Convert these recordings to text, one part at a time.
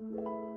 Hello.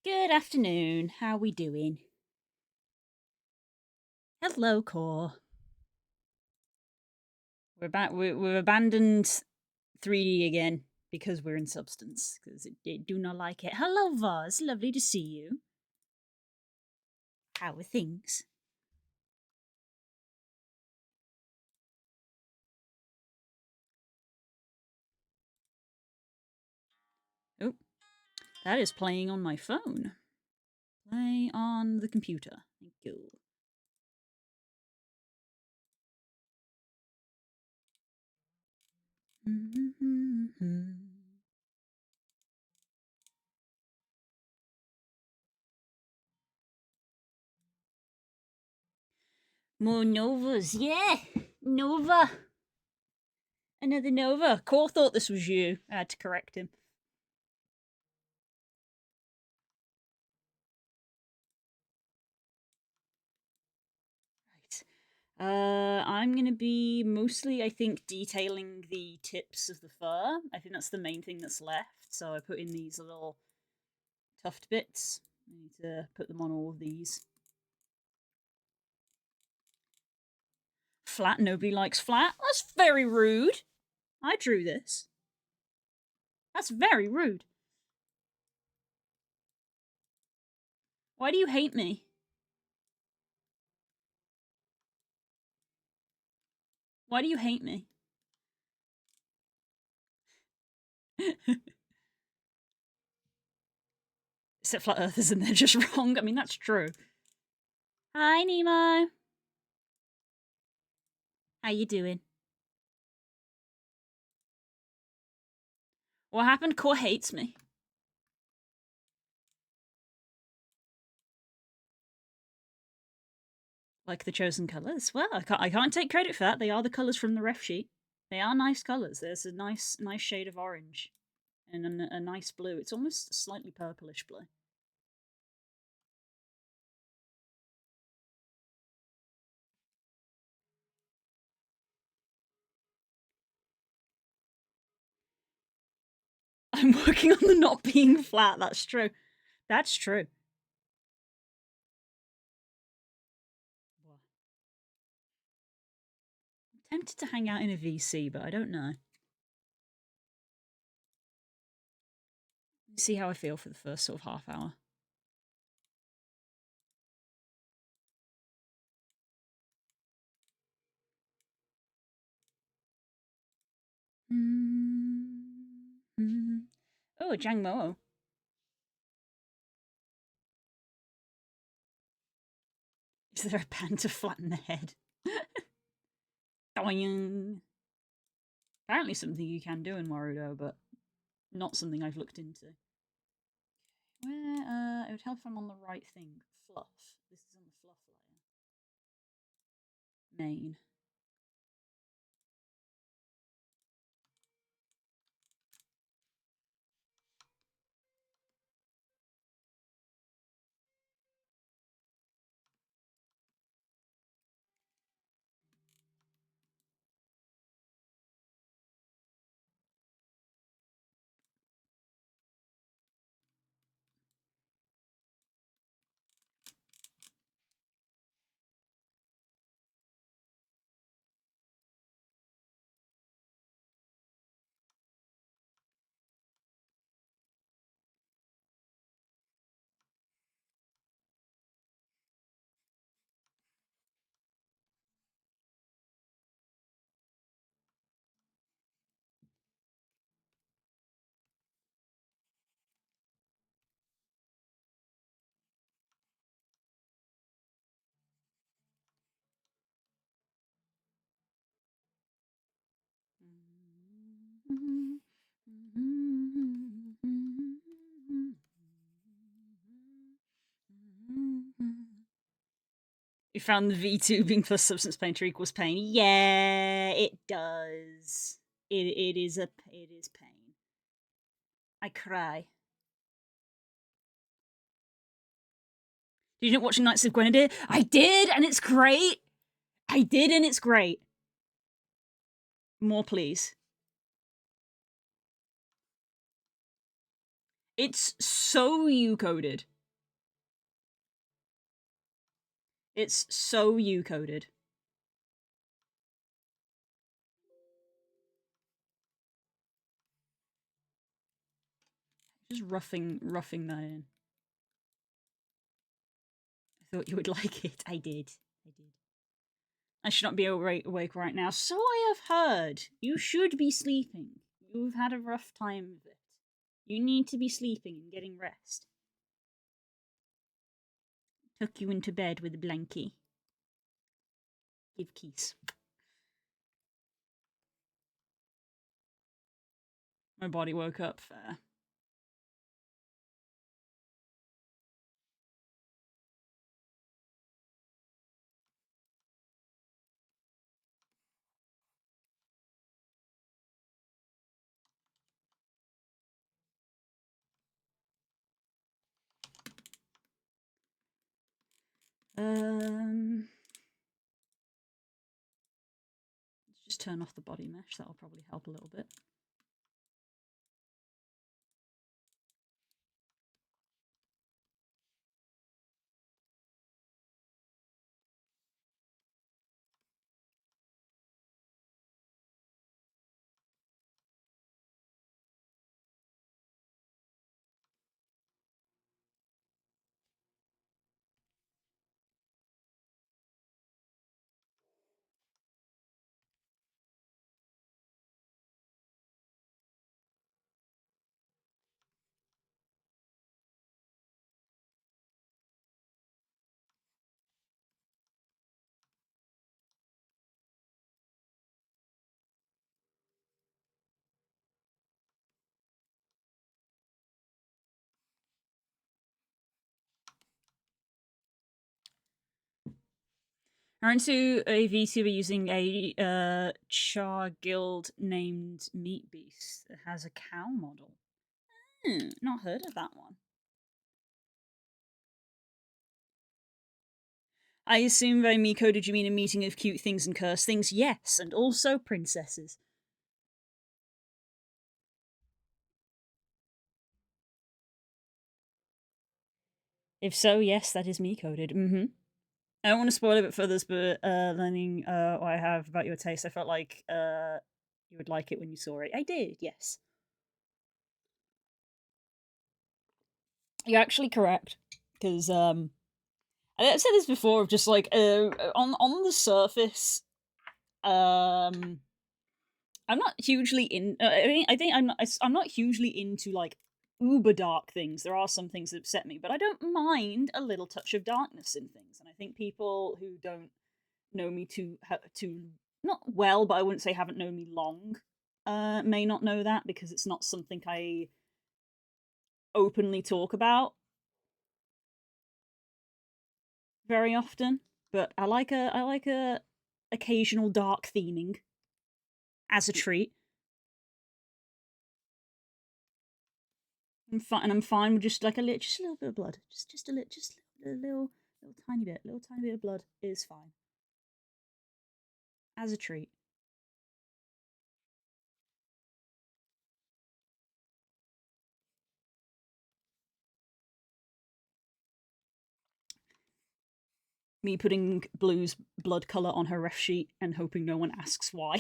Good afternoon. How are we doing? Hello, Core. We're back. We've abandoned 3D again because we're in Substance because it do not like it. Hello, Vaz. Lovely to see you. How are things? Oh, that is playing on my phone. Play on the computer. Thank you. More Novas. Yeah, Nova. Another Nova. Core thought this was you. I had to correct him. I'm gonna be mostly, I think, detailing the tips of the fur. I think that's the main thing that's left. So I put in these little tuft bits. I need to put them on all of these. Flat, nobody likes flat. That's very rude. I drew this. That's very rude. Why do you hate me? Why do you hate me? Except flat earthers and they're just wrong. I mean, that's true. Hi, Nemo. How you doing? What happened? Core hates me. Like the chosen colours. Well, I can't take credit for that. They are the colours from the ref sheet. They are nice colours. There's a nice shade of orange and a nice blue. It's almost slightly purplish blue. I'm working on the not being flat. That's true. That's true. I'm tempted to hang out in a VC, but I don't know. See how I feel for the first sort of half hour. Oh, Jang Mo. Is there a pan to flatten the head? Doing. Apparently something you can do in Warudo, but not something I've looked into. Where, it would help if I'm on the right thing. Fluff. This is on the fluff layer. Main. We found the VTubing plus substance painter equals pain. Yeah, it does. It is pain. I cry. Did you not watch Knights of Grenadier? I did, and it's great. I did, and it's great. More, please. It's so U-coded. It's so U-coded. Just roughing that in. I thought you would like it. I did. I should not be awake right now. So I have heard. You should be sleeping. You've had a rough time of it. You need to be sleeping and getting rest. Tuck you into bed with a blankie. Give kiss. My body woke up. Fair. Let's just turn off the body mesh. That'll probably help a little bit. Are into a VTuber using a char guild named Meatbeast that has a cow model. Not heard of that one. I assume by Miko did you mean a meeting of cute things and curse things? Yes, and also princesses. If so, yes, that is me coded. I don't want to spoil it a bit further, but learning what I have about your taste, I felt like you would like it when you saw it. I did, yes. You're actually correct, because I've said this before. Of just like on the surface, I'm not hugely in. I think I'm not hugely into like uber dark things. There are some things that upset me, but I don't mind a little touch of darkness in things. And I think people who don't know me too not well, but I wouldn't say haven't known me long, may not know that because it's not something I openly talk about very often. But I like a occasional dark theming as a treat. I'm fine with just like just a little bit of blood, just a little, just a little tiny bit of blood is fine as a treat. Me putting Blue's blood color on her ref sheet and hoping no one asks why.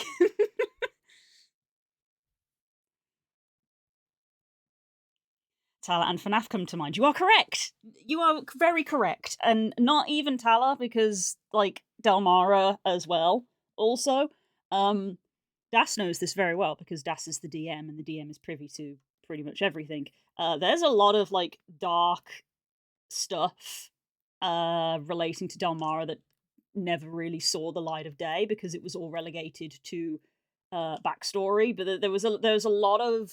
Tala and FNAF come to mind. You are correct. You are very correct. And not even Tala, because, like, Delmara as well, also. Das knows this very well, because Das is the DM, and the DM is privy to pretty much everything. There's a lot of, like, dark stuff relating to Delmara that never really saw the light of day, because it was all relegated to backstory. But there was a lot of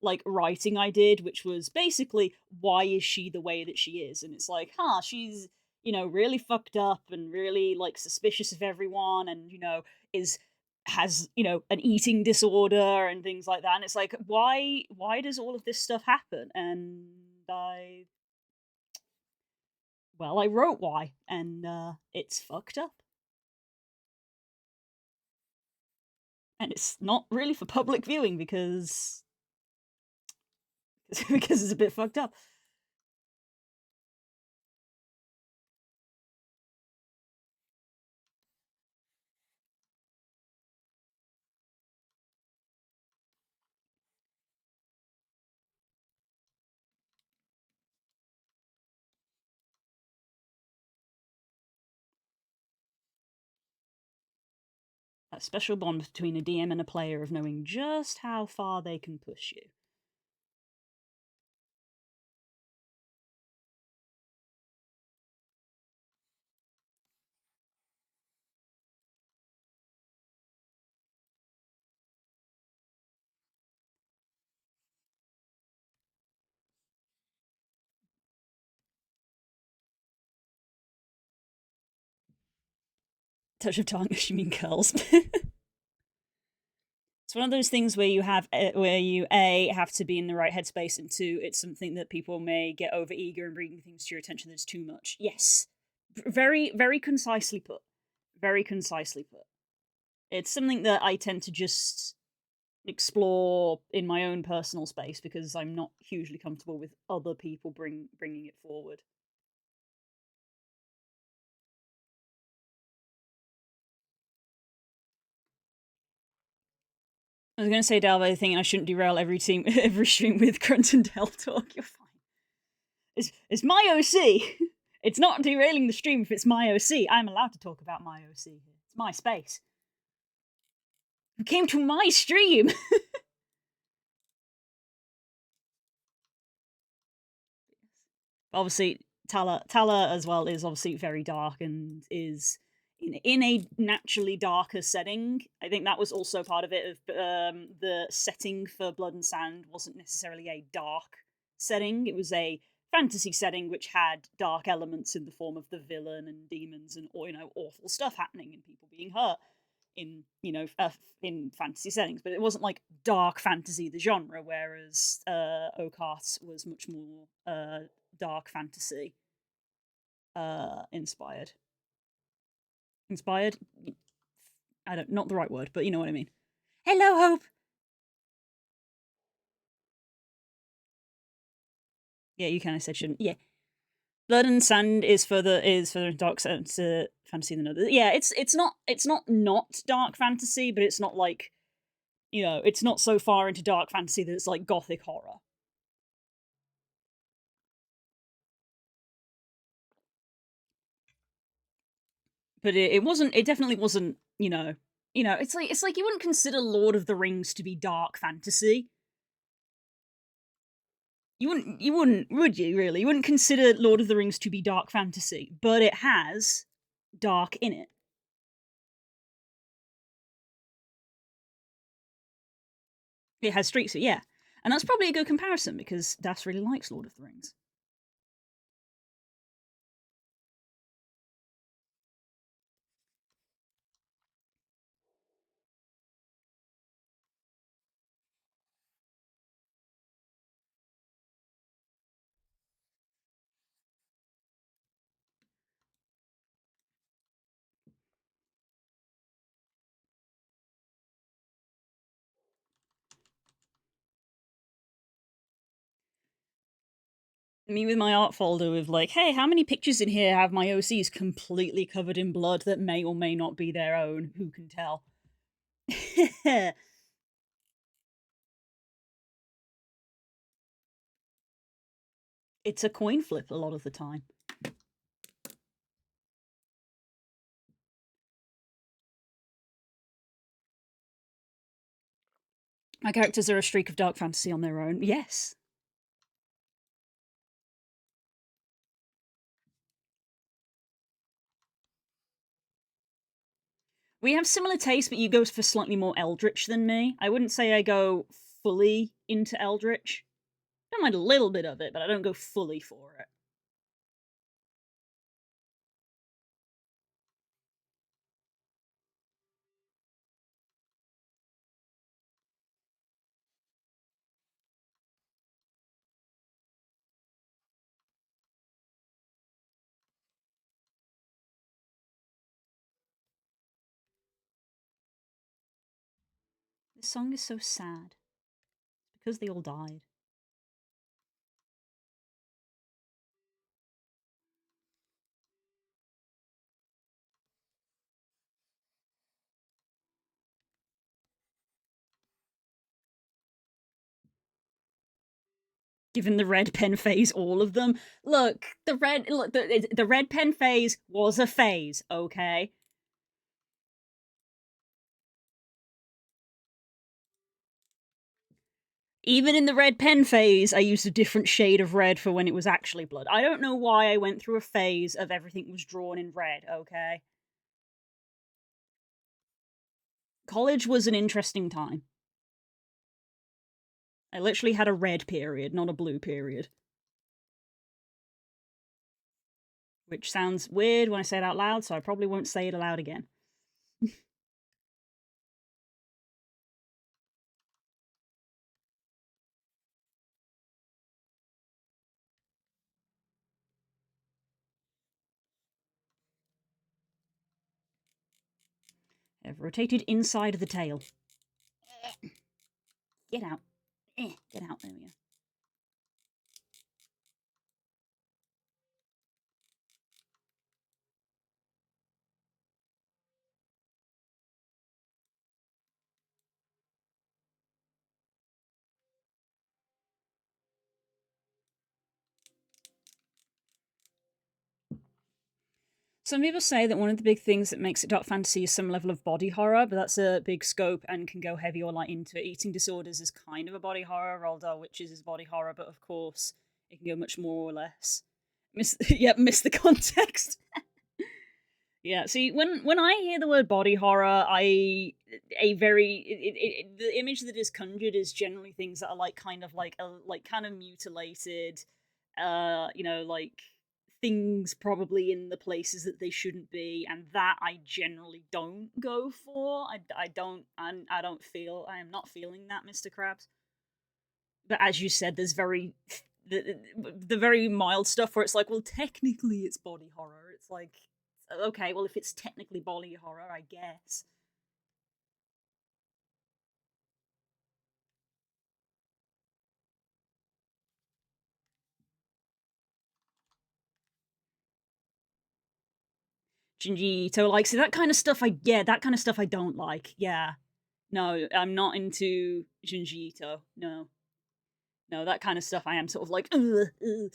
like writing I did, which was basically why is she the way that she is, and it's like, she's really fucked up and really like suspicious of everyone, and is has an eating disorder and things like that, and it's like why does all of this stuff happen? And I wrote why, and it's fucked up. And it's not really for public viewing because because it's a bit fucked up. That special bond between a DM and a player of knowing just how far they can push you. Touch of tarnish, you mean curls? It's one of those things where you have to be in the right headspace, and two, it's something that people may get over eager and bring things to your attention that's too much. Yes, very very concisely put. Very concisely put. It's something that I tend to just explore in my own personal space because I'm not hugely comfortable with other people bringing it forward. I was going to say, Dalva, thinking I shouldn't derail every stream with Grunt and Del talk. You're fine. It's my OC. It's not derailing the stream if it's my OC. I'm allowed to talk about my OC here. It's my space. You came to my stream. Obviously, Tala as well is obviously very dark and is in a naturally darker setting. I think that was also part of it. Of the setting for Blood and Sand wasn't necessarily a dark setting. It was a fantasy setting which had dark elements in the form of the villain and demons and awful stuff happening and people being hurt in in fantasy settings. But it wasn't like dark fantasy the genre, whereas Okar's was much more dark fantasy inspired. Inspired? I don't, not the right word, but you know what I mean. Hello, Hope. Yeah, you kind of said shouldn't. Yeah, Blood and Sand is further dark fantasy than others. Yeah, it's not dark fantasy, but it's not like it's not so far into dark fantasy that it's like gothic horror. But it wasn't. It definitely wasn't. It's like you wouldn't consider Lord of the Rings to be dark fantasy. You wouldn't, would you? Really, you wouldn't consider Lord of the Rings to be dark fantasy, but it has dark in it. It has streets, yeah, and that's probably a good comparison because Das really likes Lord of the Rings. Me with my art folder with like, hey, how many pictures in here have my OCs completely covered in blood that may or may not be their own? Who can tell? It's a coin flip a lot of the time. My characters are a streak of dark fantasy on their own. Yes. We have similar tastes, but you go for slightly more Eldritch than me. I wouldn't say I go fully into Eldritch. I don't mind a little bit of it, but I don't go fully for it. This song is so sad. It's because they all died. Given the red pen phase, all of them. Look, the red pen phase was a phase, okay? Even in the red pen phase, I used a different shade of red for when it was actually blood. I don't know why I went through a phase of everything was drawn in red, okay? College was an interesting time. I literally had a red period, not a blue period. Which sounds weird when I say it out loud, so I probably won't say it aloud again. I've rotated inside the tail. Get out. Get out. There we go. Some people say that one of the big things that makes it dark fantasy is some level of body horror, but that's a big scope and can go heavy or light into it. Eating disorders is kind of a body horror, although witches is body horror, but of course it can go much more or less. Miss the context. Yeah, see, when I hear the word body horror, the image that is conjured is generally things that are like kind of like kind of mutilated, like things probably in the places that they shouldn't be, and that I generally don't go for. I don't feel I am not feeling that, Mr. Krabs. But as you said, there's the very mild stuff where it's like, well, technically it's body horror. It's like, okay, well, if it's technically body horror, I guess. Junji Ito likes it. That kind of stuff. That kind of stuff I don't like. Yeah, no, I'm not into Junji Ito. No, no, that kind of stuff I am sort of like, ugh, ugh.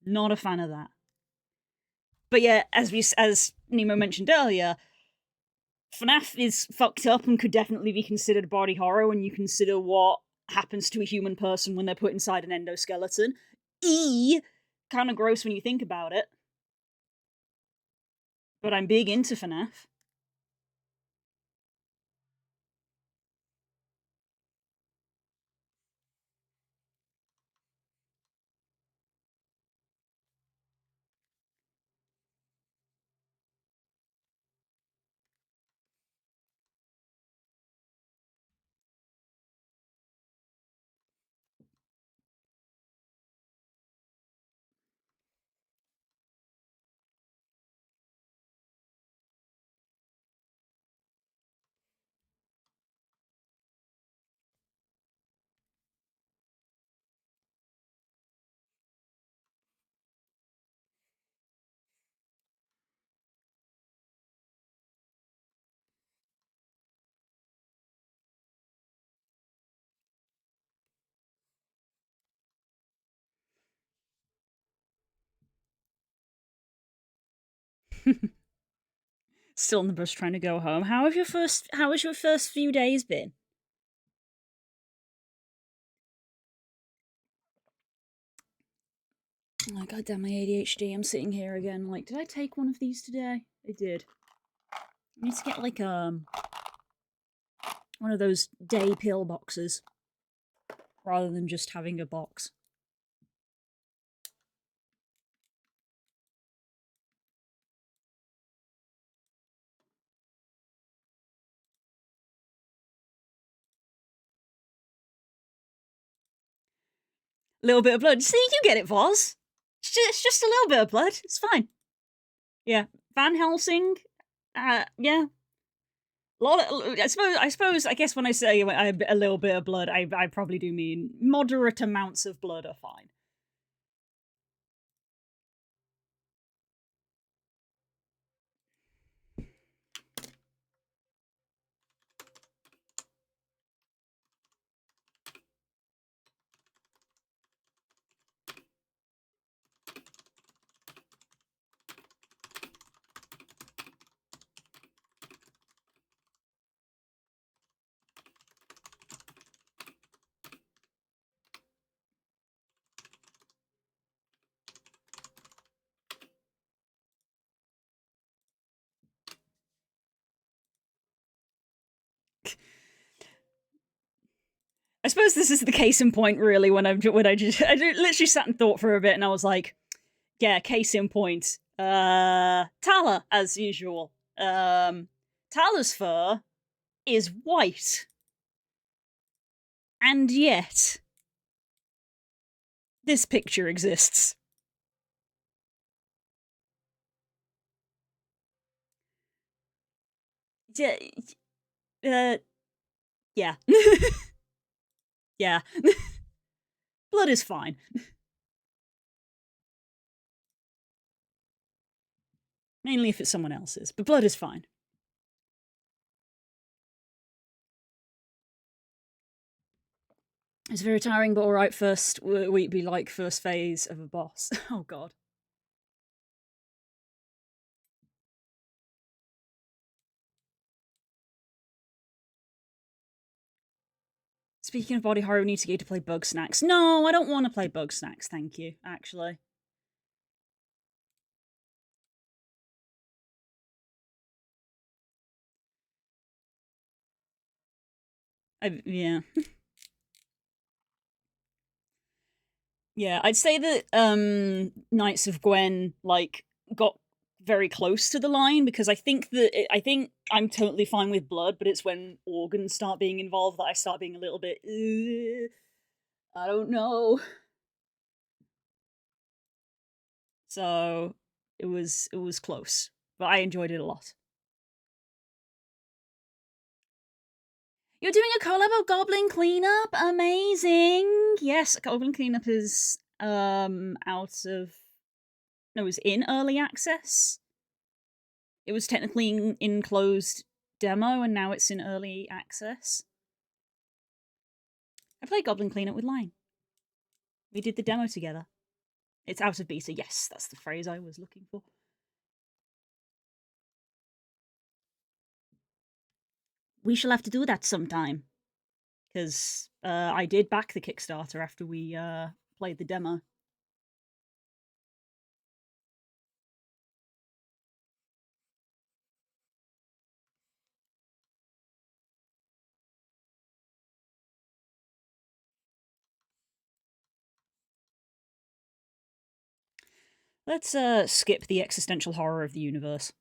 Not a fan of that. But yeah, as Nemo mentioned earlier, FNAF is fucked up and could definitely be considered body horror when you consider what happens to a human person when they're put inside an endoskeleton. Kind of gross when you think about it. But I'm big into FNAF. Still on the bus trying to go home. How has your first few days been? Oh god damn my ADHD, I'm sitting here again like, did I take one of these today? I did. I need to get like one of those day pill boxes rather than just having a box. Little bit of blood. See, you get it, Voz. It's just a little bit of blood. It's fine. Yeah, Van Helsing. Yeah. I suppose. I guess when I say a little bit of blood, I probably do mean moderate amounts of blood are fine. I suppose this is the case in point, really. When I literally sat and thought for a bit, and I was like, yeah, case in point. Tala, as usual. Tala's fur is white, and yet this picture exists. Yeah. Yeah. Yeah. Blood is fine. Mainly if it's someone else's, but blood is fine. It's very tiring, but alright. First week be like first phase of a boss. Oh god. Speaking of body horror, we need to go to play Bug Snacks. No, I don't want to play Bug Snacks, thank you, actually. Yeah. Yeah, I'd say that Knights of Gwen like got very close to the line because I think I'm totally fine with blood, but it's when organs start being involved that I start being a little bit I don't know. So it was close, but I enjoyed it a lot. You're doing a collab of Goblin Cleanup? Amazing! Yes, Goblin Cleanup is out of no, it was in early access. It was technically in closed demo, and now it's in early access. I played Goblin Cleanup with Line. We did the demo together. It's out of beta. Yes, that's the phrase I was looking for. We shall have to do that sometime. because I did back the Kickstarter after we played the demo. Let's skip the existential horror of the universe.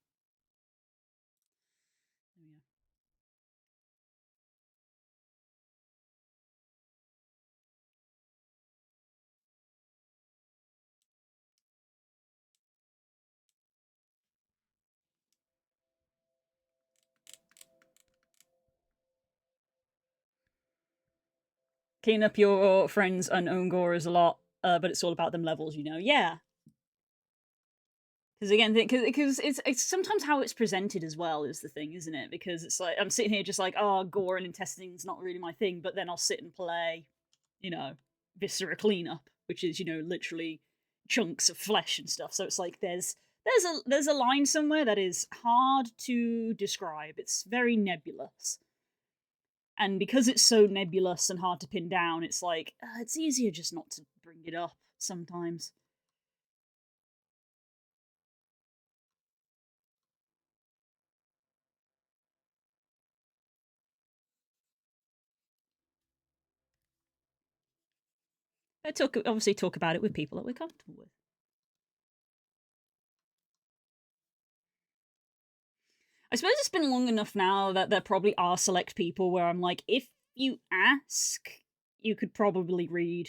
Clean up your friends and own gores a lot, but it's all about them levels, you know. Yeah, because again, because it's sometimes how it's presented as well is the thing, isn't it? Because it's like I'm sitting here just like, oh, gore and intestine's not really my thing, but then I'll sit and play, you know, viscera cleanup, which is literally chunks of flesh and stuff. So it's like there's a line somewhere that is hard to describe. It's very nebulous. And because it's so nebulous and hard to pin down, it's like it's easier just not to bring it up sometimes. Obviously talk about it with people that we're comfortable with. I suppose it's been long enough now that there probably are select people where I'm like, if you ask, you could probably read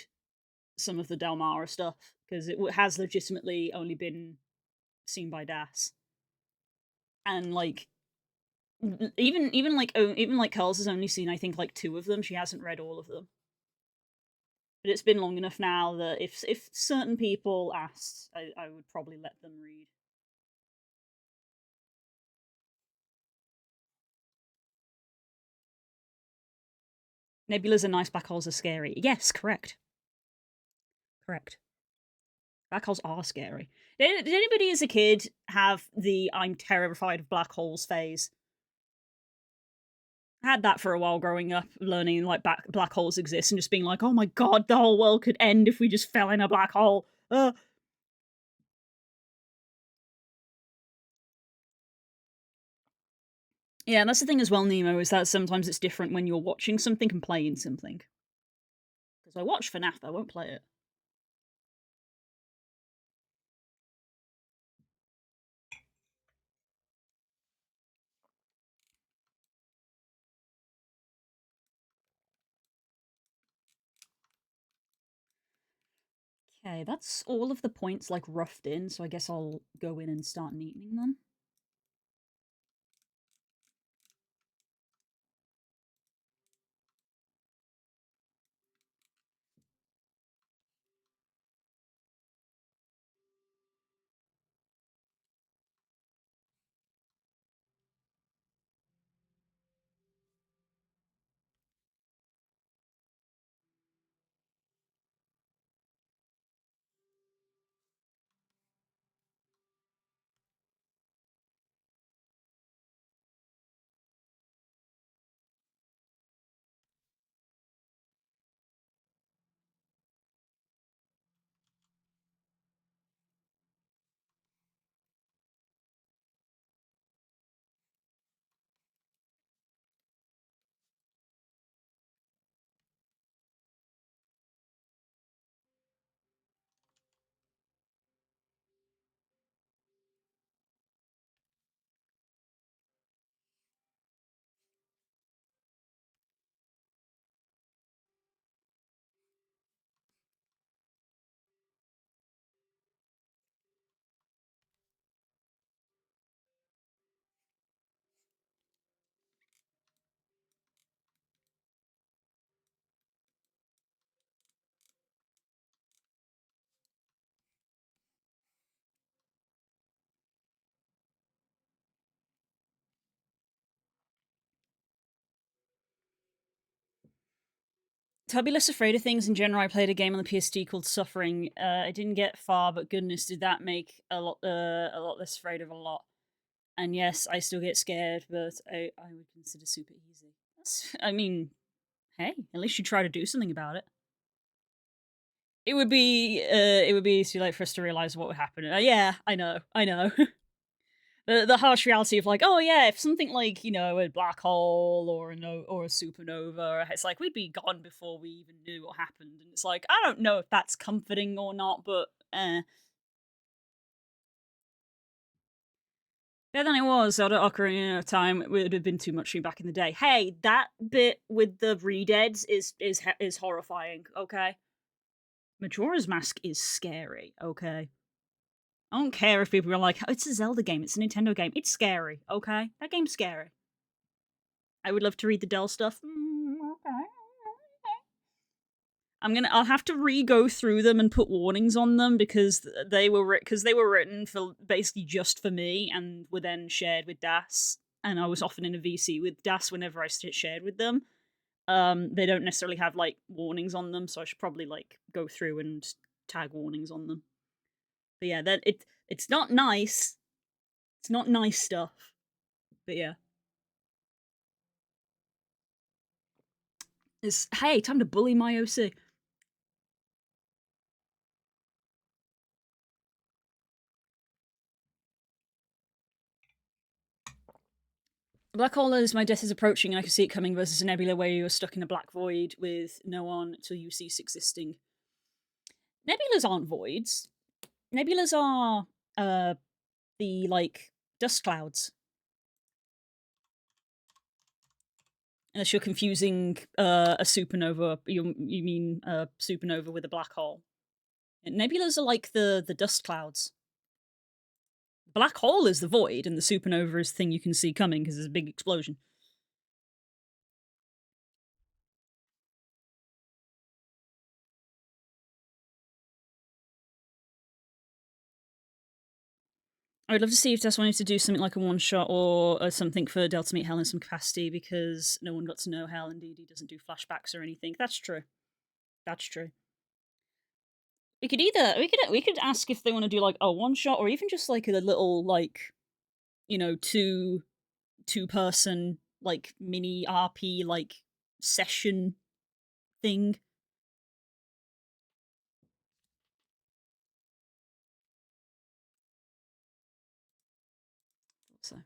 some of the Delmara stuff because it has legitimately only been seen by Das, and like even like Curls has only seen I think like two of them. She hasn't read all of them. But it's been long enough now that if certain people asked, I would probably let them read. Nebulas are nice, black holes are scary. Yes, correct. Correct. Black holes are scary. Did anybody as a kid have the I'm terrified of black holes phase? I had that for a while growing up, learning like black holes exist and just being like, oh my god, the whole world could end if we just fell in a black hole. Yeah, and that's the thing as well, Nemo, is that sometimes it's different when you're watching something and playing something. Because I watch FNAF, I won't play it. Okay, that's all of the points like roughed in, so I guess I'll go in and start neatening them. To be less afraid of things in general, I played a game on the PS2 called Suffering. I didn't get far, but goodness, did that make a lot less afraid of a lot. And yes, I still get scared, but I would consider super easy. I mean, Hey, at least you try to do something about it. It would be too late for us to realize what would happen. Yeah, I know. The harsh reality of like, oh yeah, if something like a black hole or or a supernova, it's like we'd be gone before we even knew what happened, and it's like I don't know if that's comforting or not, but better than it was at Ocarina of Time. It would have been too much for me back in the day. Hey, that bit with the redeads is horrifying. Okay, Majora's Mask is scary. Okay. I don't care if people are like, oh, it's a Zelda game, it's a Nintendo game. It's scary, okay? That game's scary. I would love to read the Dell stuff. Okay. I'll have to re-go through them and put warnings on them because they were written for basically just for me and were then shared with Das. And I was often in a VC with Das whenever I shared with them. They don't necessarily have like warnings on them, so I should probably like go through and tag warnings on them. But yeah, it's not nice. It's not nice stuff. But yeah. It's hey, time to bully my OC. Black hole is my death is approaching and I can see it coming versus a nebula where you are stuck in a black void with no one until you cease existing. Nebulas aren't voids. Nebulas are the like dust clouds. Unless you're confusing a supernova, you mean a supernova with a black hole. Nebulas are like the dust clouds. Black hole is the void, and the supernova is the thing you can see coming because there's a big explosion. I would love to see if Tess wanted to do something like a one shot or something for Del to meet Hell in some capacity because no one got to know Hell. Indeed, he doesn't do flashbacks or anything. That's true. That's true. We could ask if they want to do like a one shot or even just like a little like two person like mini RP like session thing. So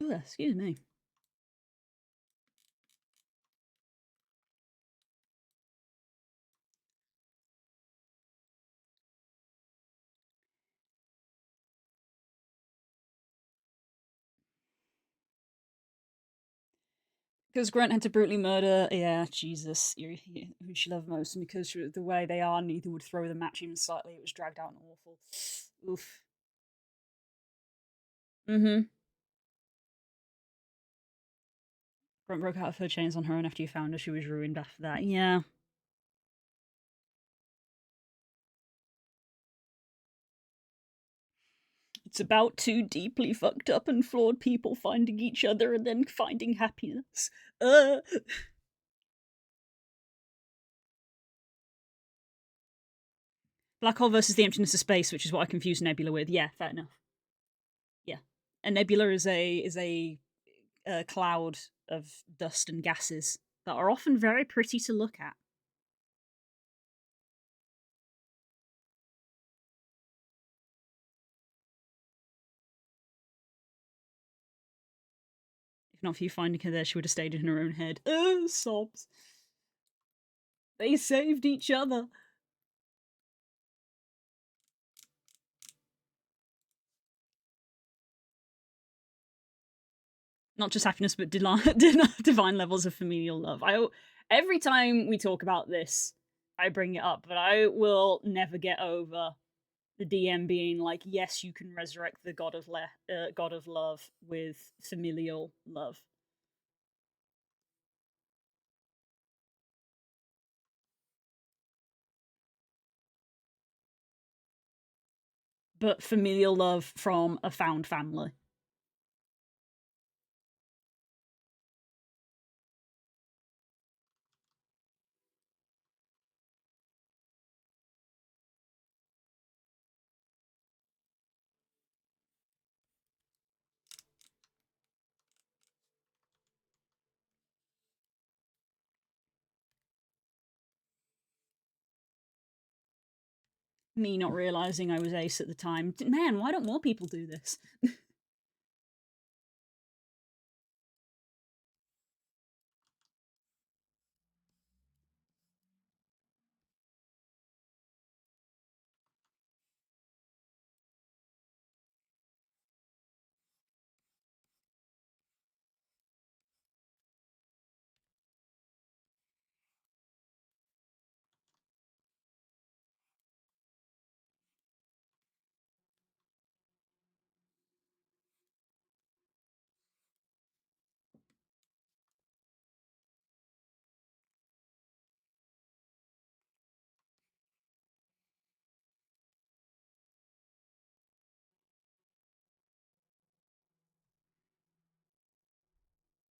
Ooh, excuse me. Because Grant had to brutally murder, yeah, Jesus, who she loved most, and because the way they are, neither would throw the match even slightly. It was dragged out and awful. Oof. Mm-hmm. Grant broke out of her chains on her own after you found her. She was ruined after that. Yeah. It's about two deeply fucked up and flawed people finding each other and then finding happiness. Uh. Black hole versus the emptiness of space, which is what I confused Nebula with. Yeah, fair enough. Yeah, a nebula is a cloud of dust and gases that are often very pretty to look at. If not for you finding her there, she would have stayed in her own head. Sobs. They saved each other. Not just happiness, but divine levels of familial love. Every time we talk about this, I bring it up, but I will never get over the DM being like, "Yes, you can resurrect the god of love with familial love." but familial love from a found family. Me not realizing I was ace at the time. Man, why don't more people do this?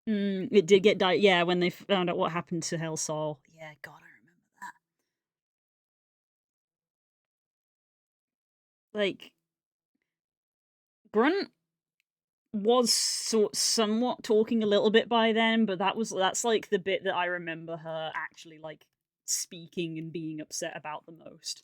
It did get yeah, when they found out what happened to Hell Soul. Yeah, God, I remember that. Like, Grunt was somewhat talking a little bit by then, but that's like the bit that I remember her actually like speaking and being upset about the most.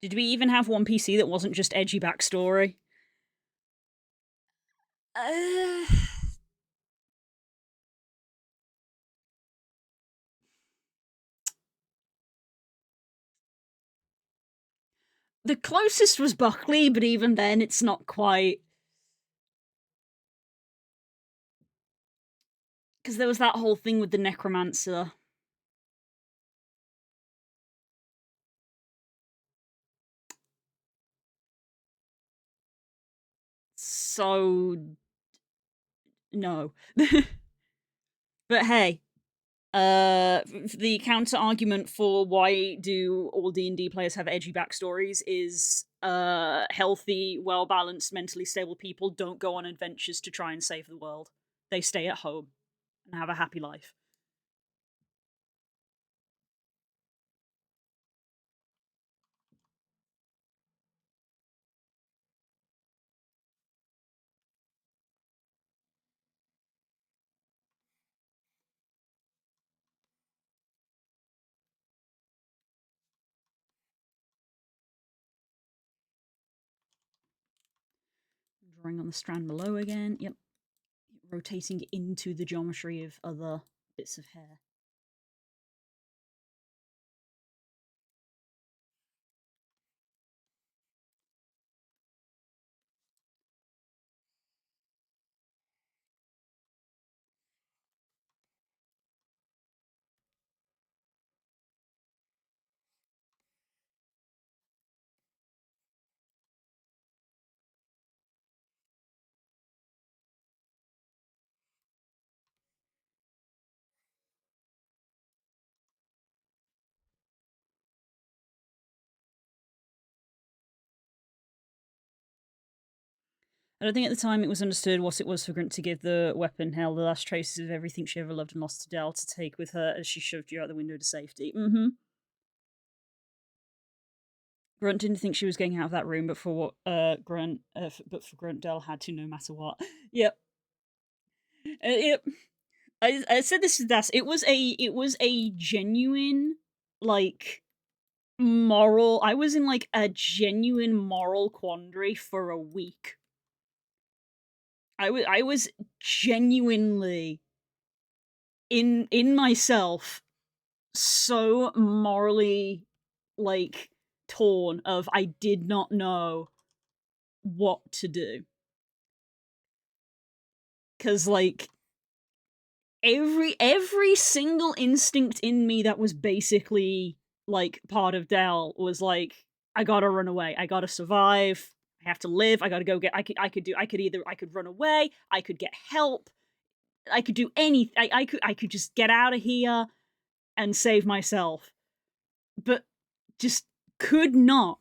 Did we even have one PC that wasn't just edgy backstory? Uh, the closest was Buckley, but even then, it's not quite. Because there was that whole thing with the necromancer. So no. But hey, the counter argument for why do all D&D players have edgy backstories is healthy, well balanced, mentally stable people don't go on adventures to try and save the world. They stay at home and have a happy life. Drawing on the strand below again. Yep. Rotating into the geometry of other bits of hair. I don't think at the time it was understood what it was for Grunt to give the weapon Hell the last traces of everything she ever loved and lost to Dell to take with her as she shoved you out the window to safety. Grunt didn't think she was getting out of that room, but for what but for Grunt, Dell had to no matter what. Yep. It, I said this to Das. It was a genuine, like, moral. I was in like a genuine moral quandary for a week. I was genuinely in myself so morally, like, torn of I did not know what to do. Cause like every single instinct in me that was basically like part of Dell was like, I gotta run away. I gotta survive. I have to live. I gotta go get. I could run away. I could get help. I could do anything. I could just get out of here and save myself. But just could not.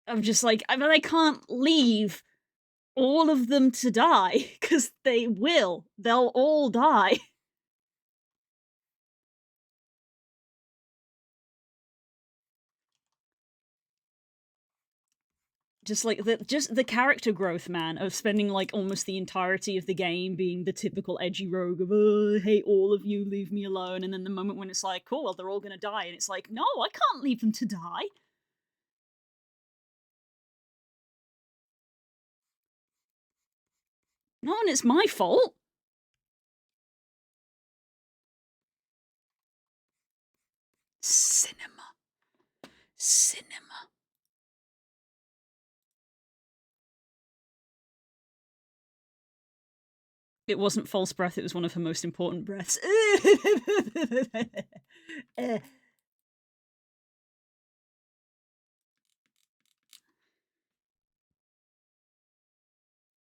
I'm just like, I can't leave all of them to die because they will. They'll all die. Just like the character growth, man, of spending like almost the entirety of the game being the typical edgy rogue of, oh, I hate all of you, leave me alone, and then the moment when it's like, cool, well, they're all gonna die, and it's like, no, I can't leave them to die. No, and it's my fault. Cinema. Cinema. It wasn't false breath, it was one of her most important breaths.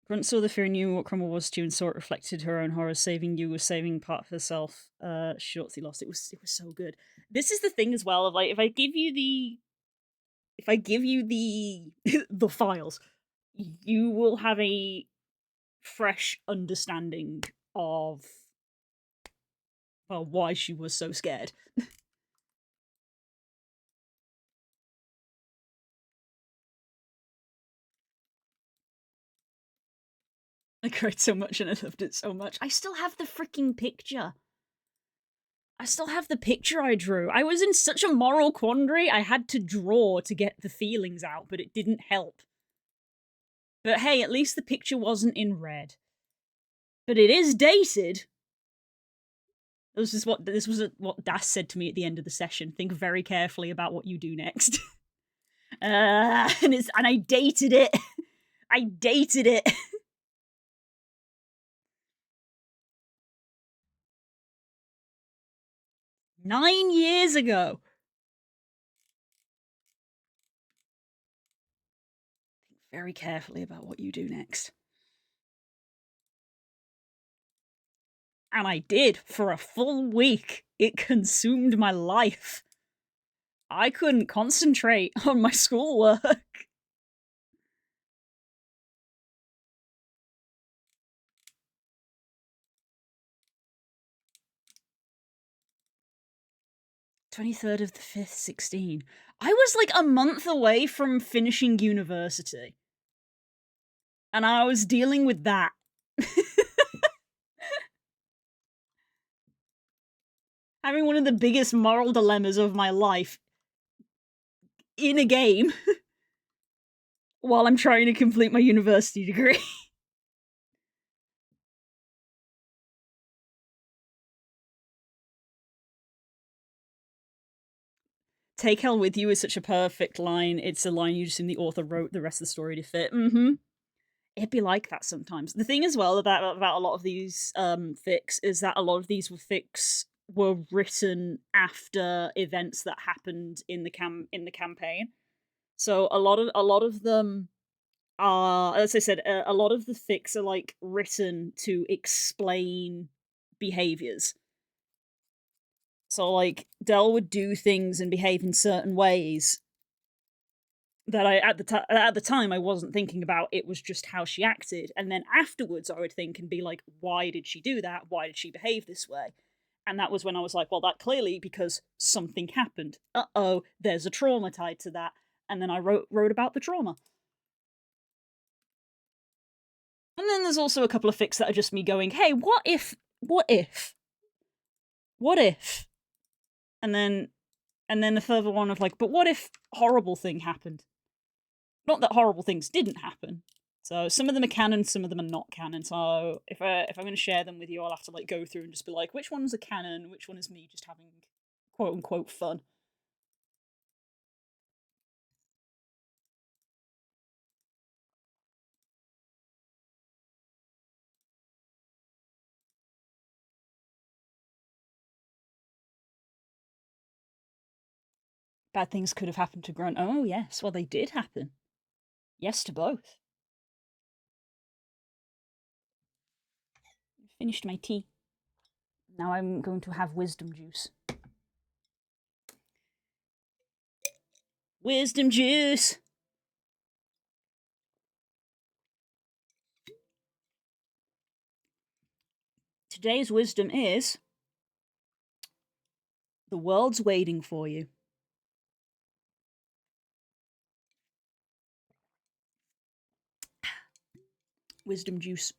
Grunt saw the fear and knew what Cromwell was to, and saw it reflected her own horror. Saving you was saving part of herself. Shortly lost. It was so good. This is the thing as well of like, if I give you the the files, you will have a fresh understanding of, well, why she was so scared. I cried so much and I loved it so much. I still have the freaking picture. I still have the picture I drew. I was in such a moral quandary, I had to draw to get the feelings out, but it didn't help. But hey, at least the picture wasn't in red. But it is dated. This was what Das said to me at the end of the session. Think very carefully about what you do next. And I dated it. I dated it. 9 years ago. Think very carefully about what you do next. And I did for a full week. It consumed my life. I couldn't concentrate on my schoolwork. "23rd of the 5th, 16. I was like a month away from finishing university. And I was dealing with that. Having one of the biggest moral dilemmas of my life in a game while I'm trying to complete my university degree. Take hell with you is such a perfect line. It's a line you just assume the author wrote the rest of the story to fit. It'd be like that sometimes. The thing as well about a lot of these fics is that a lot of these fics were written after events that happened in the campaign. So a lot of them are, as I said, a lot of the fics are like written to explain behaviors. So like Dell would do things and behave in certain ways that I at the time I wasn't thinking about. It was just how she acted, and then afterwards I would think and be like, why did she do that? Why did she behave this way? And that was when I was like, well, that clearly because something happened. Uh-oh, there's a trauma tied to that. And then I wrote about the trauma. And then there's also a couple of fics that are just me going, hey, what if, what if, what if? And then the further one of like, but what if horrible thing happened? Not that horrible things didn't happen. So some of them are canon, some of them are not canon. So if I'm going to share them with you, I'll have to like go through and just be like, which one's a canon, which one is me just having quote unquote fun. Bad things could have happened to Grunt. Oh yes, well they did happen. Yes to both. Finished my tea. Now I'm going to have wisdom juice. Wisdom juice! Today's wisdom is the world's waiting for you. Wisdom juice.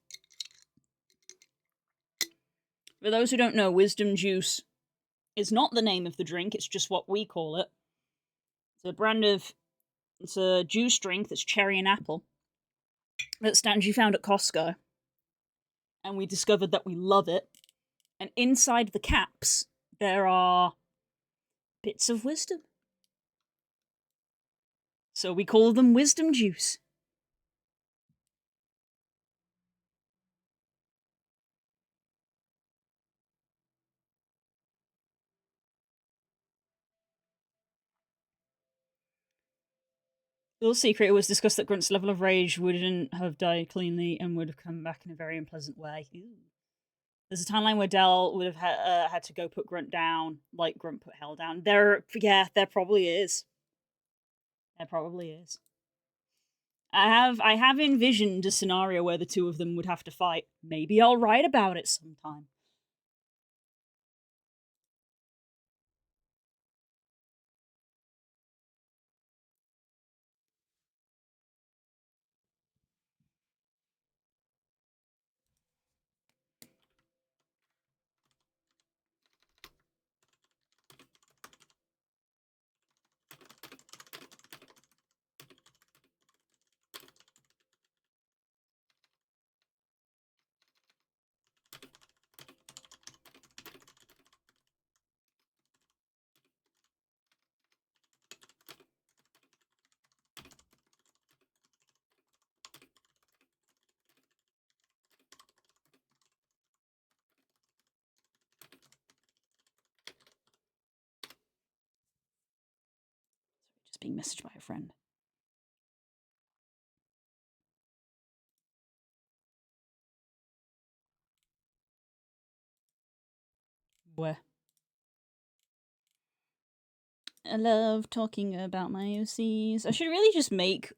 For those who don't know, wisdom juice is not the name of the drink, it's just what we call it. It's a juice drink that's cherry and apple that Stanji found at Costco. And we discovered that we love it. And inside the caps, there are bits of wisdom. So we call them wisdom juice. Little secret, it was discussed that Grunt's level of rage wouldn't have died cleanly and would have come back in a very unpleasant way. Ooh. There's a timeline where Del would have had to go put Grunt down, like Grunt put Hell down. There probably is. There probably is. I have envisioned a scenario where the two of them would have to fight. Maybe I'll write about it sometime. Just being messaged by a friend. Where? I love talking about my OCs. I should really just make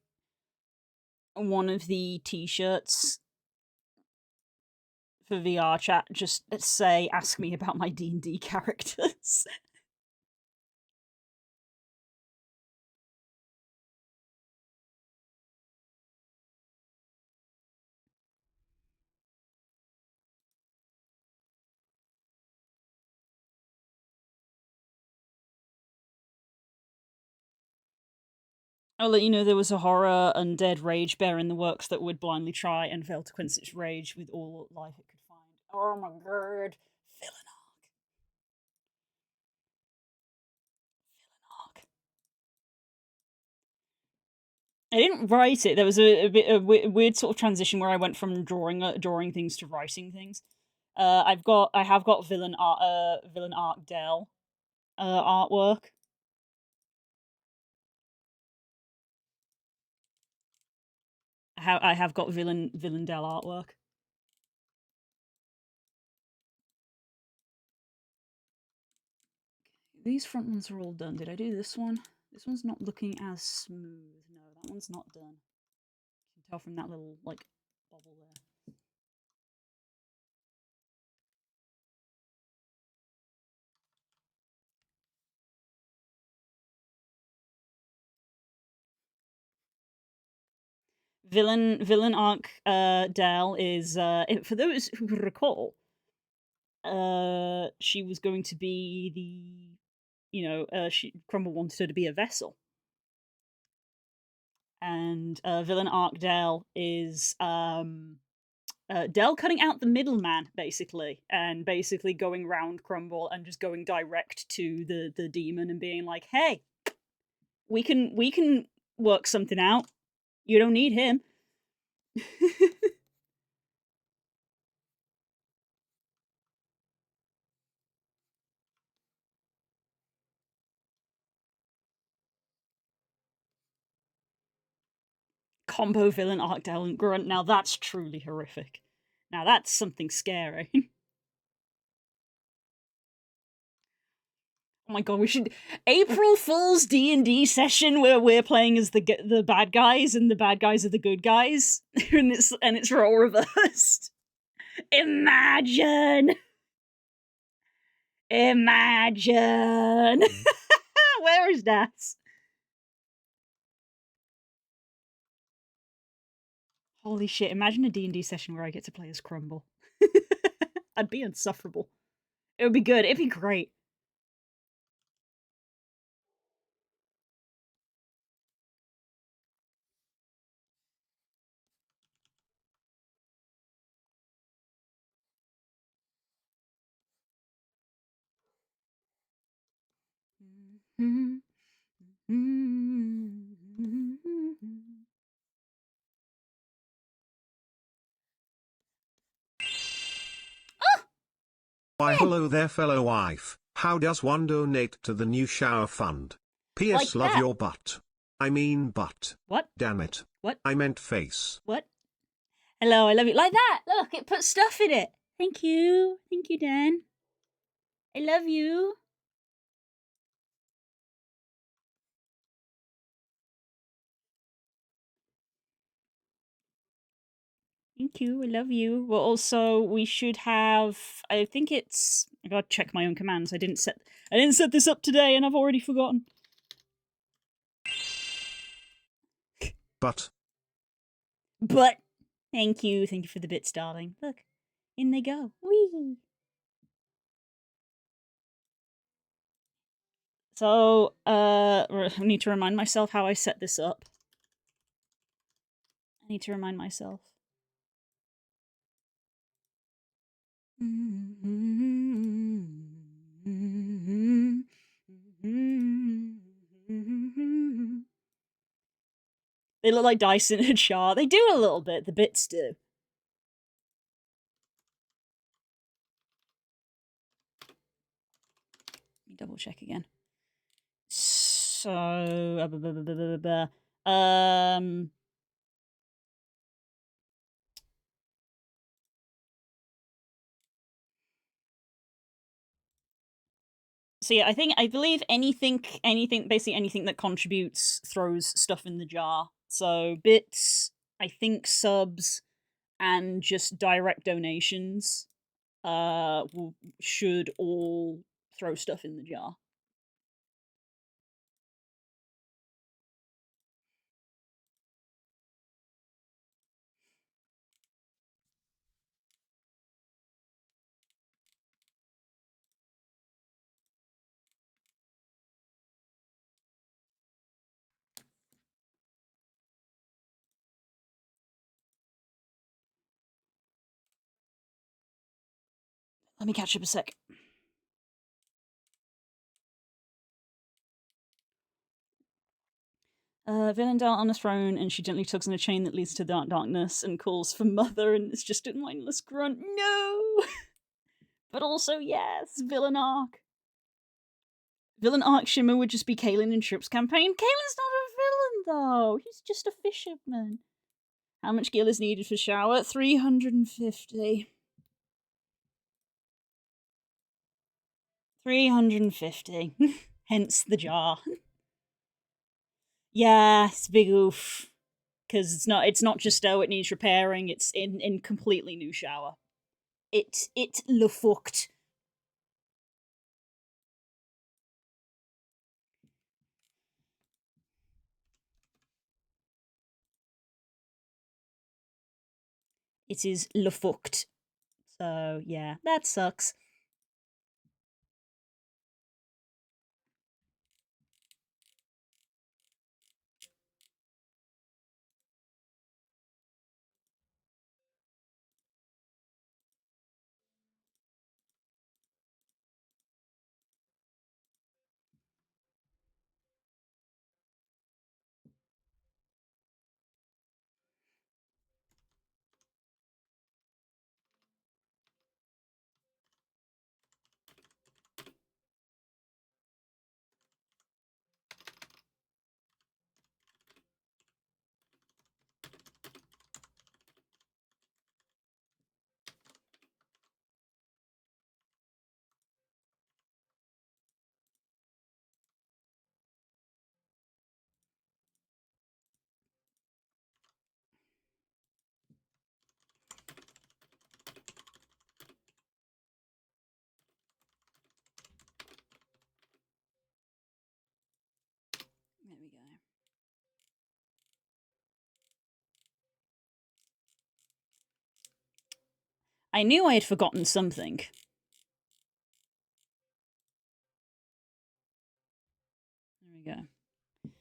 one of the t-shirts for VR chat. Just say, ask me about my D&D characters. I'll let you know there was a horror undead rage bear in the works that would blindly try and fail to quench its rage with all life it could find. Oh my god. Villain arc. I didn't write it. There was a bit of weird sort of transition where I went from drawing things to writing things. I have got villain arc Dell artwork. I have got villain Dell artwork. These front ones are all done. Did I do this one? This one's not looking as smooth. No, that one's not done. You can tell from that little like bubble there. Villain arc Dell is for those who recall, she was going to be Crumble wanted her to be a vessel. And villain arc Dell is Dell cutting out the middleman, basically, and basically going round Crumble and just going direct to the demon and being like, "Hey, we can work something out. You don't need him." Combo villain arc Dell and Grunt. Now that's truly horrific. Now that's something scary. Oh my god, we should April Fool's D&D session where we're playing as the bad guys and the bad guys are the good guys and it's role reversed. Imagine. Imagine. Where is that? Holy shit, imagine a D&D session where I get to play as Crumble. I'd be insufferable. It would be good. It'd be great. Why hello there fellow wife, how does one donate to the new shower fund? P.S. Like love that. your butt. I mean butt. What? Damn it. What? I meant face. What? Hello, I love you. Like that! Look, it puts stuff in it. Thank you. Thank you, Dan. I love you. Thank you. I love you. Well, also we should have. I think it's. I gotta check my own commands. I didn't set this up today, and I've already forgotten. But. Thank you. Thank you for the bits, darling. Look, in they go. Whee! So, I need to remind myself how I set this up. I need to remind myself. They look like dice in a jar. They do a little bit. The bits do. Let me double check again. So, so yeah, I believe anything, basically anything that contributes throws stuff in the jar. So bits, I think subs, and just direct donations, should all throw stuff in the jar. Let me catch up a sec. Villain down on a throne, and she gently tugs on a chain that leads to darkness and calls for mother, and it's just a mindless grunt. No! But also, yes, villain arc. Villain arc Shimmer would just be Kaelin and Trip's campaign. Kaelin's not a villain, though. He's just a fisherman. How much gil is needed for shower? 350. 350. Hence the jar. Yeah, it's a big oof. Because it's not just it needs repairing, it's in completely new shower. It le fucked. it is le fucked. So yeah, that sucks. There we go. I knew I had forgotten something. There we go. There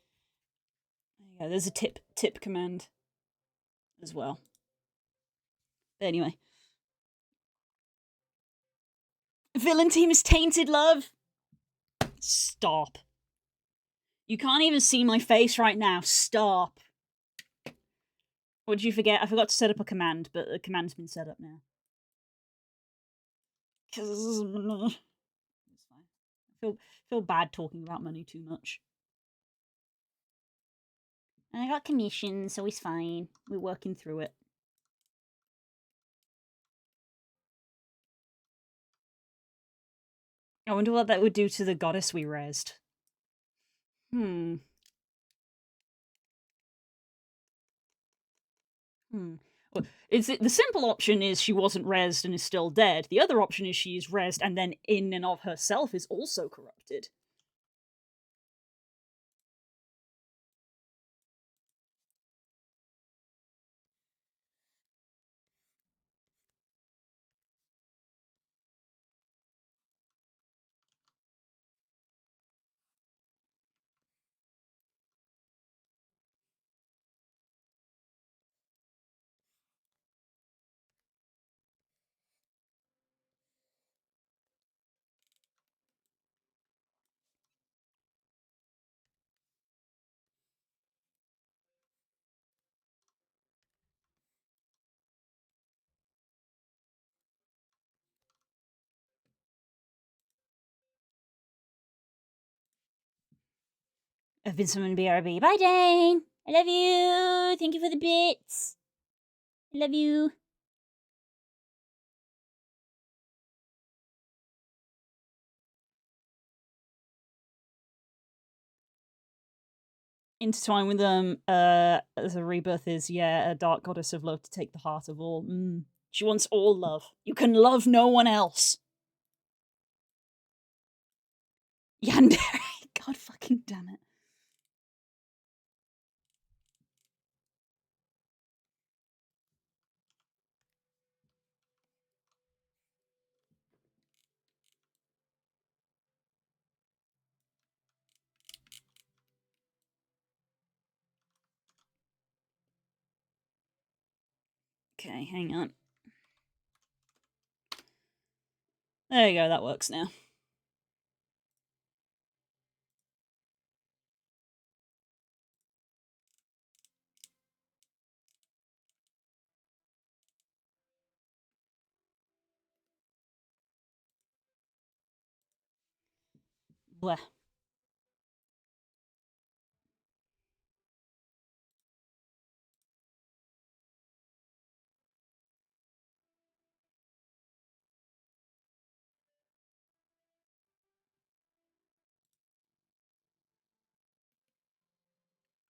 you go. There's a tip command as well. But anyway. Villain team is tainted, love! Stop. You can't even see my face right now. Stop. What did you forget? I forgot to set up a command, but the command's been set up now. Because it's fine. I feel bad talking about money too much. I got commissions, so it's fine. We're working through it. I wonder what that would do to the goddess we raised. Well, the simple option is she wasn't raised and is still dead. The other option is she is raised and then in and of herself is also corrupted. I've been summoned BRB. Bye, Dane! I love you! Thank you for the bits! I love you! Intertwine with them as a rebirth is, yeah, a dark goddess of love to take the heart of all. She wants all love. You can love no one else. Yandere. God fucking damn it. Okay, hang on. There you go, that works now. Bleh.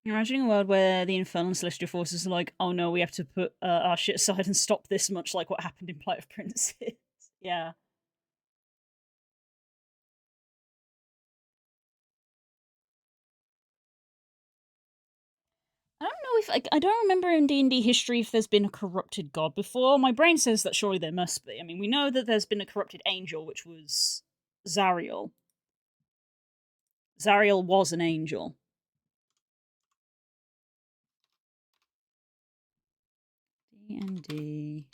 You're imagining a world where the Infernal and Celestial forces are like, oh no, we have to put our shit aside and stop this, much like what happened in Plight of Princes. Yeah. I don't know if I don't remember in D&D history if there's been a corrupted god before. My brain says that surely there must be. I mean, we know that there's been a corrupted angel, which was Zariel. Zariel was an angel. D&D.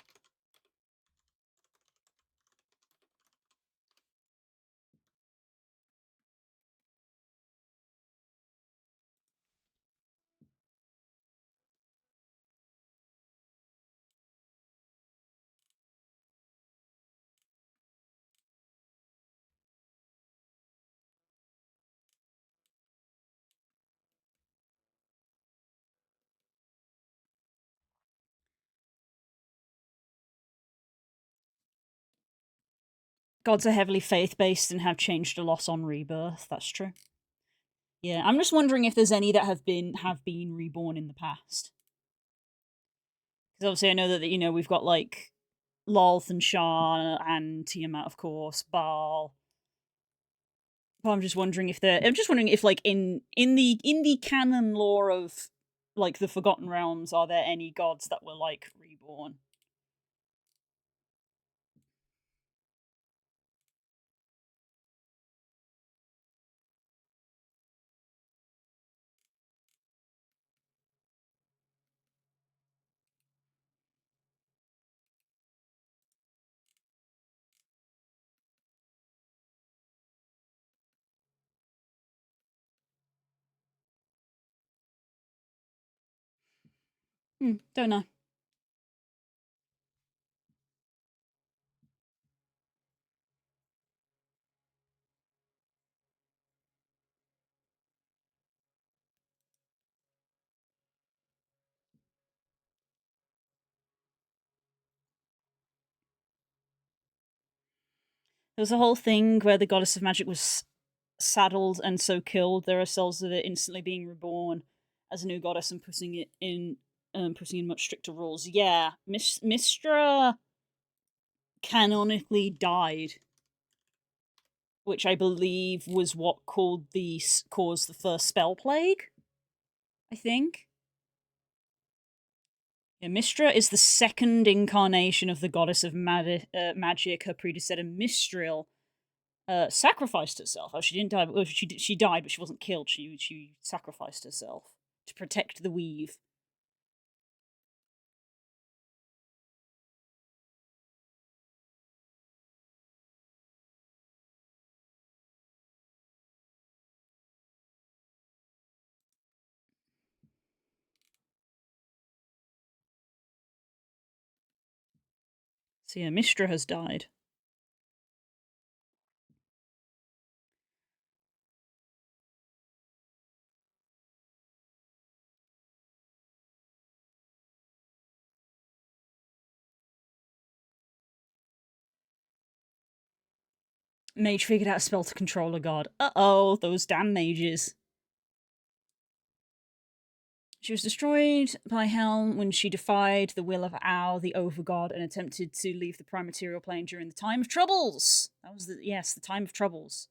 Gods are heavily faith-based and have changed a lot on rebirth. That's true. Yeah, I'm just wondering if there's any that have been reborn in the past. Because obviously, I know that we've got like Lolth and Shah and Tiamat, of course, Baal. But I'm just wondering if like in the canon lore of like the Forgotten Realms, are there any gods that were like reborn? Don't know. There was a whole thing where the goddess of magic was saddled and so killed. There are cells of it instantly being reborn as a new goddess and putting in much stricter rules. Yeah, Mistra canonically died, which I believe was what caused the first spell plague. I think. Yeah, Mistra is the second incarnation of the goddess of magic. Her predecessor Mistril sacrificed herself. Oh, she didn't die. Well, she died, but she wasn't killed. She sacrificed herself to protect the weave. So yeah, Mistra has died. Mage figured out a spell to control a god. Uh-oh, those damn mages. She was destroyed by Hell when she defied the will of Ao, the Overgod, and attempted to leave the Prime Material Plane during the Time of Troubles. That was the Time of Troubles.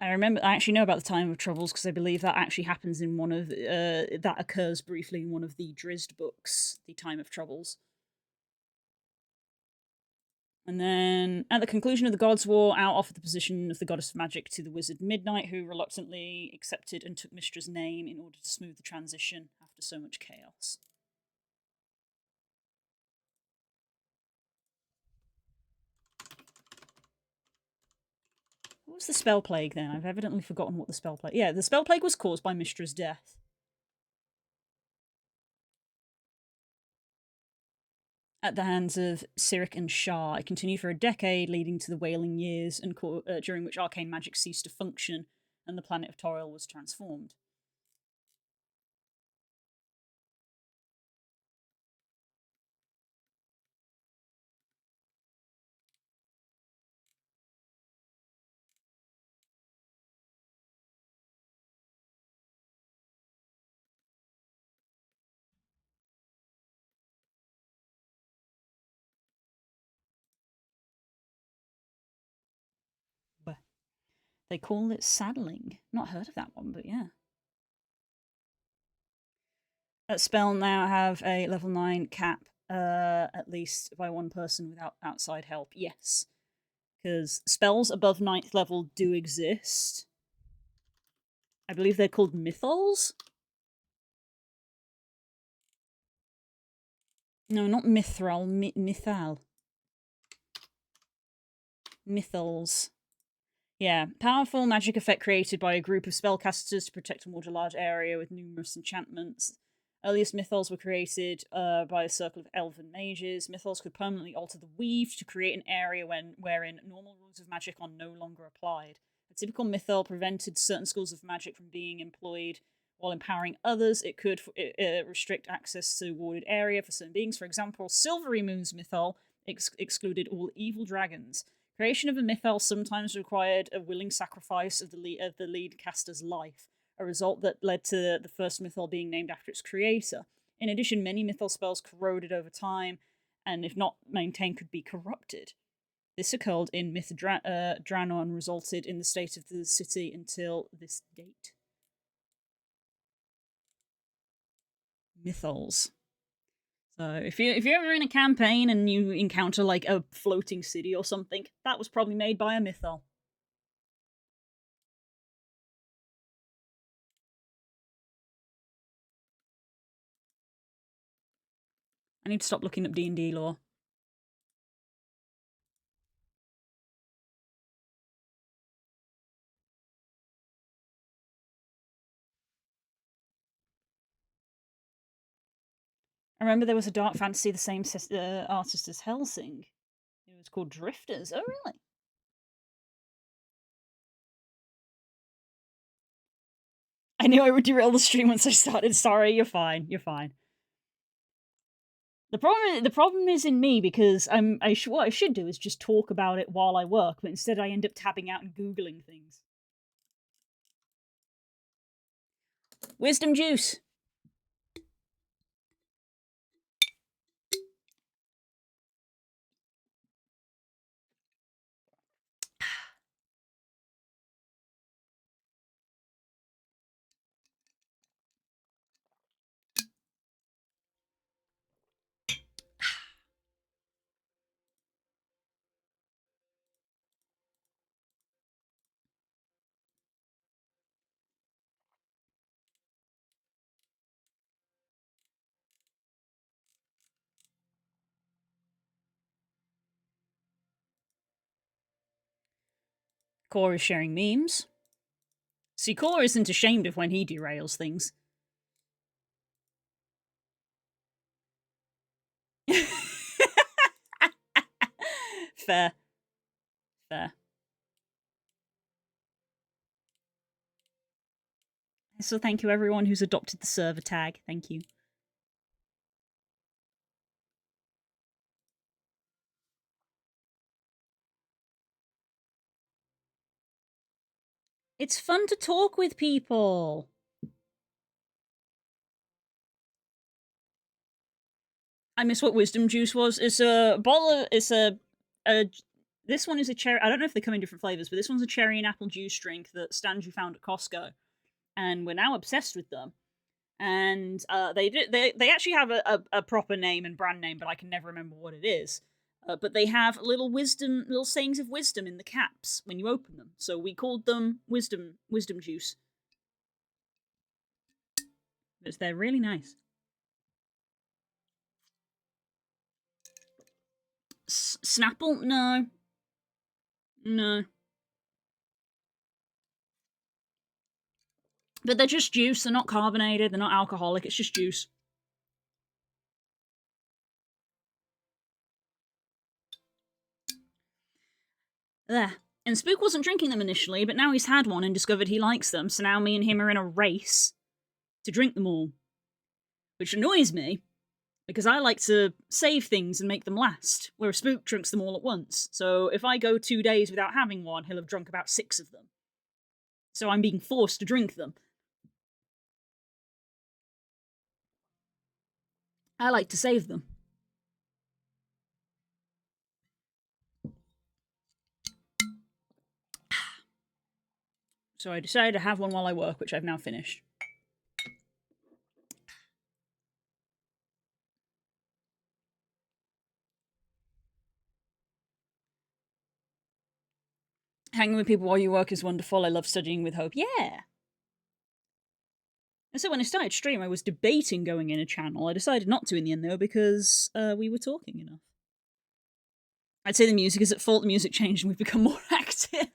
I actually know about the Time of Troubles because I believe that actually happens in one of that occurs briefly in one of the Drizzt books, the Time of Troubles. And then, at the conclusion of the Gods' War, Ao offered the position of the Goddess of Magic to the wizard Midnight, who reluctantly accepted and took Mistra's name in order to smooth the transition after so much chaos. What was the spell plague then? I've evidently forgotten what the spell plague. Yeah, the spell plague was caused by Mistra's death. At the hands of Cyric and Shah, it continued for a decade, leading to the Wailing Years, and during which arcane magic ceased to function and the planet of Toril was transformed. They call it saddling. Not heard of that one, but yeah. That spell now have a level 9 cap, at least by one person without outside help. Yes. Because spells above 9th level do exist. I believe they're called mythals? No, not mithril, mythal. Mythals. Yeah, powerful magic effect created by a group of spellcasters to protect a more large area with numerous enchantments. Earliest mythals were created by a circle of elven mages. Mythals could permanently alter the weave to create an area wherein normal rules of magic are no longer applied. A typical mythal prevented certain schools of magic from being employed while empowering others. It could restrict access to warded area for certain beings. For example, Silvery Moon's mythal excluded all evil dragons. Creation of a mythal sometimes required a willing sacrifice of the lead caster's life, a result that led to the first mythal being named after its creator. In addition, many mythal spells corroded over time, and if not maintained, could be corrupted. This occurred in Myth Draenor and resulted in the state of the city until this date. Mythals. So if you're ever in a campaign and you encounter like a floating city or something, that was probably made by a mythal. I need to stop looking up D&D lore. I remember there was a dark fantasy, the same artist as Helsing. It was called Drifters. Oh, really? I knew I would derail the stream once I started. Sorry, you're fine. You're fine. The problem is in me because what I should do is just talk about it while I work, but instead I end up tabbing out and googling things. Wisdom juice. Core is sharing memes. See, Core isn't ashamed of when he derails things. Fair. Fair. So thank you everyone who's adopted the server tag. Thank you. It's fun to talk with people. I miss what wisdom juice was. It's a bottle of, it's a this one is a cherry. I don't know if they come in different flavors, but this one's a cherry and apple juice drink that Stan you found at Costco, and we're now obsessed with them. And they actually have a proper name and brand name, but I can never remember what it is. But they have little sayings of wisdom in the caps when you open them. So we called them wisdom juice. They're really nice. Snapple? No. No. But they're just juice. They're not carbonated. They're not alcoholic. It's just juice. There. And Spook wasn't drinking them initially, but now he's had one and discovered he likes them, so now me and him are in a race to drink them all. Which annoys me, because I like to save things and make them last, whereas Spook drinks them all at once. So if I go 2 days without having one, he'll have drunk about 6 of them. So I'm being forced to drink them. I like to save them. So I decided to have one while I work, which I've now finished. Hanging with people while you work is wonderful. I love studying with Hope. Yeah. And so when I started stream, I was debating going in a channel. I decided not to in the end, though, because we were talking enough. I'd say the music is at fault. The music changed and we've become more active.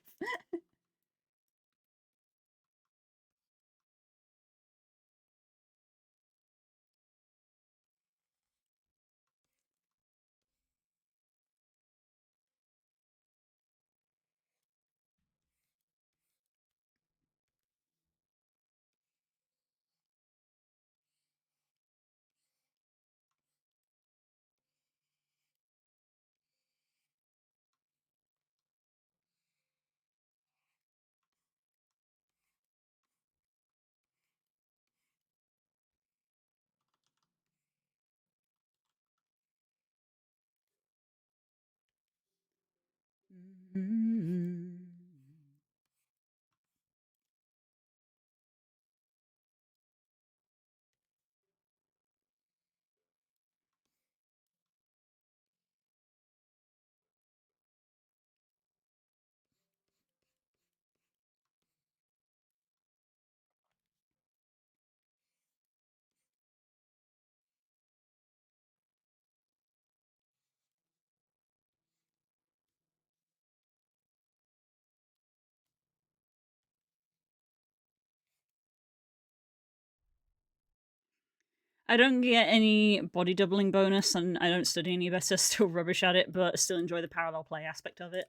I don't get any body doubling bonus, and I don't study any better. Still rubbish at it, but still enjoy the parallel play aspect of it.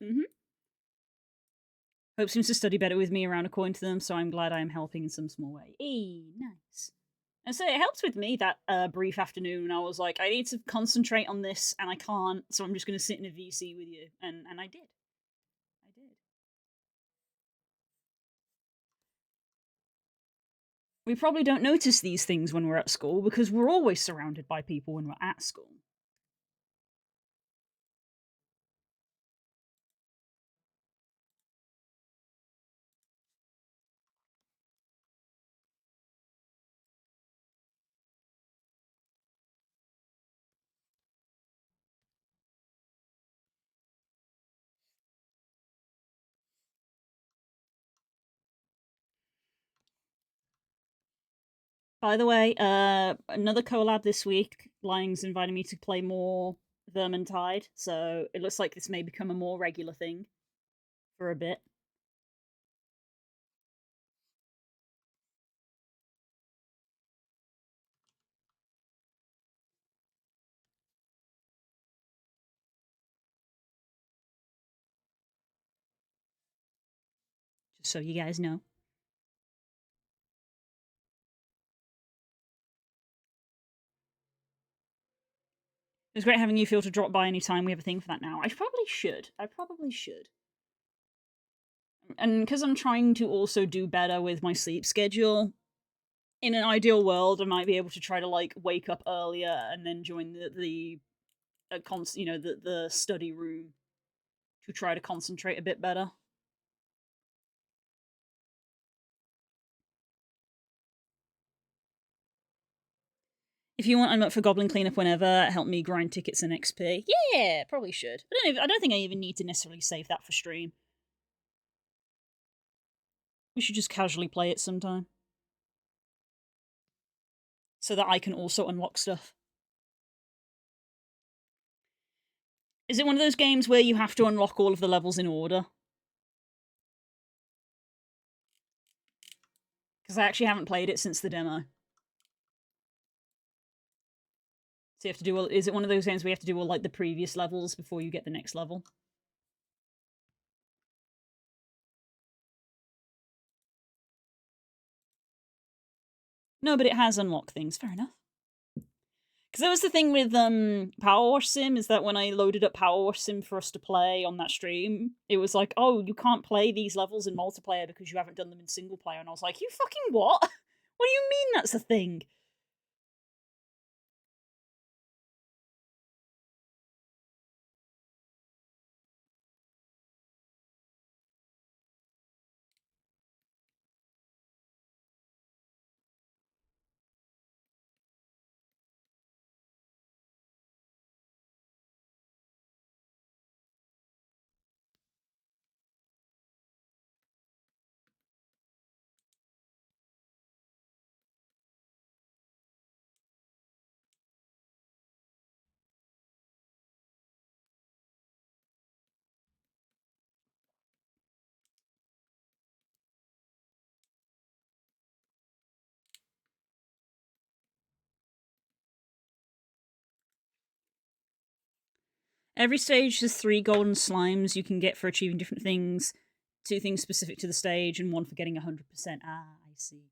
Hope seems to study better with me around according to them, so I'm glad I am helping in some small way. Nice. And so it helps with me that brief afternoon. I was like, I need to concentrate on this, and I can't, so I'm just going to sit in a VC with you, and I did. I did. We probably don't notice these things when we're at school because we're always surrounded by people when we're at school. By the way, another collab this week. Lang's invited me to play more Vermintide, so it looks like this may become a more regular thing for a bit. Just so you guys know. It was great having you feel to drop by anytime. We have a thing for that now. I probably should. I probably should. And because I'm trying to also do better with my sleep schedule, in an ideal world, I might be able to try to like wake up earlier and then join the study room to try to concentrate a bit better. If you want, I'm up for goblin cleanup whenever. Help me grind tickets and XP. Yeah, probably should. I don't think I even need to necessarily save that for stream. We should just casually play it sometime, so that I can also unlock stuff. Is it one of those games where you have to unlock all of the levels in order? Because I actually haven't played it since the demo. So you have to do is it one of those games where you have to do all like the previous levels before you get the next level? No, but it has unlocked things. Fair enough. Because that was the thing with Power Wash Sim, is that when I loaded up Power Wash Sim for us to play on that stream, it was like, oh, you can't play these levels in multiplayer because you haven't done them in single player. And I was like, you fucking what? What do you mean that's a thing? Every stage has 3 golden slimes you can get for achieving different things, 2 things specific to the stage, and 1 for getting 100%. Ah, I see.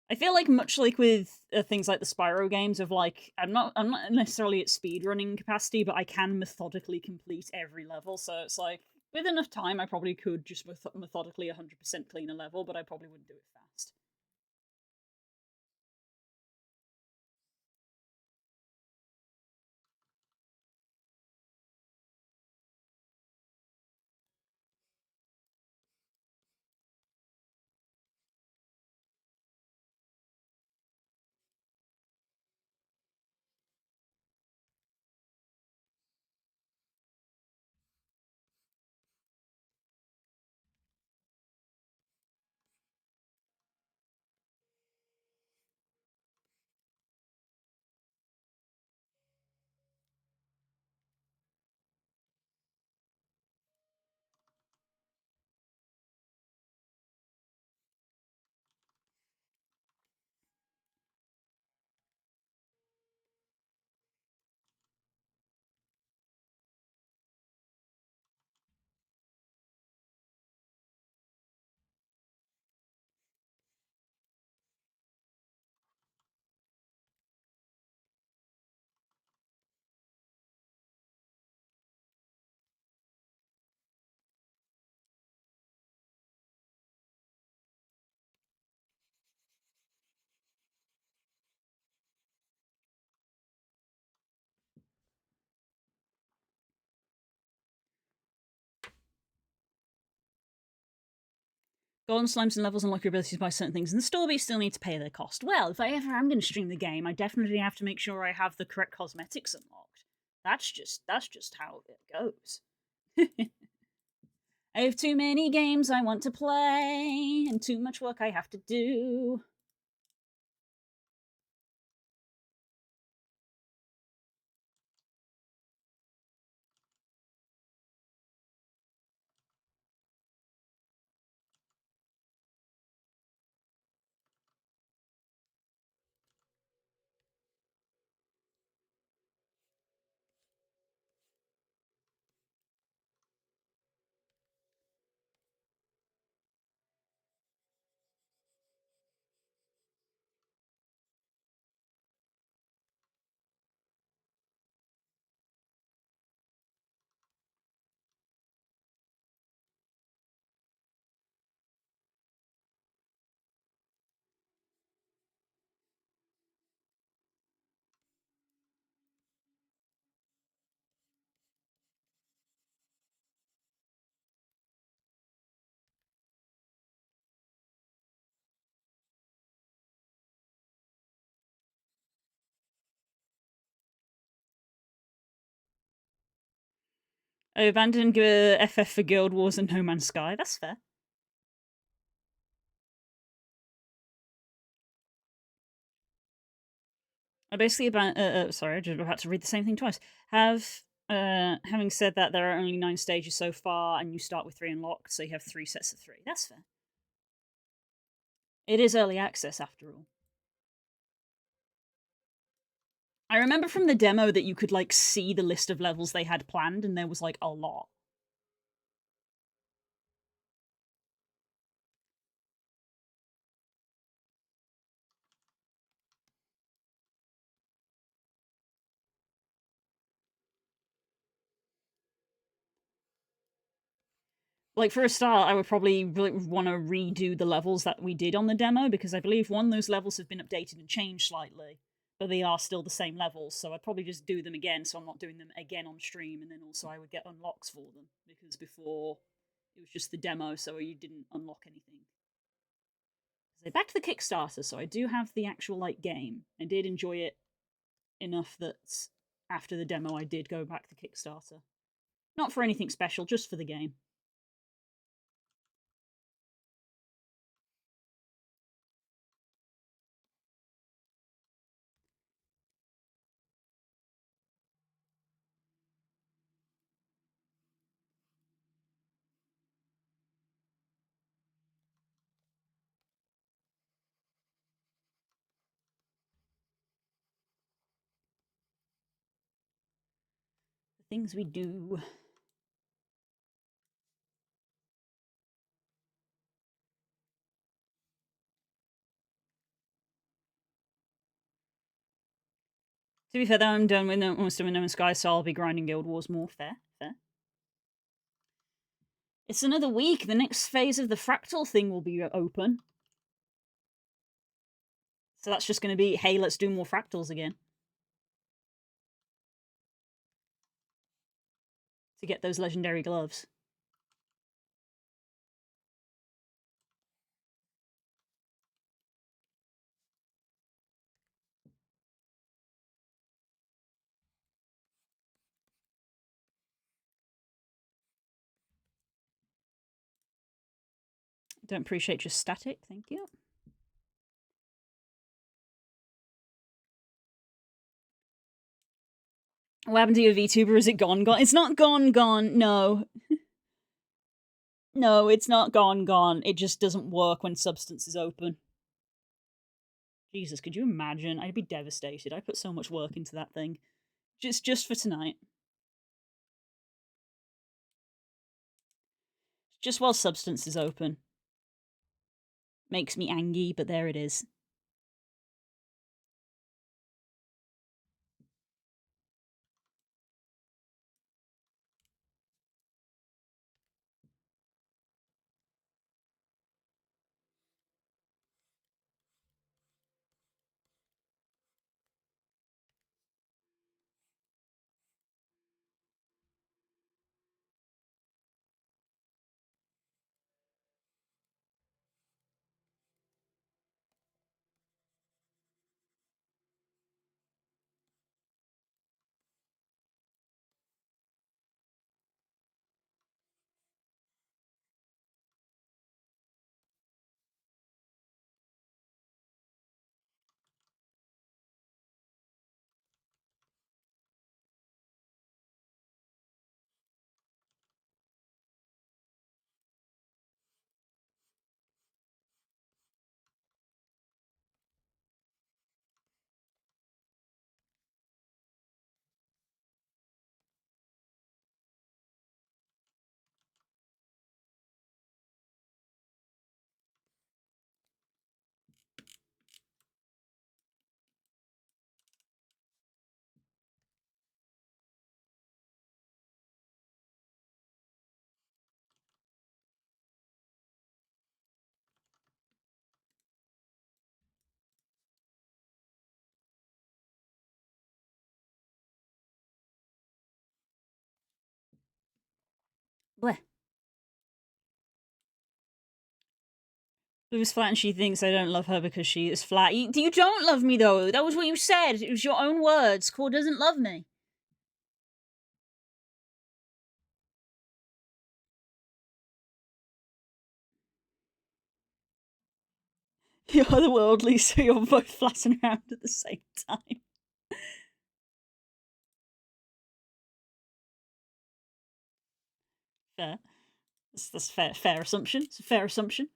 I feel like much like with things like the Spyro games, of like I'm not necessarily at speedrunning capacity, but I can methodically complete every level. So it's like with enough time, I probably could just methodically 100% clean a level, but I probably wouldn't do it fast. Golden slimes and levels unlock your abilities by certain things, and the store, but you still need to pay their cost. Well, if I ever am going to stream the game, I definitely have to make sure I have the correct cosmetics unlocked. That's just how it goes. I have too many games I want to play, and too much work I have to do. I abandoned FF for Guild Wars and No Man's Sky. That's fair. I basically sorry, I just about to read the same thing twice. Having said that, there are only 9 stages so far, and you start with 3 unlocked, so you have 3 sets of 3. That's fair. It is early access after all. I remember from the demo that you could like see the list of levels they had planned, and there was like a lot. Like for a start, I would probably want to redo the levels that we did on the demo, because I believe those levels have been updated and changed slightly, but they are still the same levels. So I'd probably just do them again, so I'm not doing them again on stream, and then also I would get unlocks for them, because before it was just the demo, so you didn't unlock anything. So back to the Kickstarter. So I do have the actual like game. I did enjoy it enough that after the demo, I did go back to Kickstarter. Not for anything special, just for the game. Things we do. To be fair, though, I'm done with almost done with No Man's Sky, so I'll be grinding Guild Wars more. Fair, fair. It's another week. The next phase of the fractal thing will be open. So that's just going to be, hey, let's do more fractals again. To get those legendary gloves. Don't appreciate just static, thank you. What happened to your VTuber? Is it gone? It's not gone. No. No, it's not gone. It just doesn't work when Substance is open. Jesus, could you imagine? I'd be devastated. I put so much work into that thing. Just for tonight. Just while Substance is open. Makes me angry, but there it is. Bleh. It was flat and she thinks I don't love her because she is flat. You don't love me, though. That was what you said. It was your own words. Core doesn't love me. You're otherworldly, so you're both flat and round at the same time. Fair. That's fair assumption. It's a fair assumption.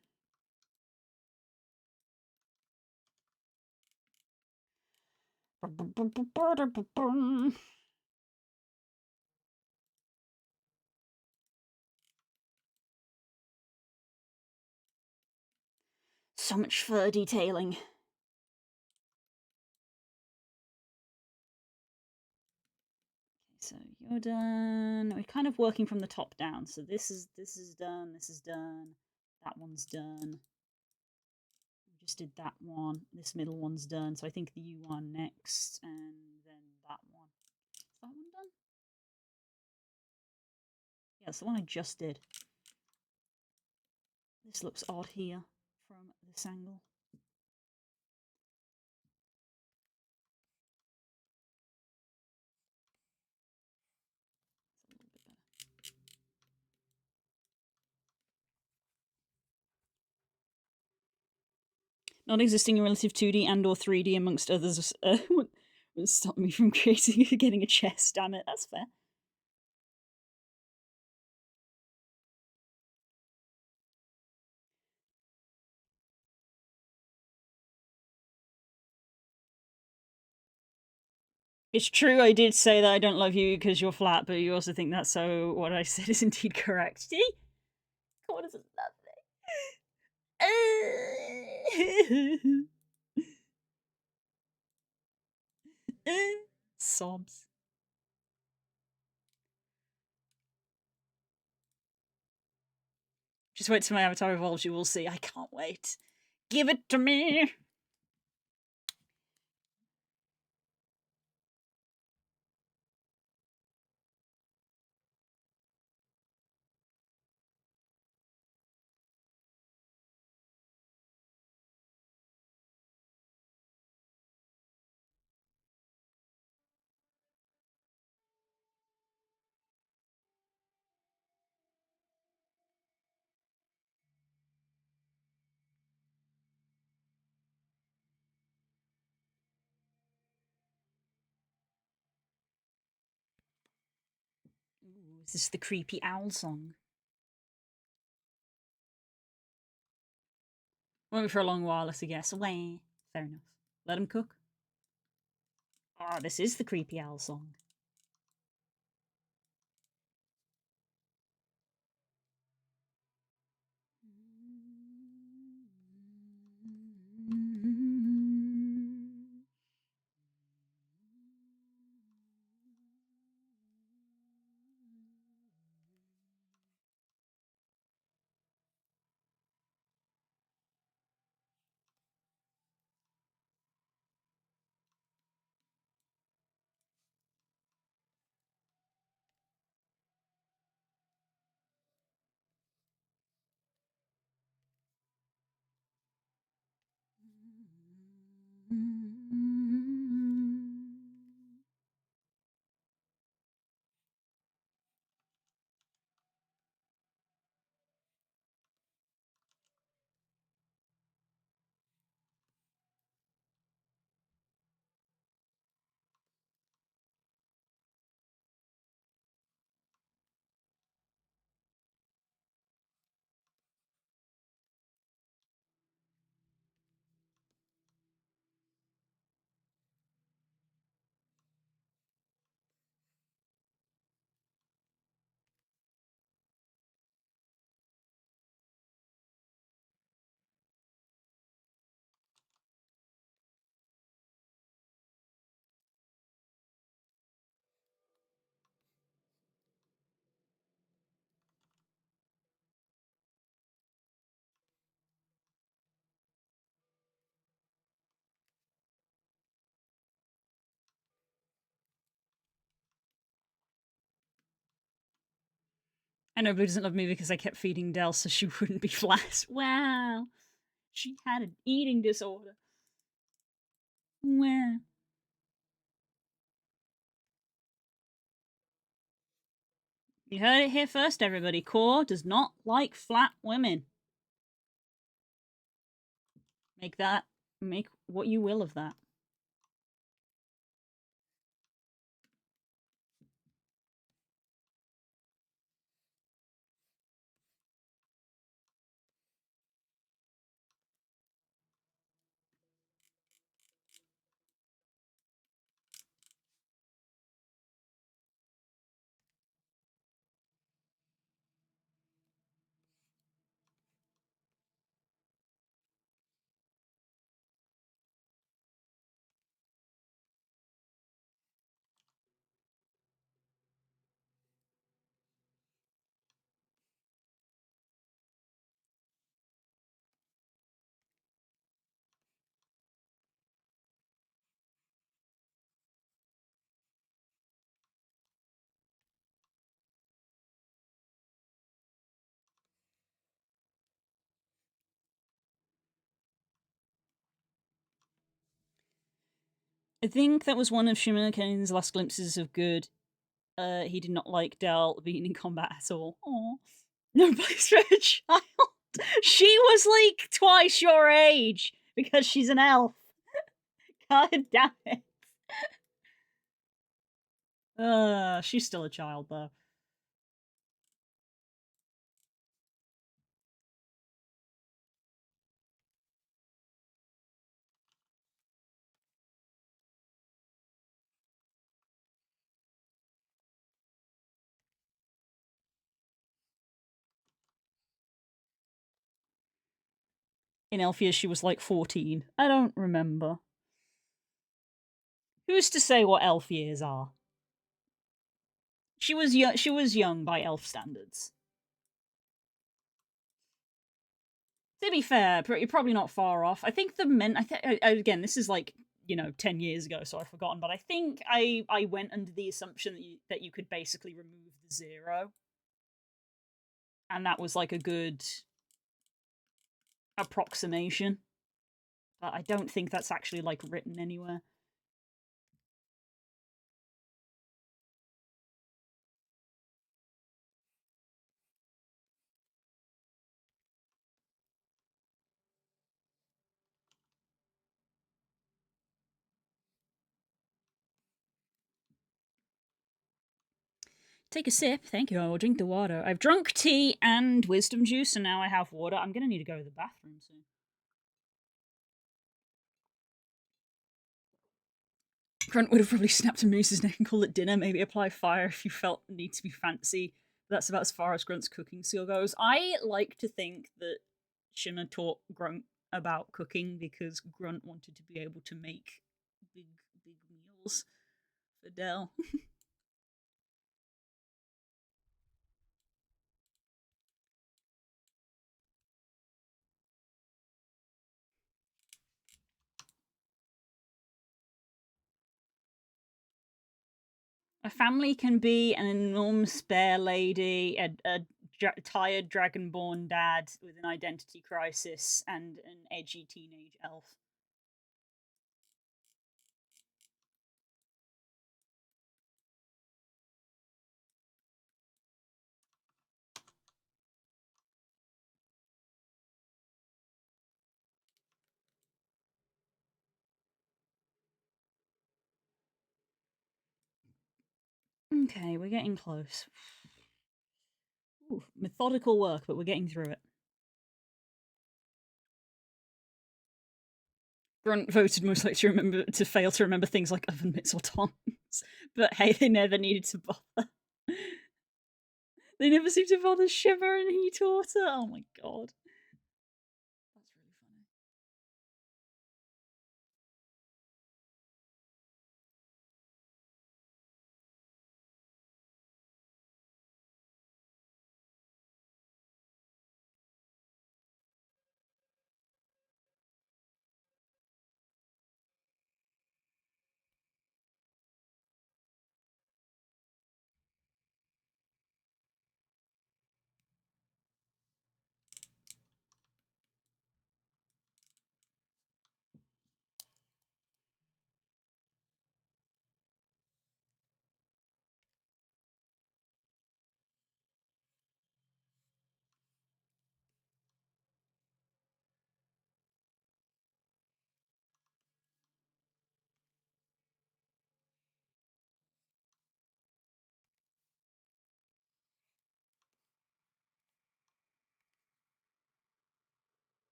So much fur detailing. So you're done. We're kind of working from the top down. So this is done. This is done. That one's done. We just did that one. This middle one's done. So I think the U one next, and then that one. Is that one done? Yeah, it's the one I just did. This looks odd here from this angle. Non-existing in relative 2D and or 3D amongst others would stop me from getting a chest. Damn it, that's fair. It's true, I did say that I don't love you because you're flat, but you also think that, so what I said is indeed correct. See? God, is it lovely? Sobs. Just wait till my avatar evolves, you will see. I can't wait. Give it to me! Ooh, is this the creepy owl song? Won't be for a long while, let's guess. Away. Fair enough. Let him cook. Oh, this is the creepy owl song. I know Blue doesn't love me because I kept feeding Dell so she wouldn't be flat. Wow. She had an eating disorder. Wow. You heard it here first, everybody. Core does not like flat women. Make what you will of that. I think that was one of Shimmerkane's last glimpses of good. He did not like Dell being in combat at all. Aww. No place for a child. She was like twice your age because she's an elf. God damn it. She's still a child though. in elf years she was like 14. I don't remember. Who's to say what elf years are? She was young. She was young by elf standards. To be fair, you're probably not far off. I think the men. Again, this is like 10 years ago, so I've forgotten. But I think I went under the assumption that you could basically remove the zero, and that was like a good approximation. But I don't think that's actually like written anywhere. Take a sip. Thank you. I will drink the water. I've drunk tea and wisdom juice, and now I have water. I'm gonna need to go to the bathroom soon. Grunt would have probably snapped a moose's neck and called it dinner. Maybe apply fire if you felt the need to be fancy. But that's about as far as Grunt's cooking skill goes. I like to think that Shimmer taught Grunt about cooking because Grunt wanted to be able to make big, big meals for Dell. A family can be an enormous bear lady, a tired dragonborn dad with an identity crisis, and an edgy teenage elf. Okay, we're getting close. Ooh, methodical work, but we're getting through it. Grunt voted most likely to fail to remember things like oven mitts or tongs. But hey, they never needed to bother. They never seem to bother Shimmer, and he taught her. Oh my god. That's really funny.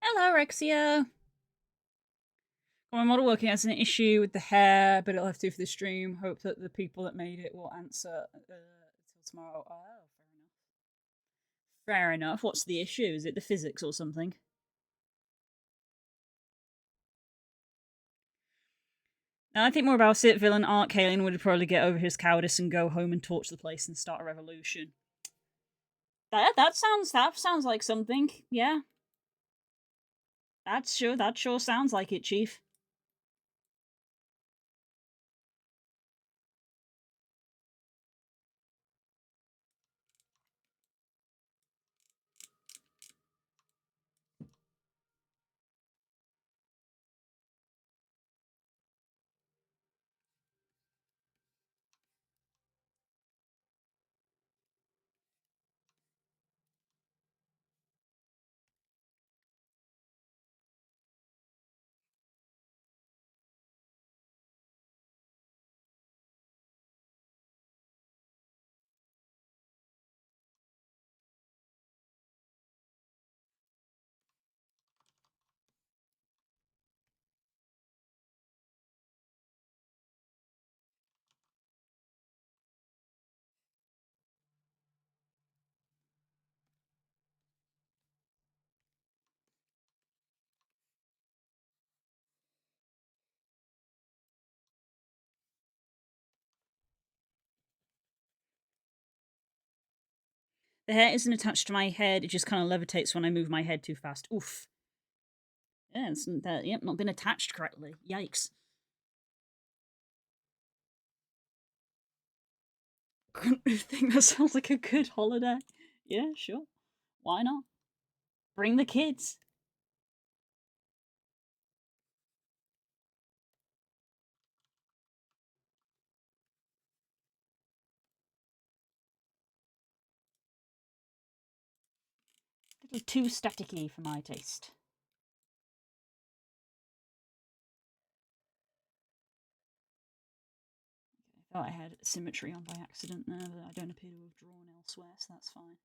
Hello, Rexia. My model working has an issue with the hair, but it'll have to for the stream. Hope that the people that made it will answer until tomorrow. Oh, fair enough. Fair enough. What's the issue? Is it the physics or something? Now I think more about it. Villain Art Kalen would probably get over his cowardice and go home and torch the place and start a revolution. That sounds like something. Yeah, that sure sounds like it, Chief. The hair isn't attached to my head, it just kind of levitates when I move my head too fast. Oof. Yeah, yep, not been attached correctly. Yikes. I think that sounds like a good holiday. Yeah, sure. Why not? Bring the kids. A little too staticky for my taste. I thought I had symmetry on by accident there that I don't appear to have drawn elsewhere, so that's fine.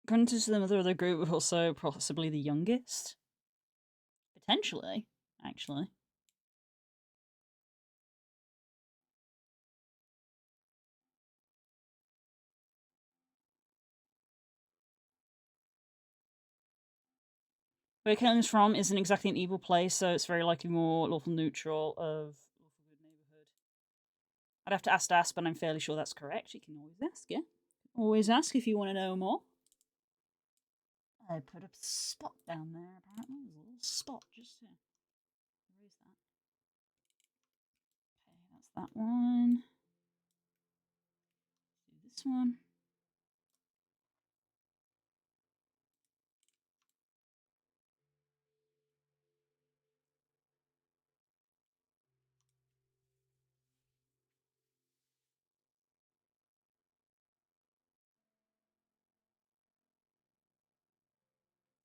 Gunter's the mother of the group, but also possibly the youngest. Potentially, actually. Where Caitlin's from isn't exactly an evil place, so it's very likely more lawful neutral of lawful good neighborhood. I'd have to ask, but I'm fairly sure that's correct. You can always ask, yeah? Always ask if you want to know more. I put a spot down there, apparently. There's a little spot just here. That one. Do this one.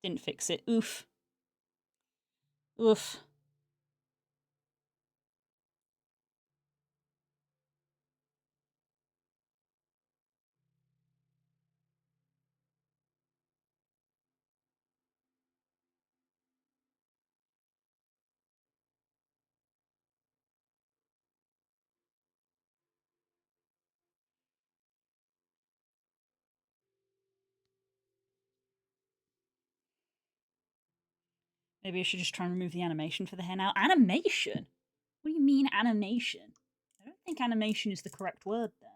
Didn't fix it. Oof. Oof. Maybe I should just try and remove the animation for the hair now. Animation? What do you mean animation? I don't think animation is the correct word there.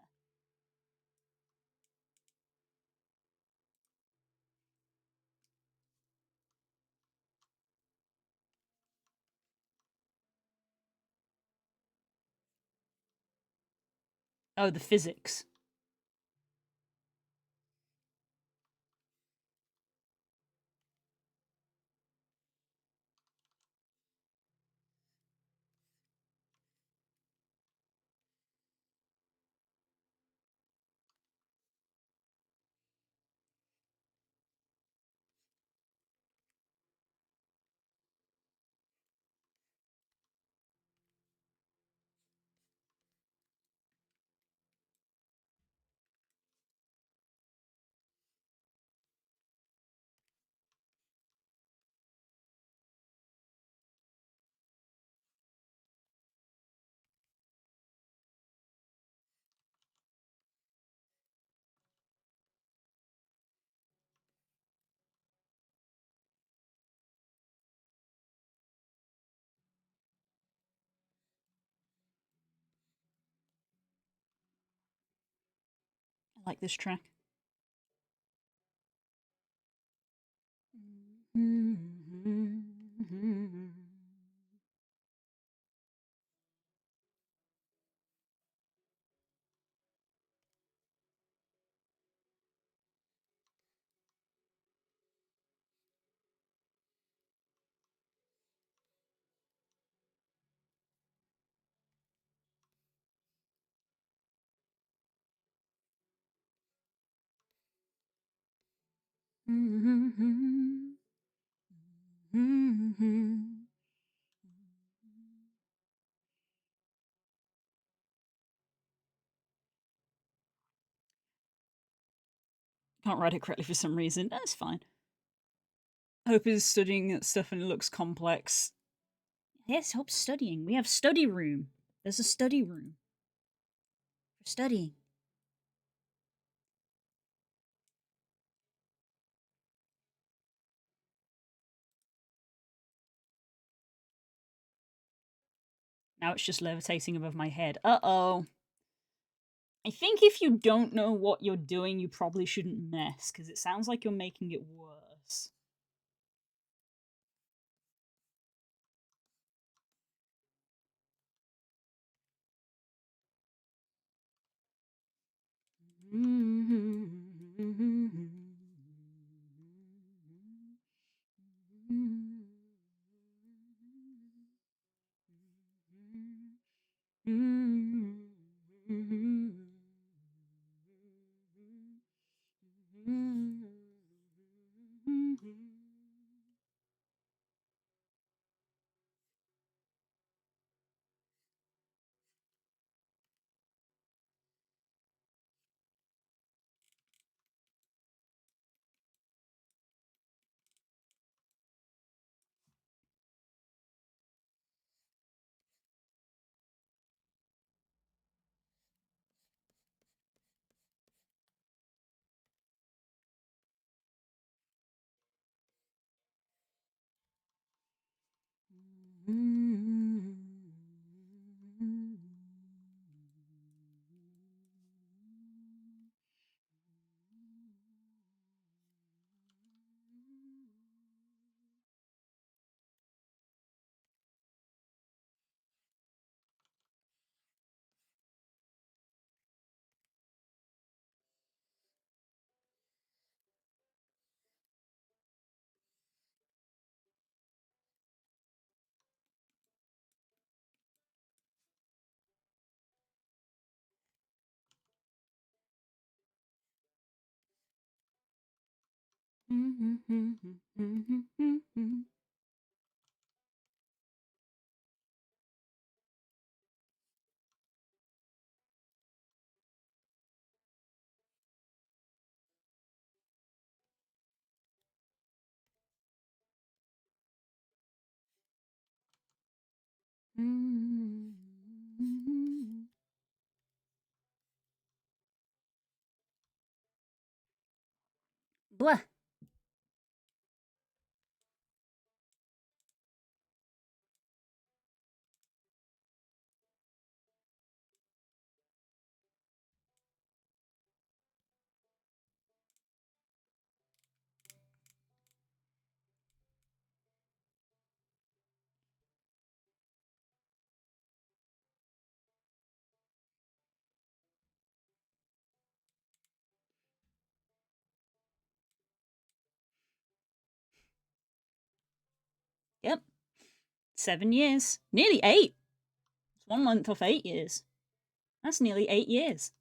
Oh, the physics. I like this track. Can't write it correctly for some reason. That's fine. Hope is studying stuff and it looks complex. Yes, Hope's studying. We have study room. There's a study room for studying. Now it's just levitating above my head. Uh-oh. I think if you don't know what you're doing, you probably shouldn't mess, because it sounds like you're making it worse. Blah. Yep. 7 years. Nearly 8. It's 1 month off 8 years. That's nearly 8 years.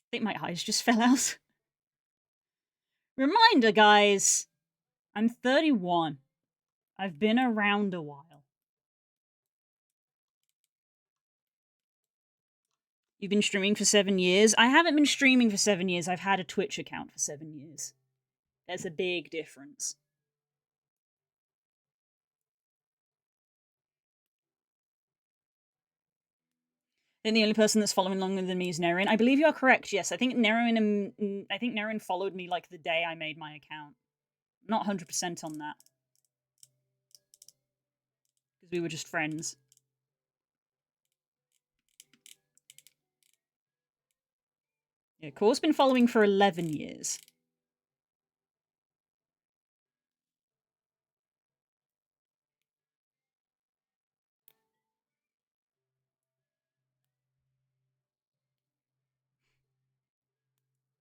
I think my eyes just fell out. Reminder, guys. I'm 31. I've been around a while. You've been streaming for 7 years? I haven't been streaming for 7 years. I've had a Twitch account for 7 years. There's a big difference. I think the only person that's following longer than me is Nerin. I believe you are correct. Yes, I think Nerin followed me like the day I made my account. I'm not 100% on that because we were just friends. Yeah, Core's been following for 11 years.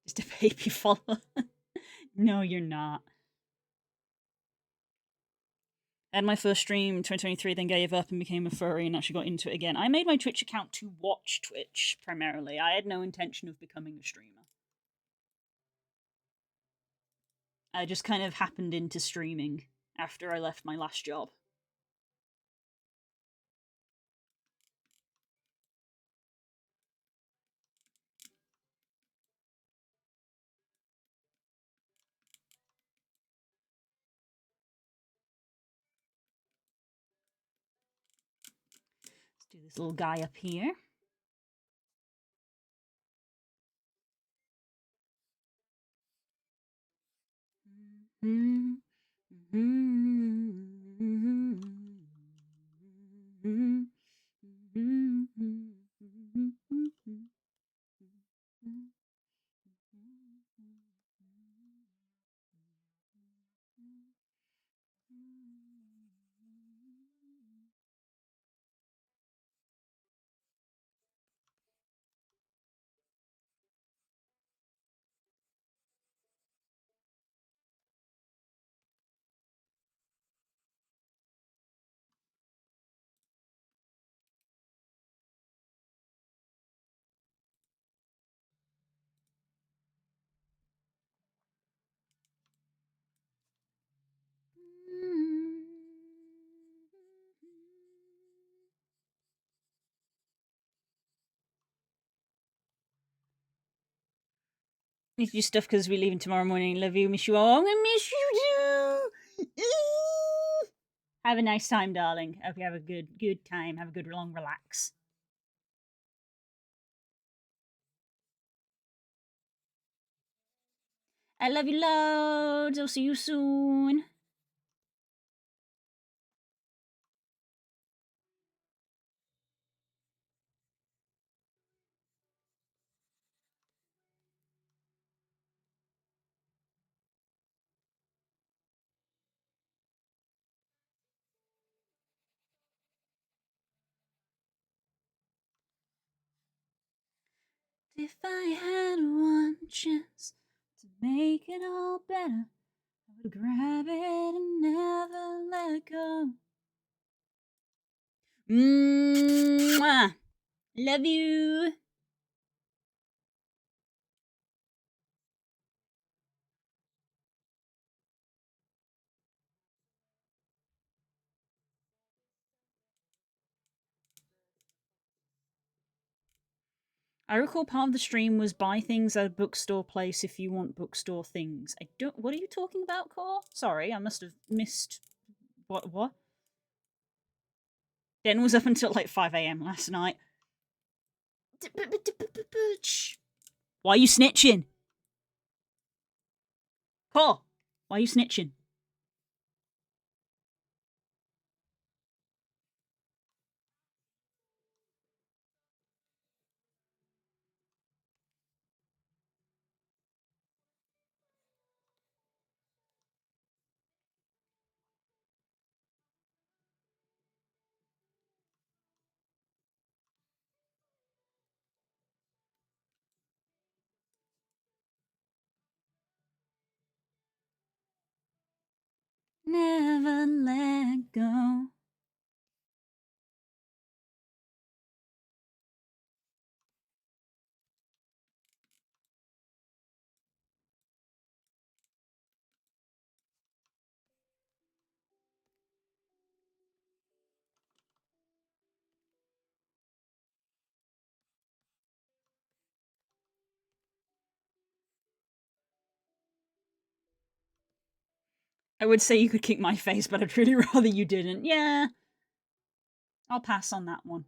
Just a baby follower. No, you're not. I had my first stream in 2023, then gave up and became a furry and actually got into it again. I made my Twitch account to watch Twitch, primarily. I had no intention of becoming a streamer. I just kind of happened into streaming after I left my last job. Let's do this little guy up here. Need to do stuff because we're leaving tomorrow morning. Love you, miss you all. I'm gonna miss you too. Have a nice time, darling. Hope you have a good time. Have a good long relax. I love you loads. I'll see you soon. If I had one chance to make it all better, I would grab it and never let go. Mwah. Love you. I recall part of the stream was buy things at a bookstore place if you want bookstore things. I don't. What are you talking about, Core? Sorry, I must have missed. What? Den was up until like 5 a.m. last night. Why are you snitching? Core, why are you snitching? Never let go. I would say you could kick my face, but I'd really rather you didn't. Yeah, I'll pass on that one.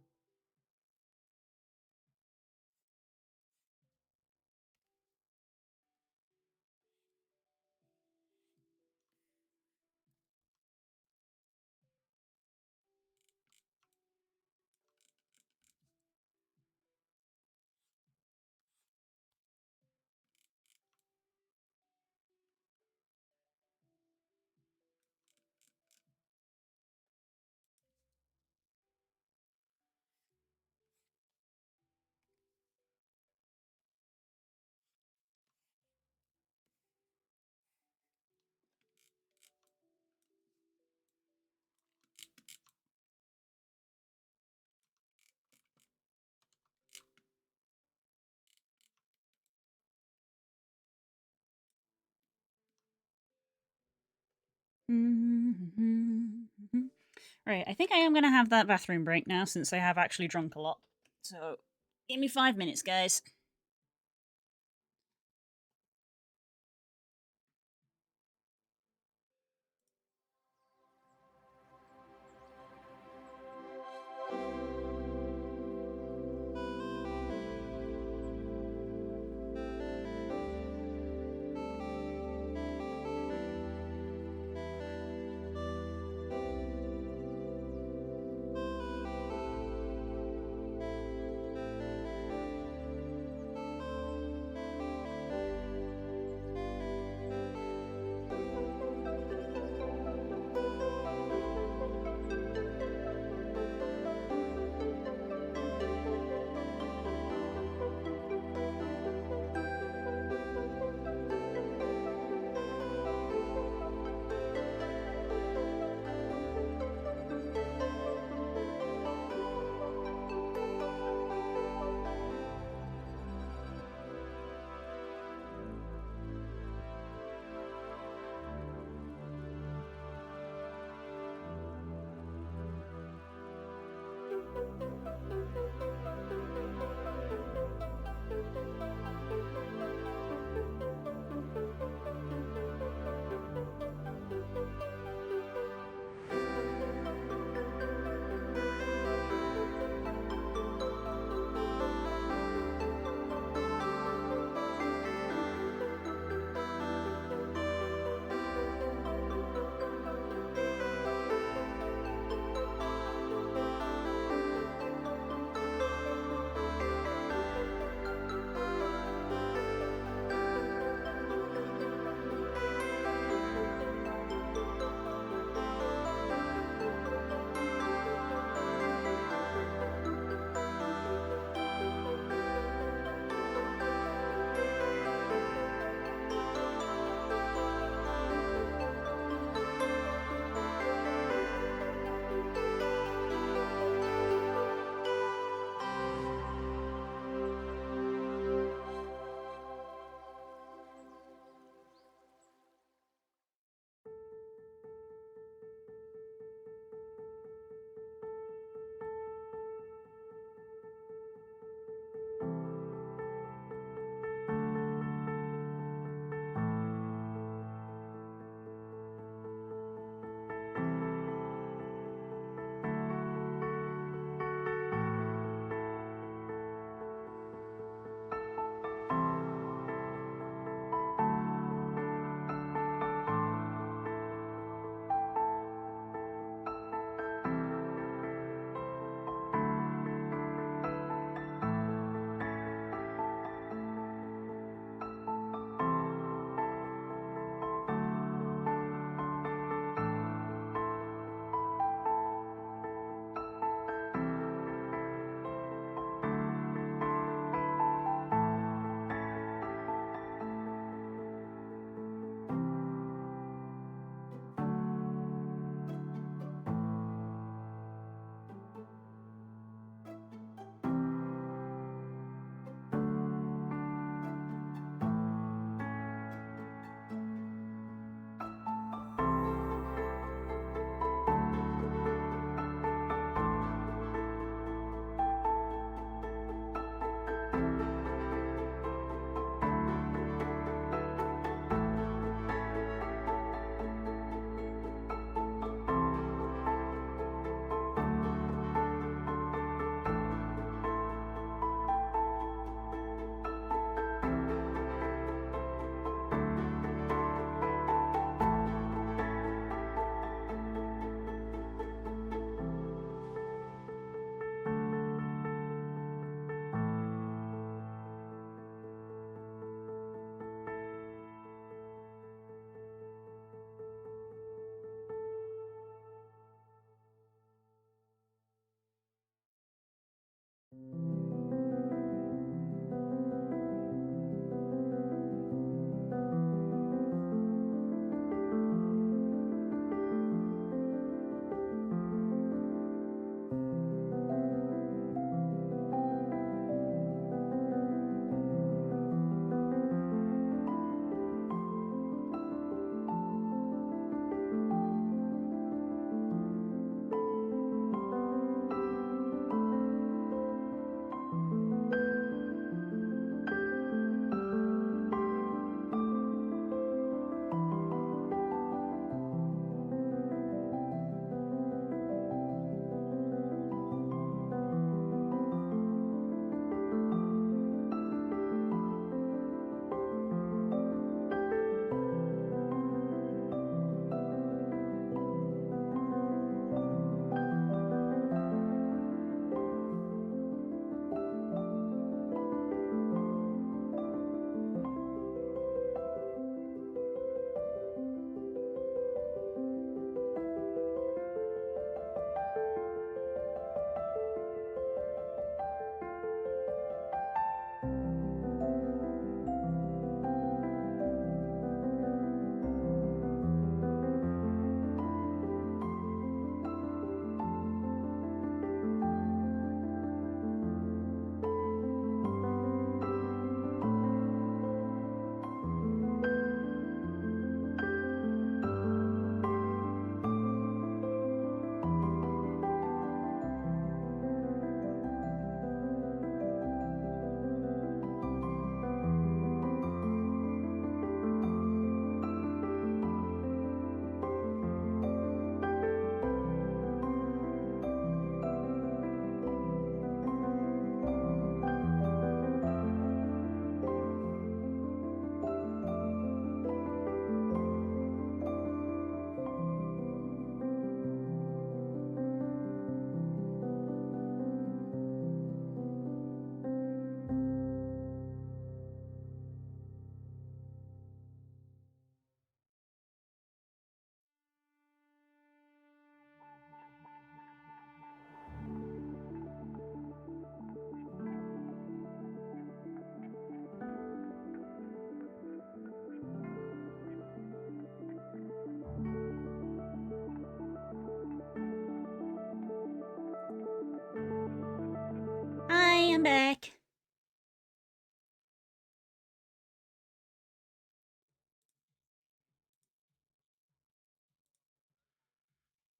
Right, I think I am going to have that bathroom break now since I have actually drunk a lot. So, give me 5 minutes, guys.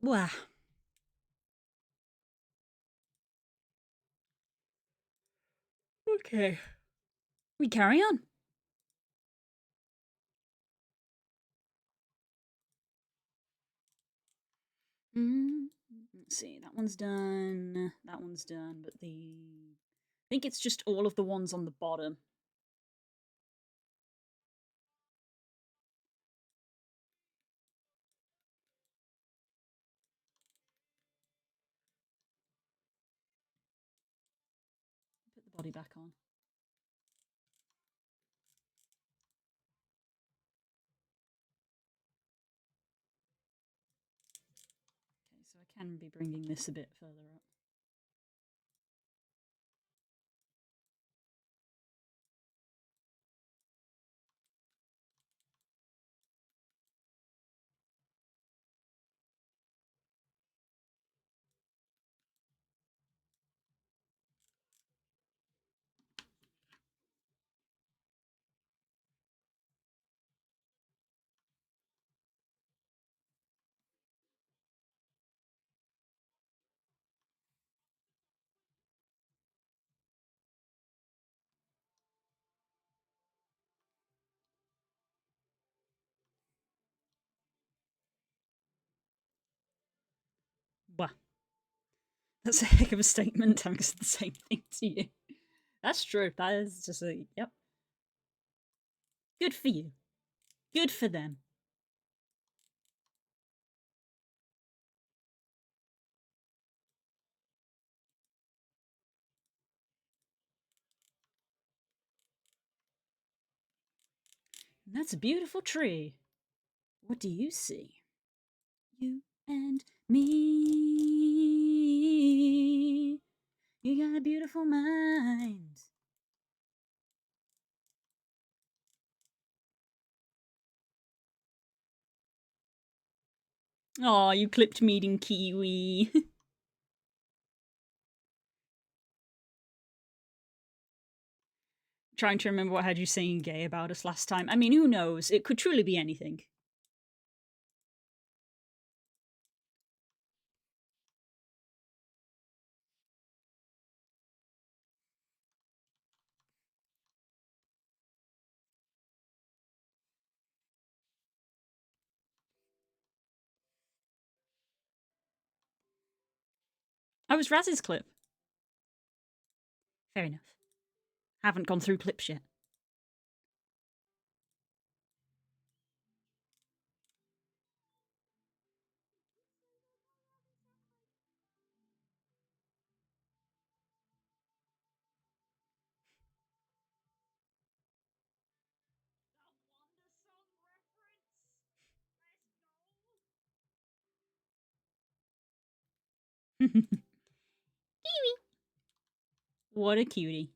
Wah. Okay. We carry on. Let's see, that one's done. That one's done, but I think it's just all of the ones on the bottom. Put the body back on. Okay, so I can be bringing this a bit further up. Wah. That's a heck of a statement having said the same thing to you. That's true. That is just a yep. Good for you. Good for them. That's a beautiful tree. What do you see? You and me. You got a beautiful mind. Oh, you clipped meat in kiwi. Trying to remember what I had you saying gay about us last time. I mean, who knows? It could truly be anything. I was Raz's clip. Fair enough. Haven't gone through clips yet. Kiwi. What a cutie.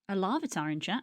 A Larvitar in chat.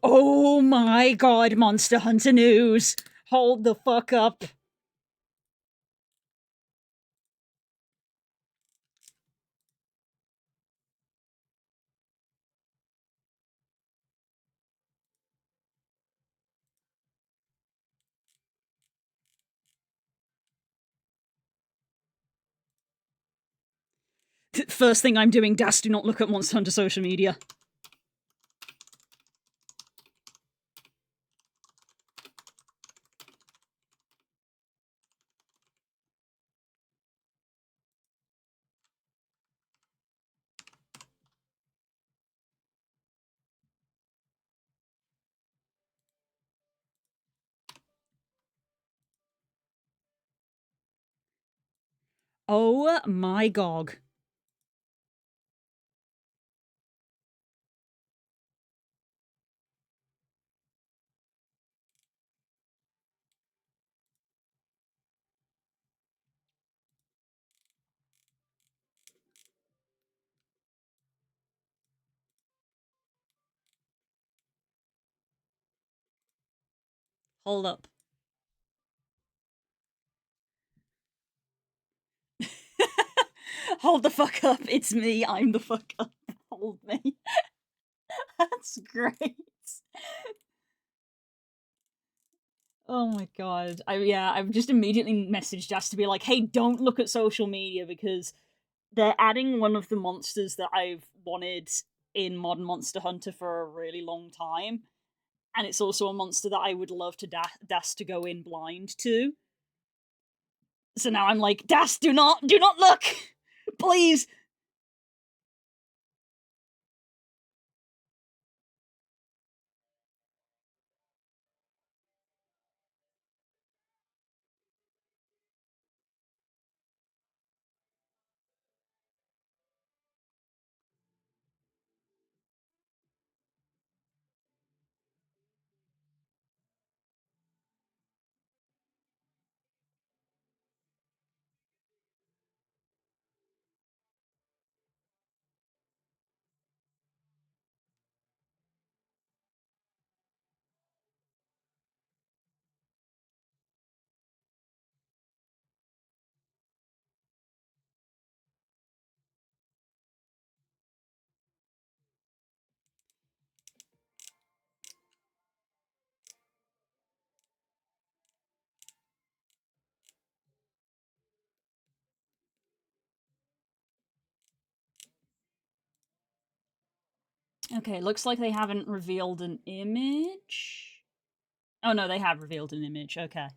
Oh my god, Monster Hunter news! Hold the fuck up. First thing I'm doing, Das, do not look at Monster Hunter social media. Oh my god. Hold up. Hold the fuck up. It's me. I'm the fuck up. Hold me. That's great. Oh my god. I've just immediately messaged Jess to be like, hey, don't look at social media because they're adding one of the monsters that I've wanted in Modern Monster Hunter for a really long time. And it's also a monster that I would love to Das to go in blind to. So now I'm like, Das, do not look! Please! Okay, looks like they haven't revealed an image. Oh no, they have revealed an image. Okay.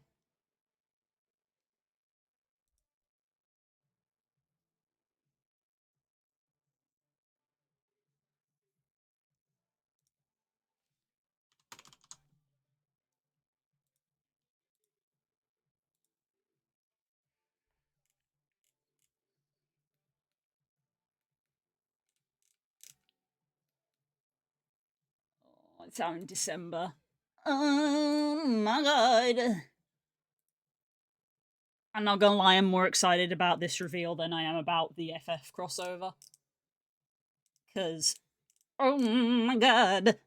it's out in December. Oh my god. I'm not gonna lie, I'm more excited about this reveal than I am about the FF crossover. Because, oh my god.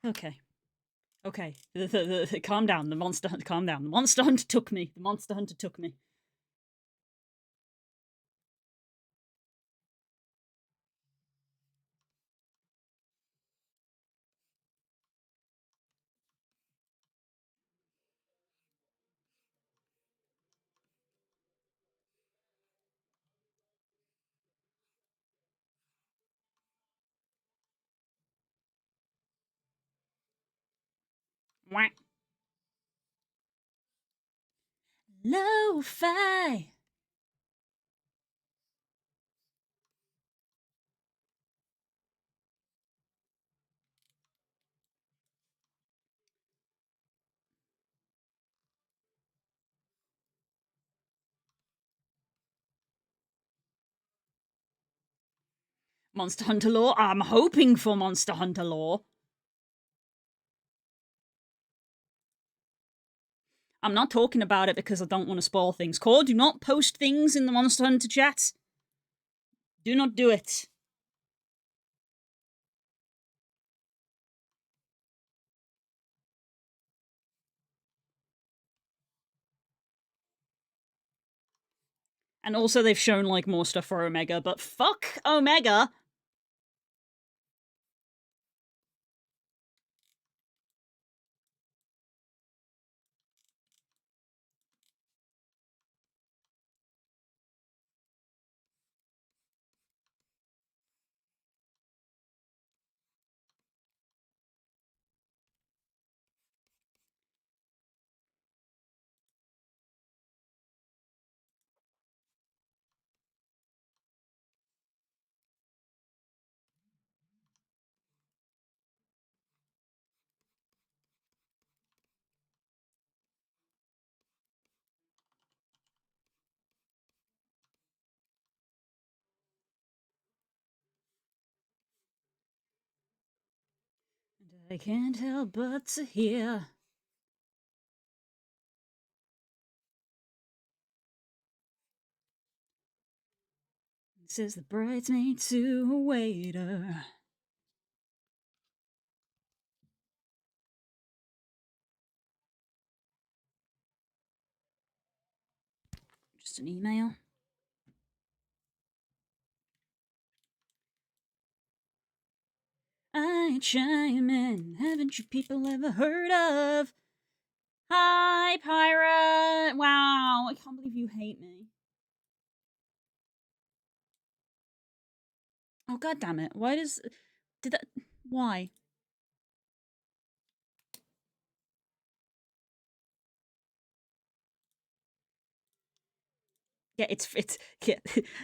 Okay. Okay. Calm down. The monster hunt. Calm down. The monster hunter took me. The monster hunter took me. Whack. Lo-fi. Monster Hunter lore. I'm hoping for Monster Hunter lore. I'm not talking about it because I don't want to spoil things. Core, do not post things in the Monster Hunter chat. Do not do it. And also, they've shown like more stuff for Omega, but fuck Omega. And I can't help but to hear. It says the bridesmaid to a waiter. Just an email. I chime in. Haven't you people ever heard of? Hi, pirate. Wow, I can't believe you hate me. Oh god damn it! Why does did that? Why? Yeah, it's yeah,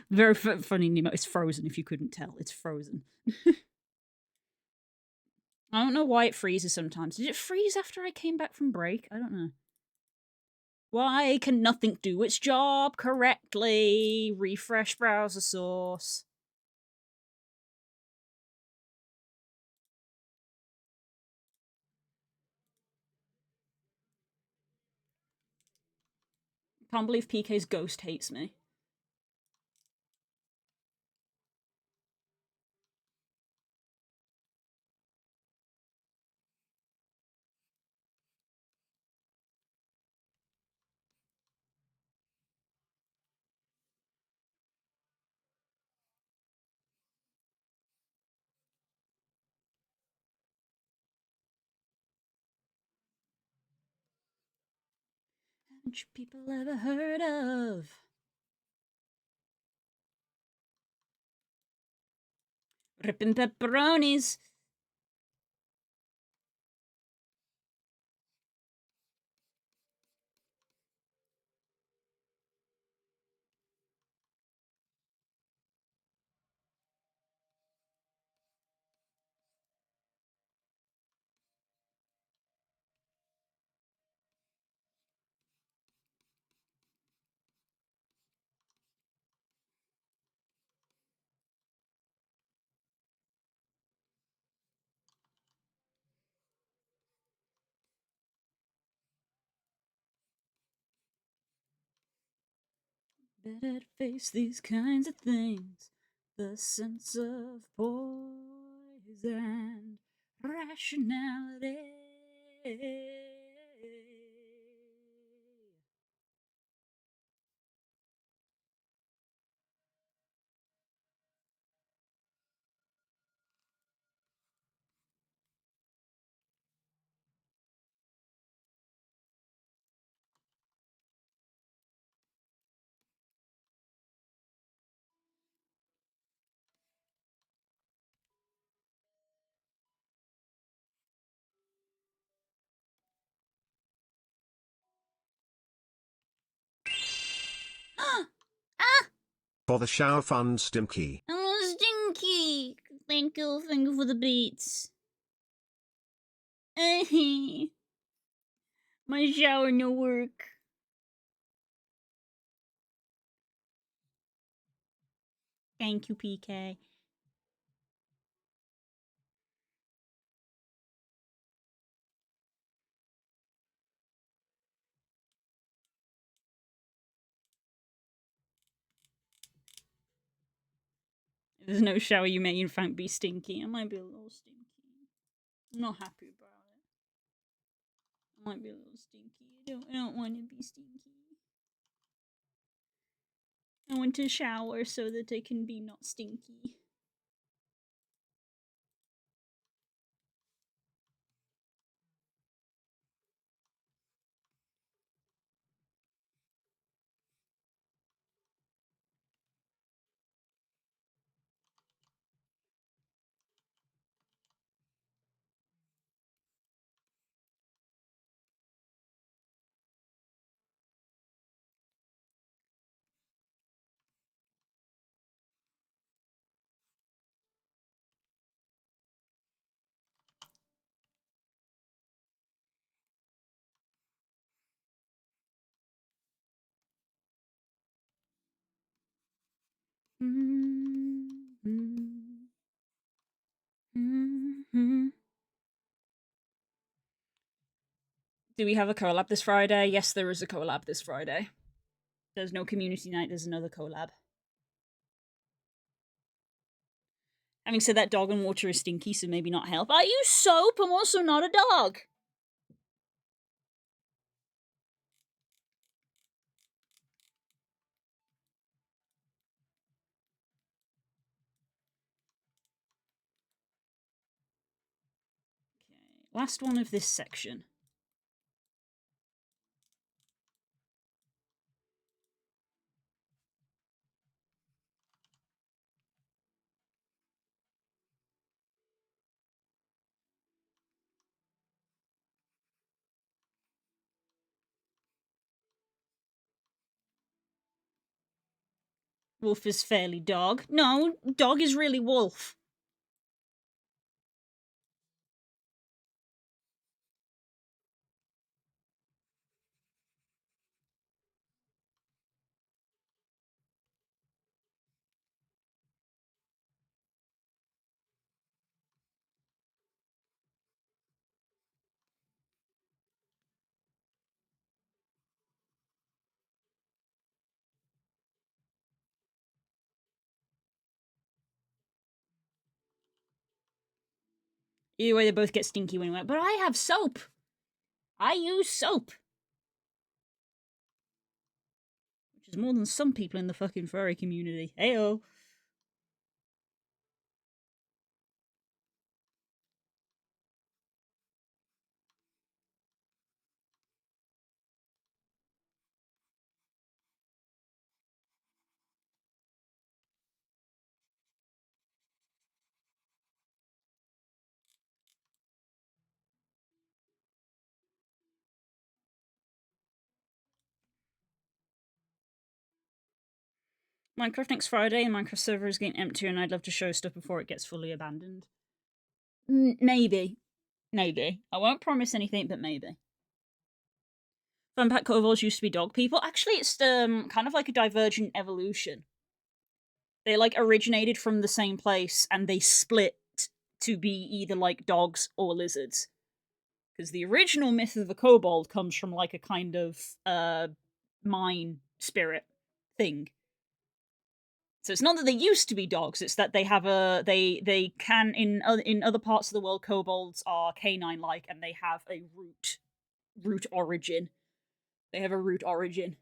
very funny. Nemo, it's frozen. If you couldn't tell, it's frozen. I don't know why it freezes sometimes. Did it freeze after I came back from break? I don't know. Why can nothing do its job correctly? Refresh browser source. Can't believe PK's ghost hates me. Haven't you people ever heard of? Rippin' pepperonis. Better to face these kinds of things. The sense of poise and rationality. Ah! For the shower fund Stimkey. I'm stinky. Thank you for the beats. My shower no work. Thank you, PK. If there's no shower, you may in fact be stinky. I might be a little stinky. I'm not happy about it. I might be a little stinky. I don't want to be stinky. I want to shower so that I can be not stinky. Do we have a collab this Friday? Yes, there is a collab this Friday. There's no community night, there's another collab. Having said that, dog and water is stinky, so maybe not help. I use soap, I'm also not a dog. Okay, last one of this section. Wolf is fairly dog. No, dog is really wolf. Either way, they both get stinky when wet. But I have soap. I use soap. Which is more than some people in the fucking furry community. Heyo. Minecraft next Friday, and Minecraft server is getting empty, and I'd love to show stuff before it gets fully abandoned. Maybe. Maybe. I won't promise anything, but maybe. Funpack Kobolds used to be dog people. Actually, it's kind of like a divergent evolution. They like originated from the same place, and they split to be either like dogs or lizards. Because the original myth of the kobold comes from like a kind of mine spirit thing. So it's not that they used to be dogs; it's that they have a they can in other parts of the world, kobolds are canine like, and they have a root origin. They have a root origin.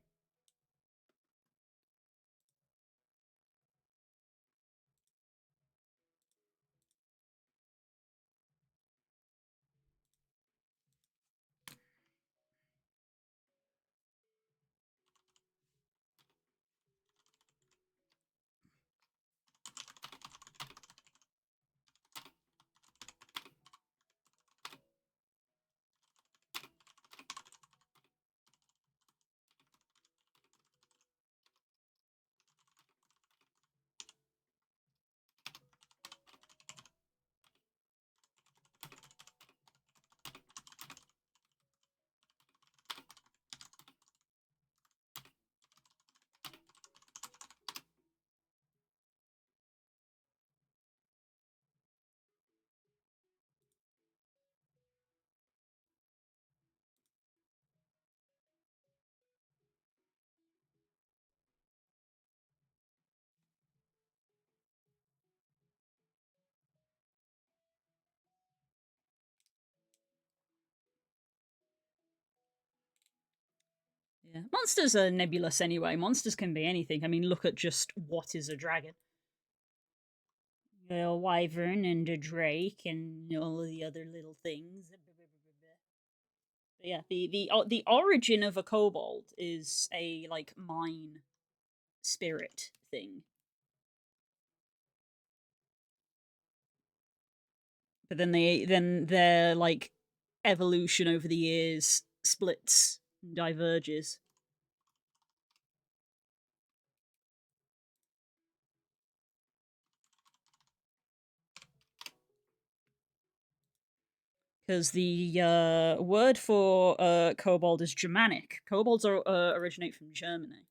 Yeah. Monsters are nebulous anyway. Monsters can be anything. I mean, look at just what is a dragon. A wyvern and a drake and all the other little things. But yeah, the origin of a kobold is a like mine spirit thing. But then their like evolution over the years splits and diverges. Because the word for kobold is Germanic. Kobolds originate from Germany.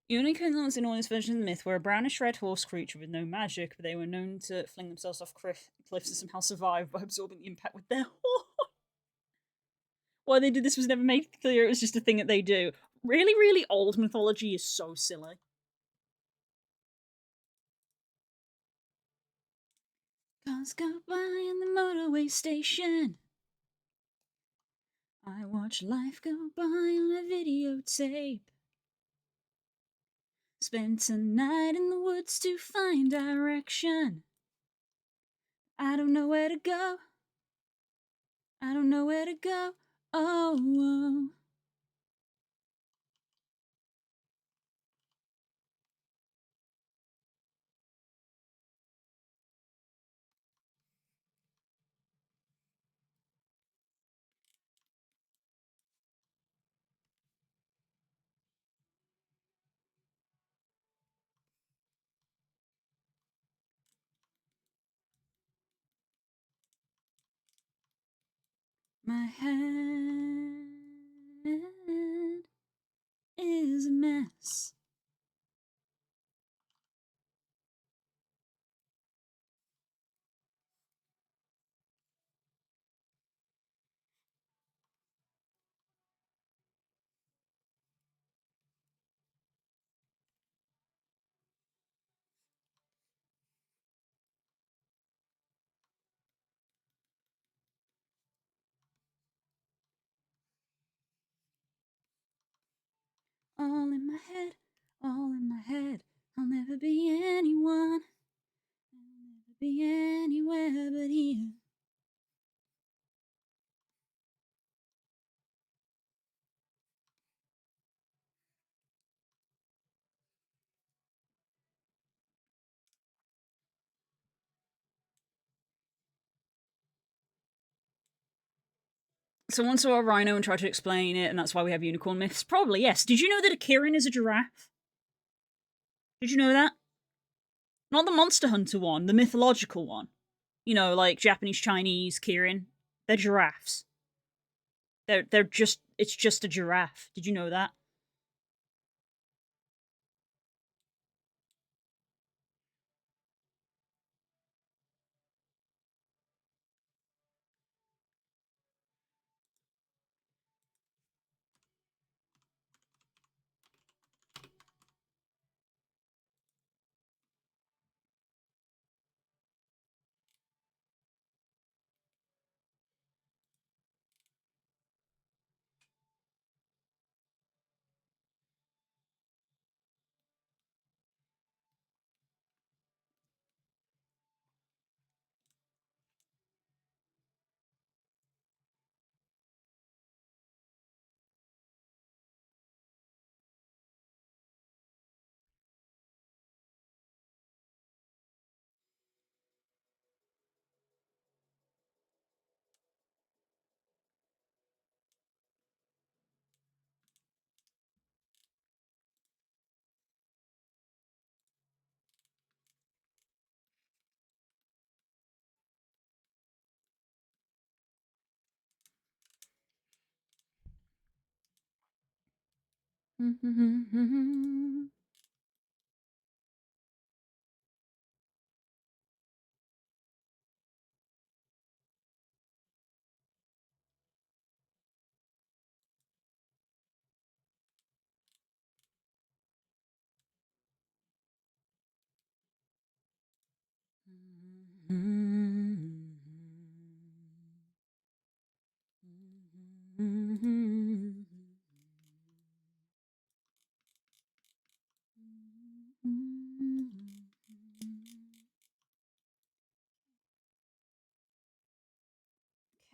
Unicorns in all its versions of the myth were a brownish red horse creature with no magic, but they were known to fling themselves off cliffs and somehow survive by absorbing the impact with their horn. Why they did this was never made clear, it was just a thing that they do. Really, really old mythology is so silly. Cars go by in the motorway station. I watch life go by on a videotape. Spent a night in the woods to find direction. I don't know where to go. I don't know where to go. Oh. My head is a mess. All in my head, all in my head. I'll never be anyone. I'll never be anywhere but here. Someone saw a rhino and tried to explain it, and that's why we have unicorn myths. Probably, yes. Did you know that a Kirin is a giraffe? Did you know that? Not the Monster Hunter one, the mythological one. You know, like Japanese, Chinese, Kirin. They're giraffes. They're just it's just a giraffe. Did you know that?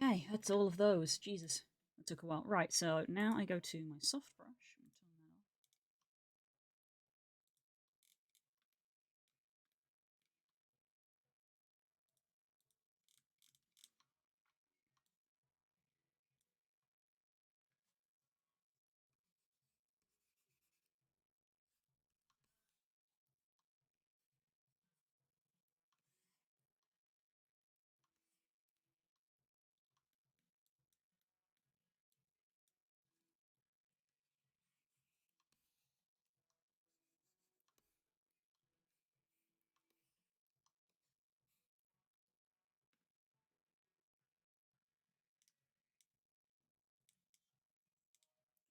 Okay, that's all of those. Jesus, that took a while. Right, so now I go to my soft brush.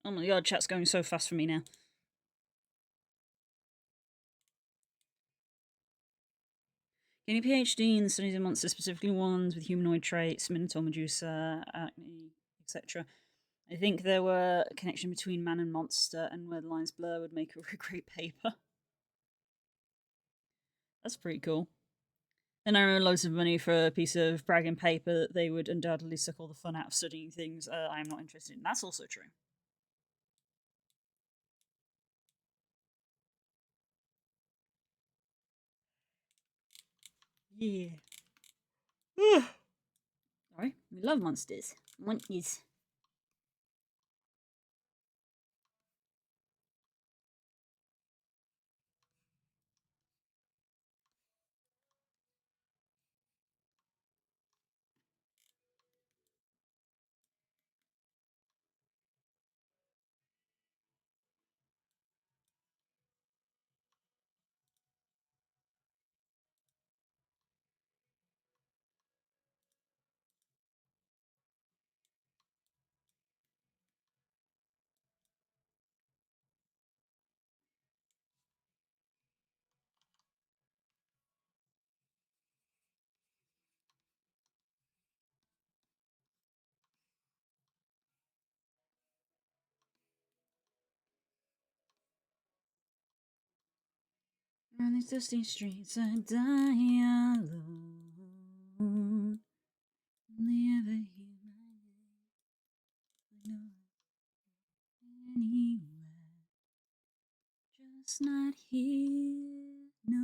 Oh my god, chat's going so fast for me now. Getting a PhD in the studies of monsters, specifically ones with humanoid traits, Minotaur, Medusa, Acne, etc. I think there were a connection between man and monster, and where the lines blur would make a great paper. That's pretty cool. And I remember loads of money for a piece of bragging paper that they would undoubtedly suck all the fun out of studying things I am not interested in. That's also true. Yeah. Sorry, we love monsters. Monkeys. On these dusty streets, I die alone. Only ever hear my name. I know anywhere, just not here. No.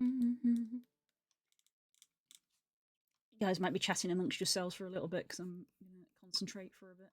You guys might be chatting amongst yourselves for a little bit because I'm going to concentrate for a bit.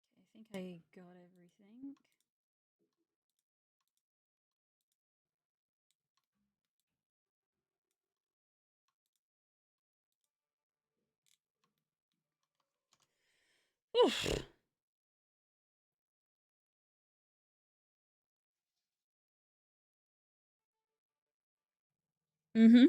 Okay, I think I got everything. Oof. Mm-hmm.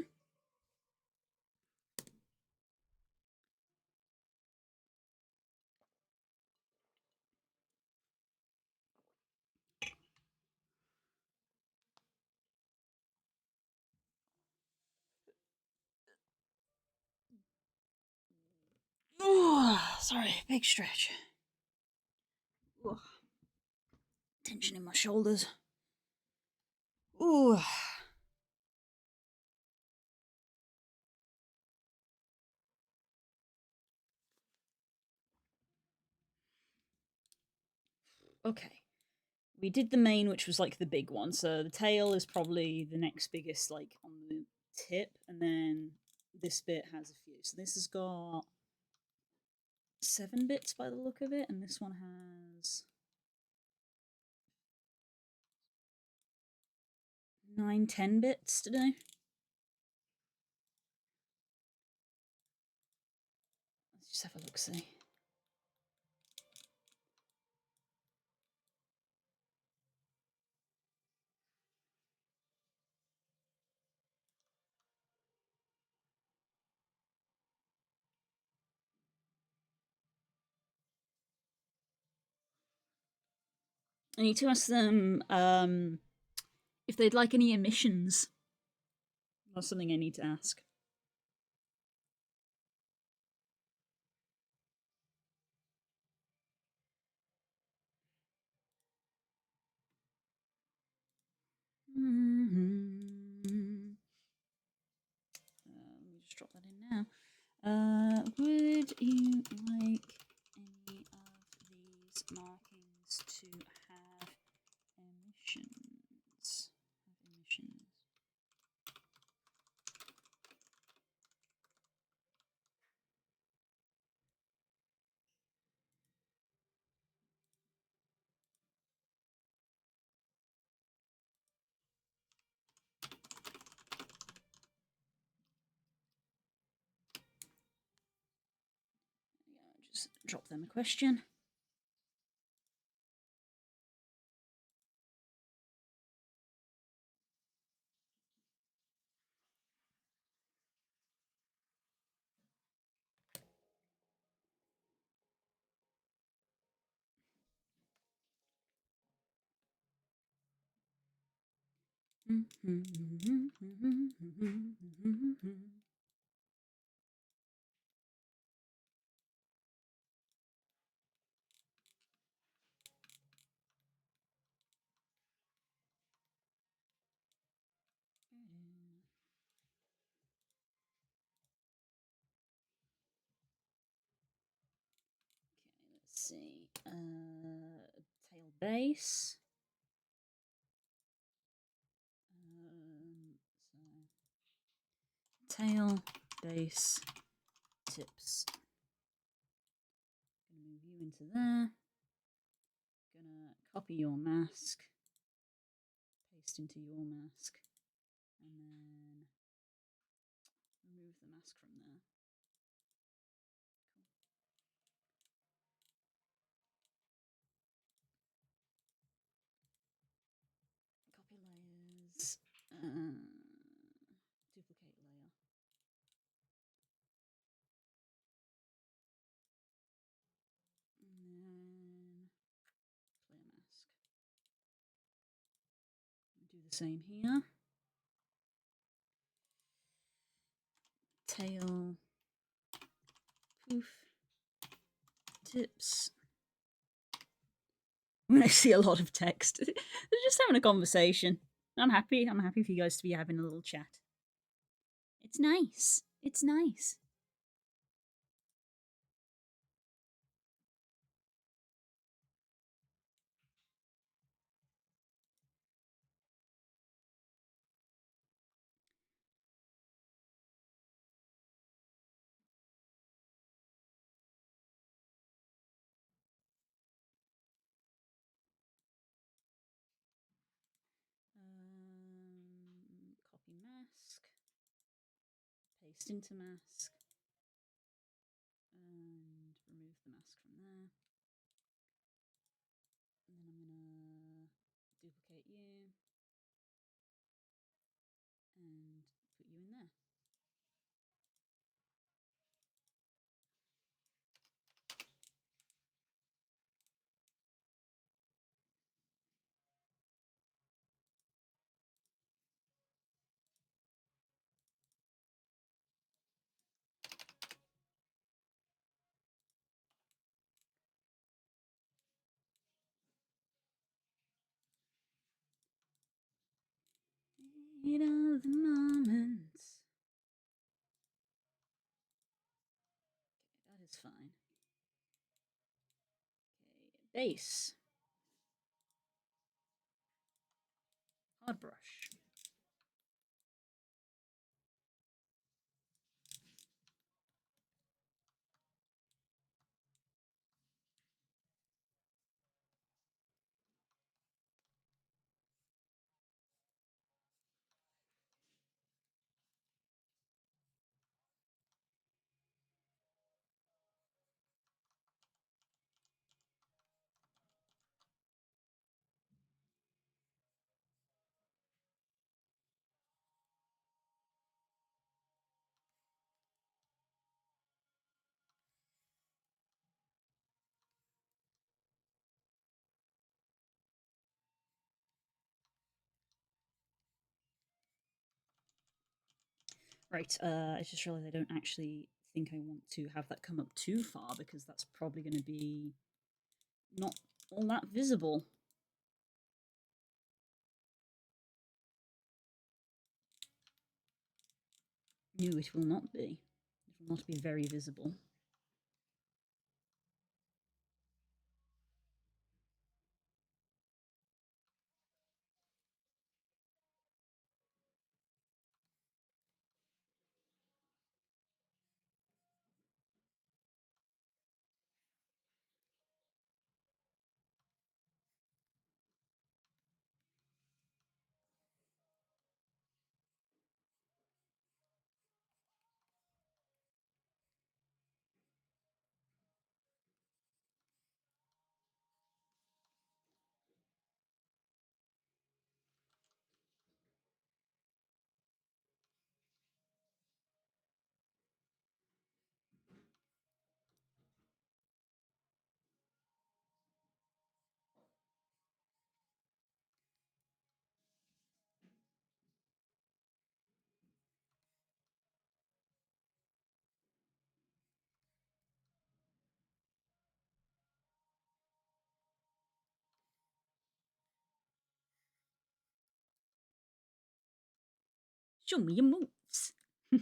Ooh, sorry, big stretch. Ooh, tension in my shoulders. Ooh. Okay. We did the mane, which was like the big one. So the tail is probably the next biggest, like on the tip, and then this bit has a few. So this has got 7 bits by the look of it, and this one has 9, 10 bits to do. Let's just have a look. See. I need to ask them if they'd like any emissions. That's something I need to ask. Mm-hmm. Let me just drop that in now. Would you like any of these markings to have emissions? Just drop them a question. Let's see. Tail base. Tail base tips. Gonna move you into there. Gonna copy your mask, paste into your mask, and then remove the mask from there. Copy layers. Duplicate layer. And then clear mask. Do the same here. Tail. Poof. Tips. When I see a lot of text, they're just having a conversation. I'm happy. I'm happy for you guys to be having a little chat. It's nice. It's nice. Copy mask, paste into mask, and remove the mask from there. And then I'm gonna duplicate you and put you in there. Heat of the moment. Okay, that is fine. Okay, base. Hard brush. Right, I just realised I don't actually think I want to have that come up too far because that's probably going to be not all that visible. No, it will not be. It will not be very visible. Show me your moves. That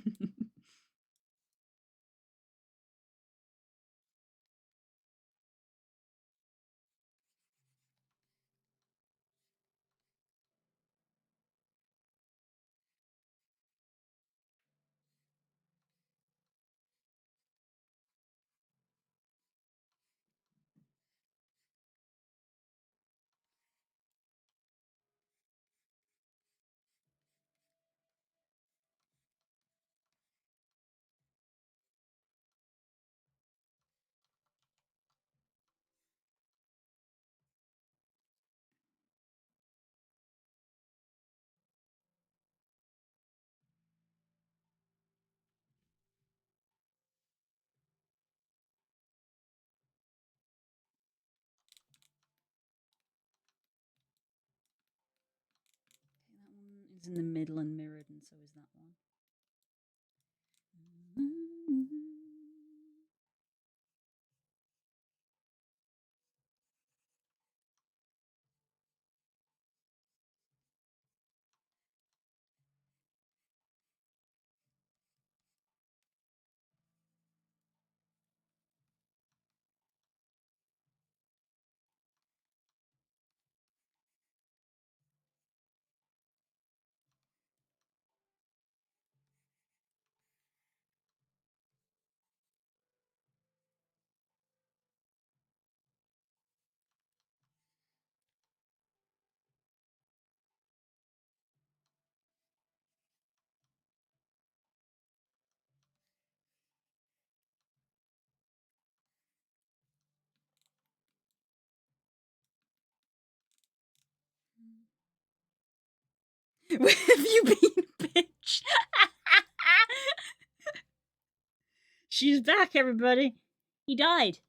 one is in the middle and mirrored, and so is that one. Where have you been, bitch? She's back, everybody. He died.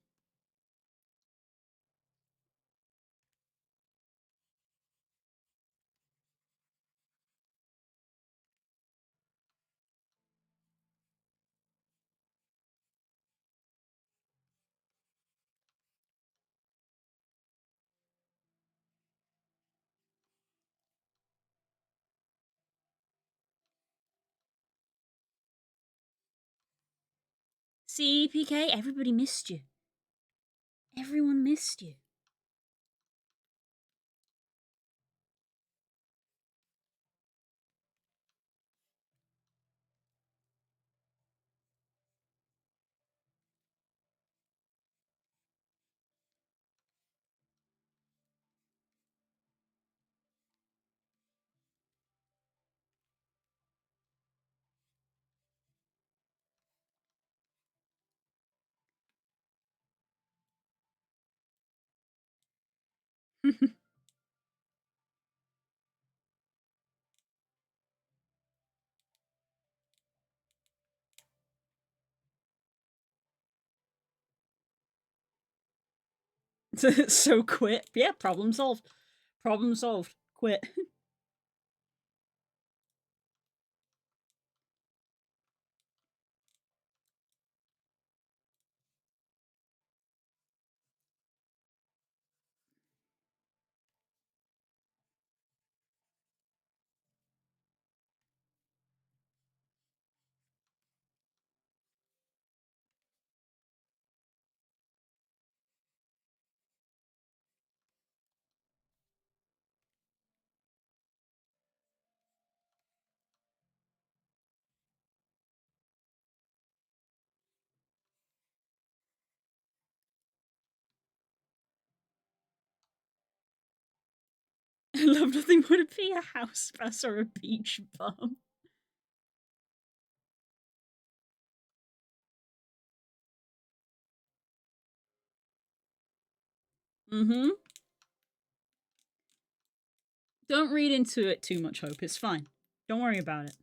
See, PK, everybody missed you. Everyone missed you. So quit. Yeah, problem solved. Problem solved. Quit. I love nothing more to be a house bus or a beach bum. Mm-hmm. Don't read into it too much, Hope. It's fine. Don't worry about it.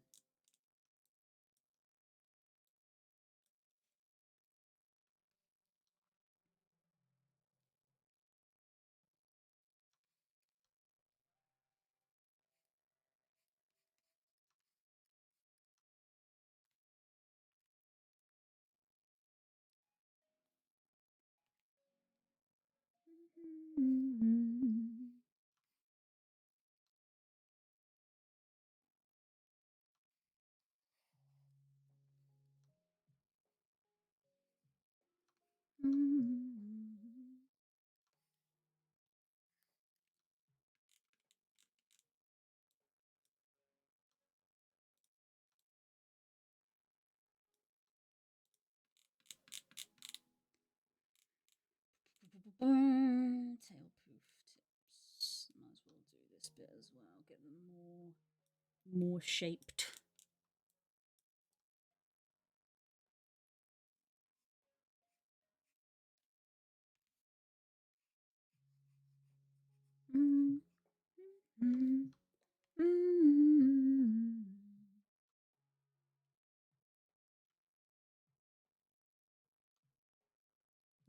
Tailproof tips. Might as well do this bit as well. Get them more shaped.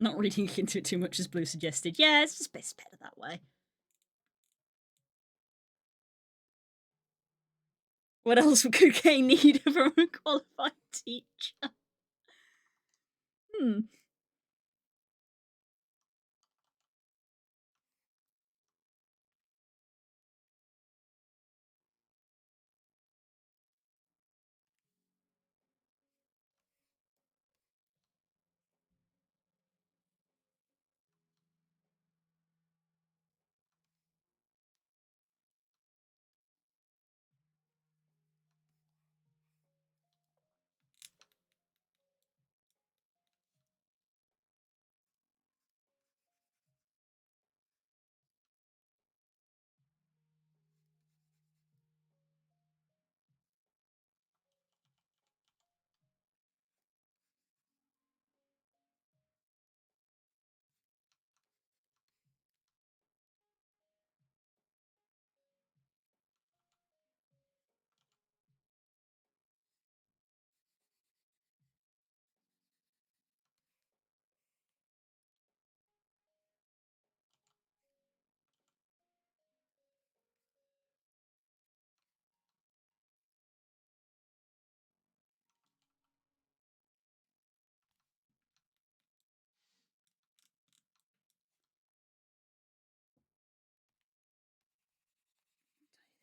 Not reading into it too much as Blue suggested. Yeah, it's just better that way. What else would Cocaine need from a qualified teacher? Hmm.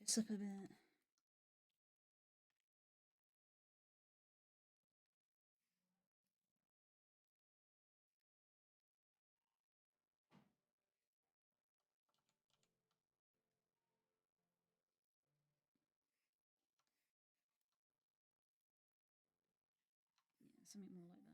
This up a bit. Yeah, something more like that.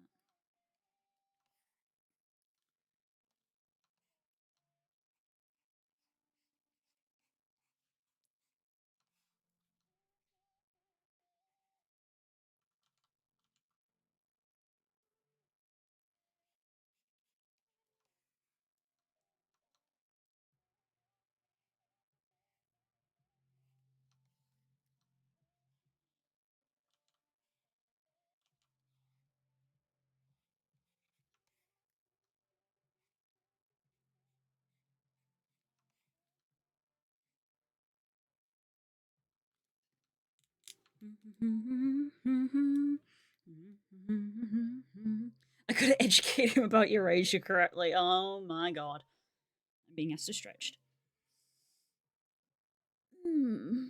I gotta educate him about Eurasia correctly. Oh my god. I'm being extra stretched. Hmm.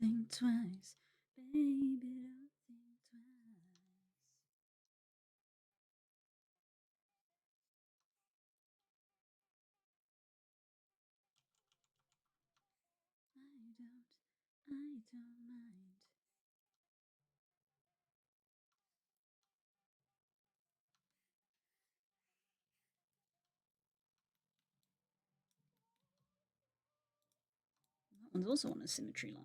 Don't think twice, baby, don't think twice. I don't mind. That one's also on a symmetry line.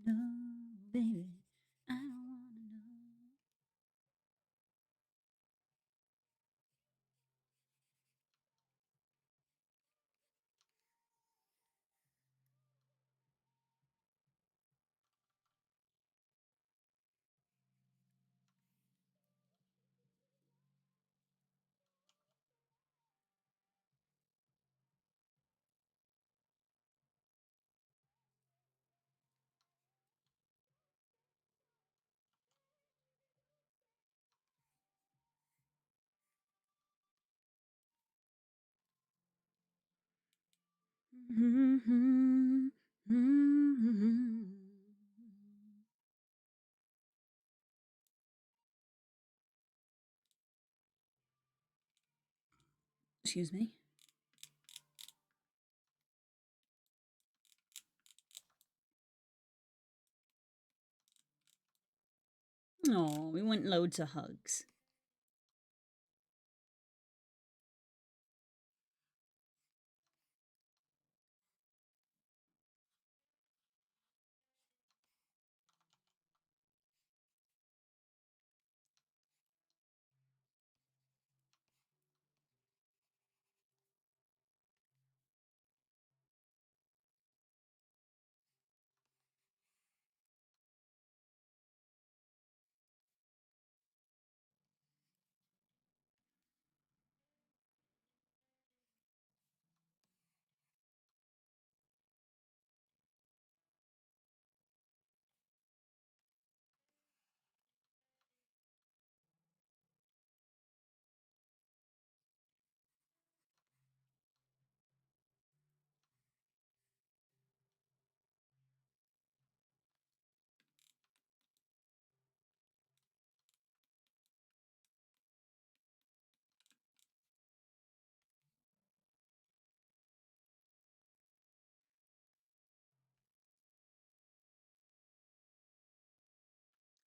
I don't wanna know, baby. I don't wanna know. Excuse me. Oh, we went loads of hugs.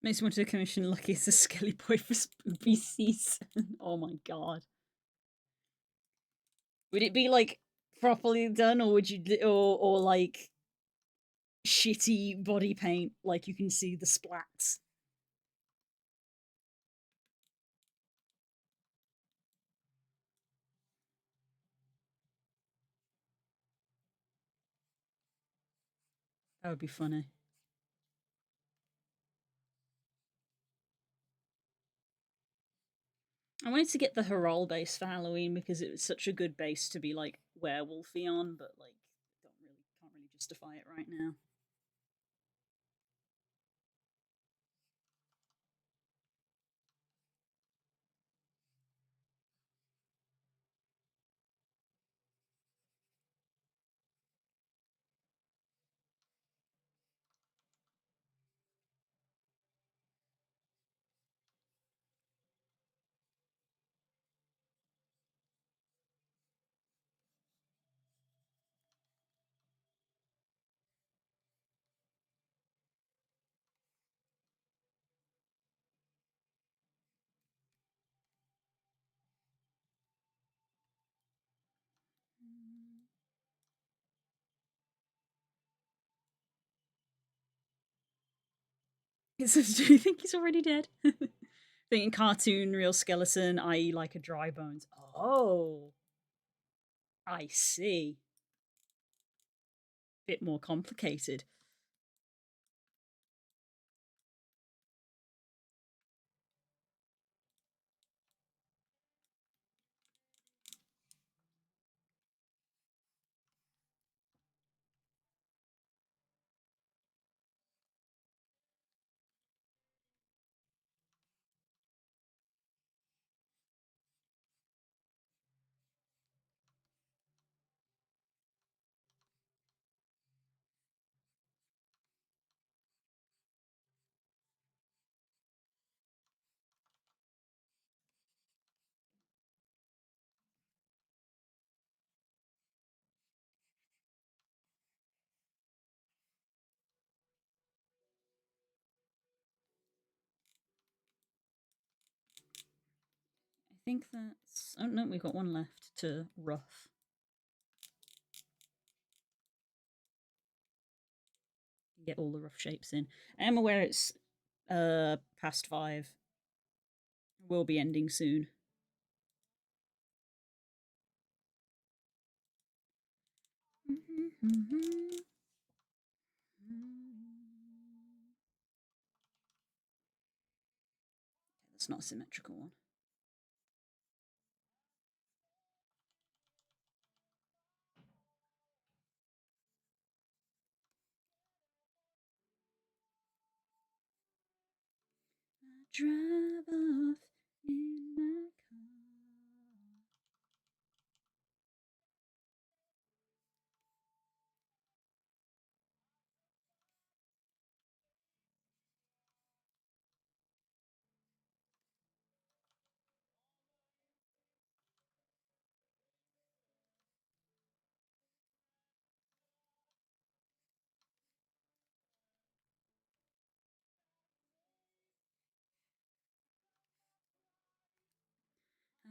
Makes me want to commission Lucky as a Skelly Boy for Spooky Season. Oh my god. Would it be like properly done, or would you, or like shitty body paint, like you can see the splats? That would be funny. I wanted to get the Herol base for Halloween because it was such a good base to be like werewolfy on, but like can't really justify it right now. Do you think he's already dead? Thinking cartoon, real skeleton, i.e., like a dry bones. Oh, I see. Bit more complicated. think that's... Oh, no, we've got one left to rough. Get all the rough shapes in. I am aware it's past 5. Will be ending soon. That's not a symmetrical one. I drive off in my car.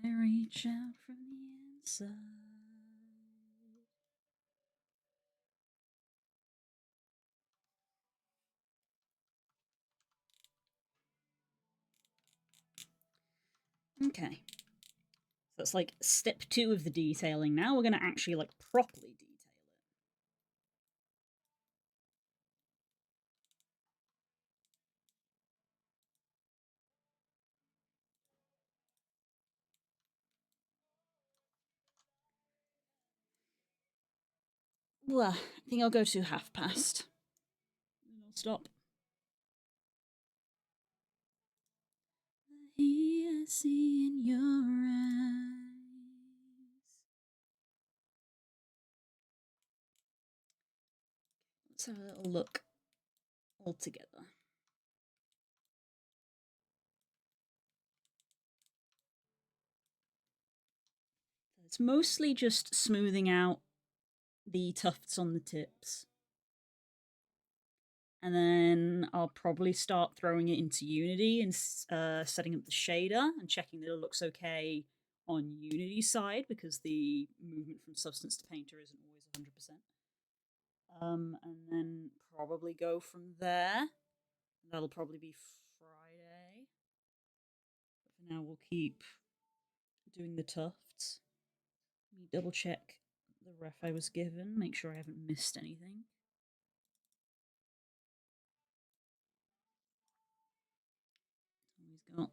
I reach out from the inside. Okay. So it's like step 2 of the detailing. Now we're going to actually like properly detail it. Well, I think I'll go to half past. And I'll stop. I see in your eyes. Let's have a little look all together. It's mostly just smoothing out the tufts on the tips. And then I'll probably start throwing it into Unity and setting up the shader and checking that it looks okay on Unity's side, because the movement from substance to painter isn't always 100%. And then probably go from there. That'll probably be Friday. But for now, we'll keep doing the tufts. Let me double check the ref I was given, make sure I haven't missed anything. He's got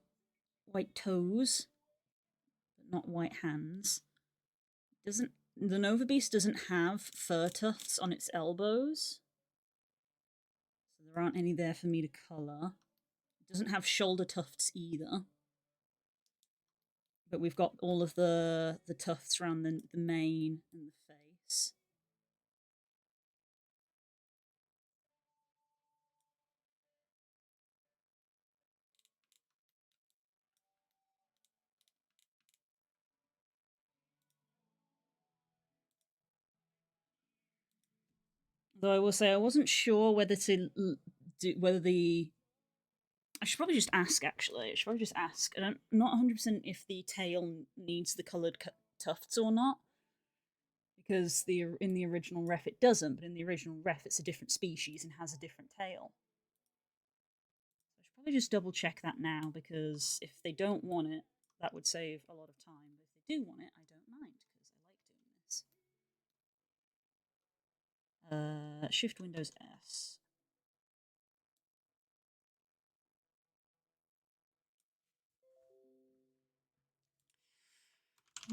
white toes, but not white hands. Doesn't the Novabeast doesn't have fur tufts on its elbows, so there aren't any there for me to colour. It doesn't have shoulder tufts either, but we've got all of the tufts around the mane and the face. Though I will say I wasn't sure whether to do whether the... I should probably just ask. Actually, I should probably just ask. I'm not 100% if the tail needs the coloured tufts or not, because in the original ref it doesn't, but in the original ref it's a different species and has a different tail. So I should probably just double check that now, because if they don't want it, that would save a lot of time. But if they do want it, I don't mind, because I like doing this. Shift Windows S.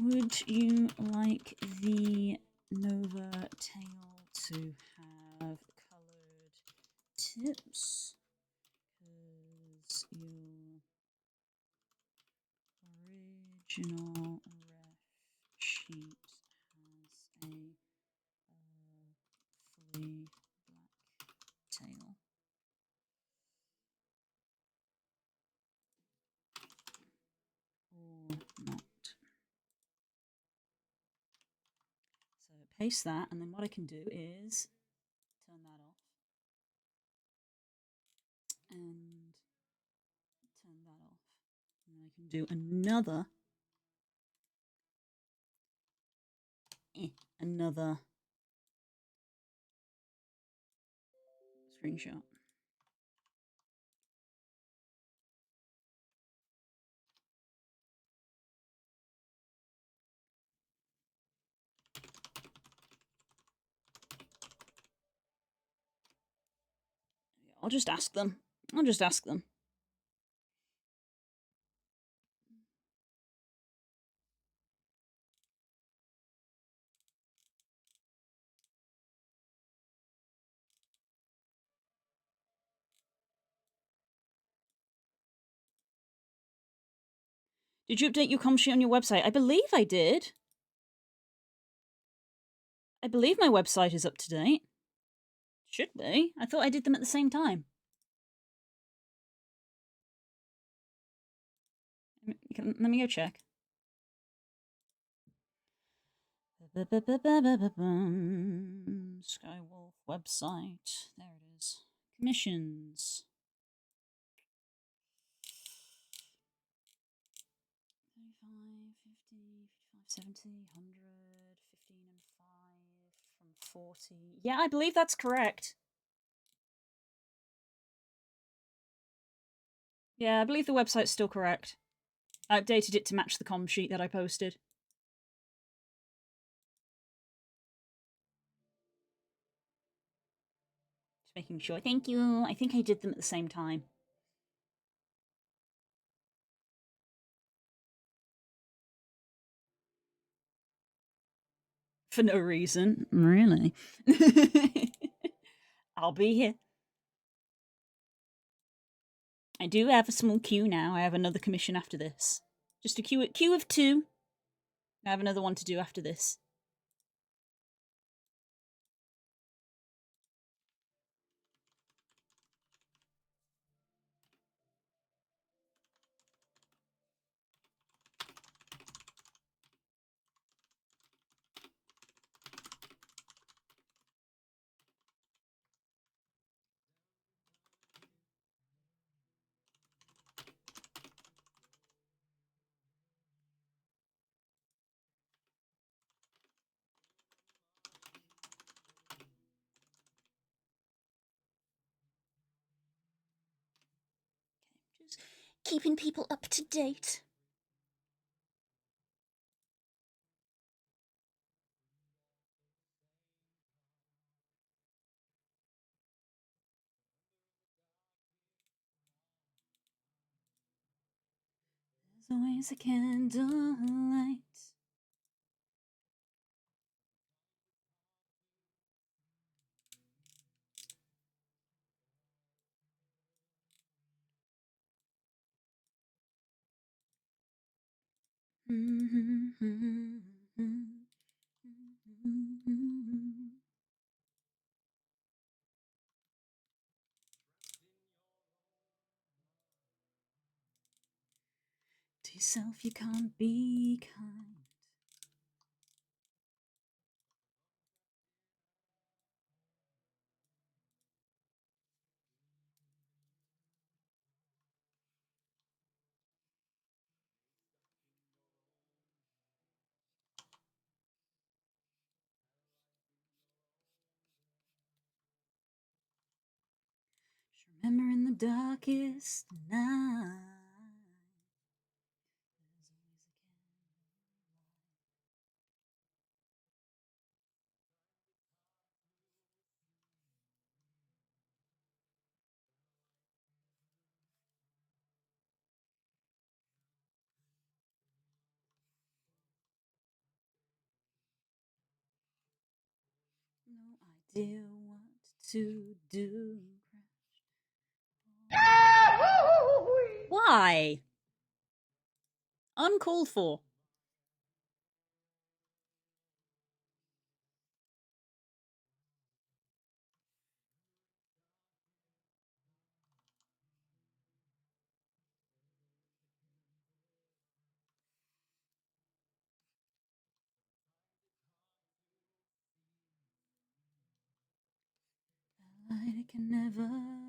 Would you like the Nova tail to have coloured tips? Because your original ref sheet has a fully black tail. Or not. So paste that, and then what I can do is turn that off and turn that off. And then I can do another another screenshot. I'll just ask them. I'll just ask them. Did you update your com sheet on your website? I believe I did. I believe my website is up to date. Should be. I thought I did them at the same time. Let me go check. Skywolf website. There it is. Commissions. 35, 50, 55, 70, 100, 15 and 5 from 40. Yeah, I believe that's correct. Yeah, I believe the website's still correct. I updated it to match the com sheet that I posted. Just making sure. Thank you. I think I did them at the same time. For no reason. Really? I'll be here. I do have a small queue now. I have another commission after this. Just a queue of 2. I have another one to do after this. Just keeping people up to date. There's always a candlelight. To yourself, you can't be kind. Just remember in the darkest night. No idea what to do. Why? Uncalled for. A light can never leave.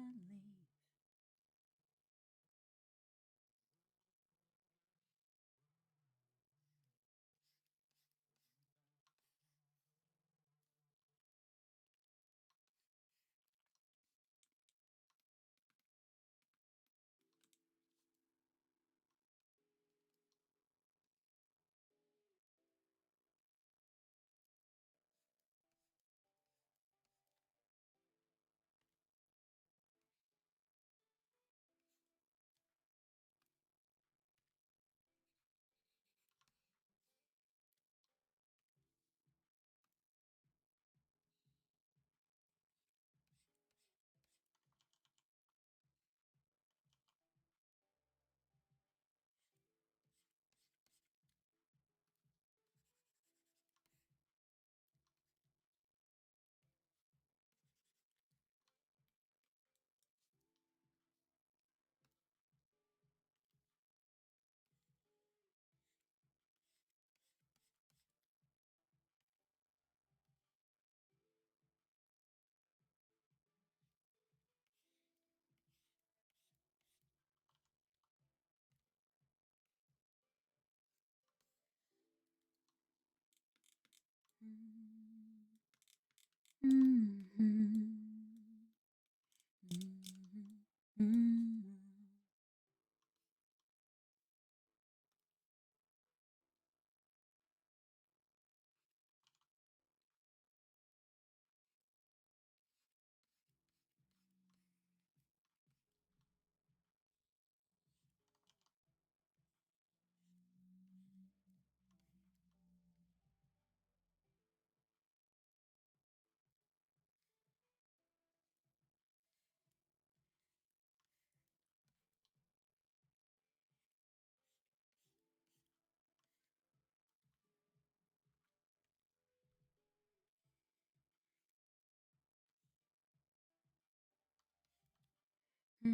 Nope,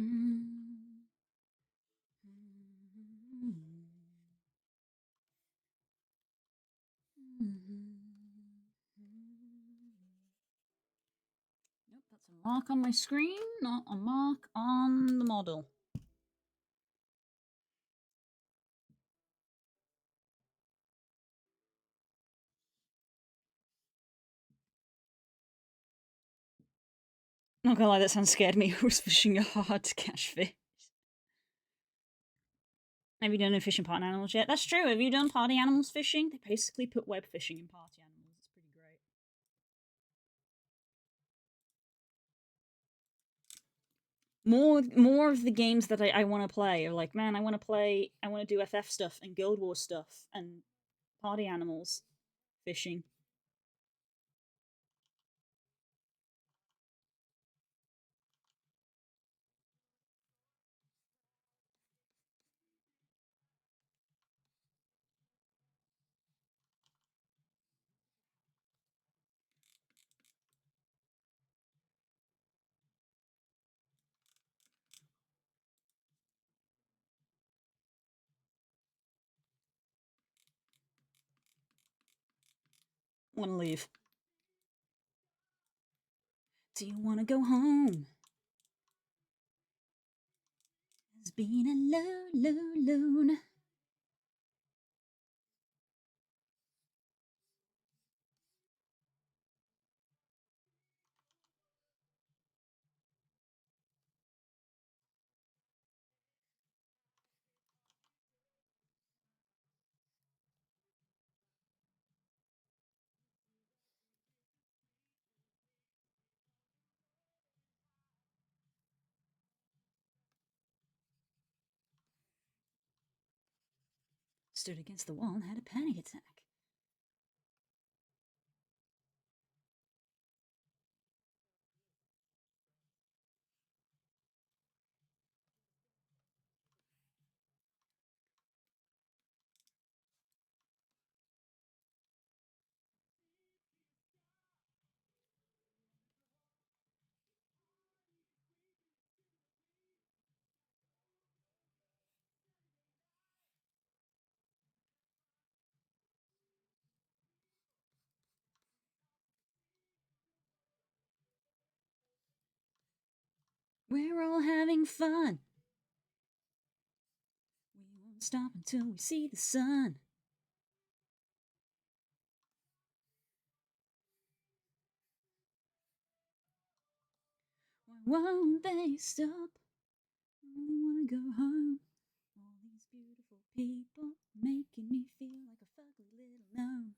that's a mark on my screen, not a mark on the model. Not gonna lie, that sound scared me. I was fishing hard to catch fish. Have you done any fishing party animals yet? That's true. Have you done party animals fishing? They basically put web fishing in party animals. It's pretty great. More of the games that I want to play are like, man, I want to do FF stuff and Guild Wars stuff and party animals fishing. Want to leave. Do you want to go home? It's been a loon. Stood against the wall and had a panic attack. We're all having fun. We won't stop until we see the sun. Why won't they stop? I really wanna go home. All these beautiful people making me feel like a fugly little gnome.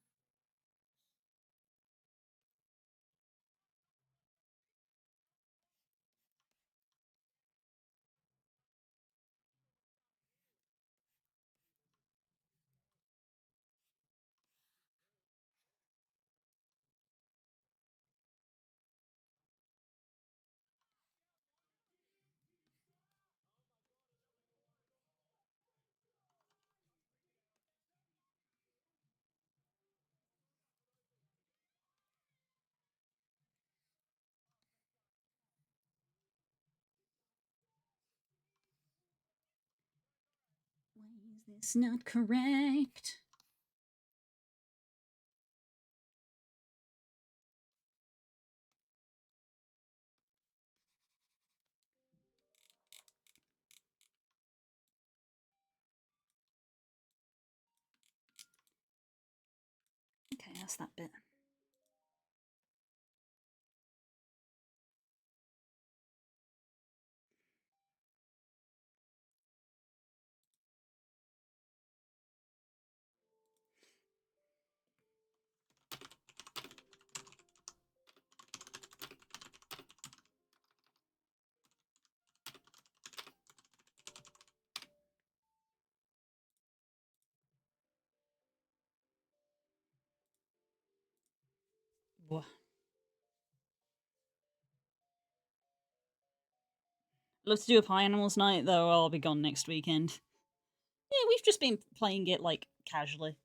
Why is this not correct? Okay, that's that bit. Ooh. Love to do a Pie Animals night, though I'll be gone next weekend. Yeah, we've just been playing it, like, casually.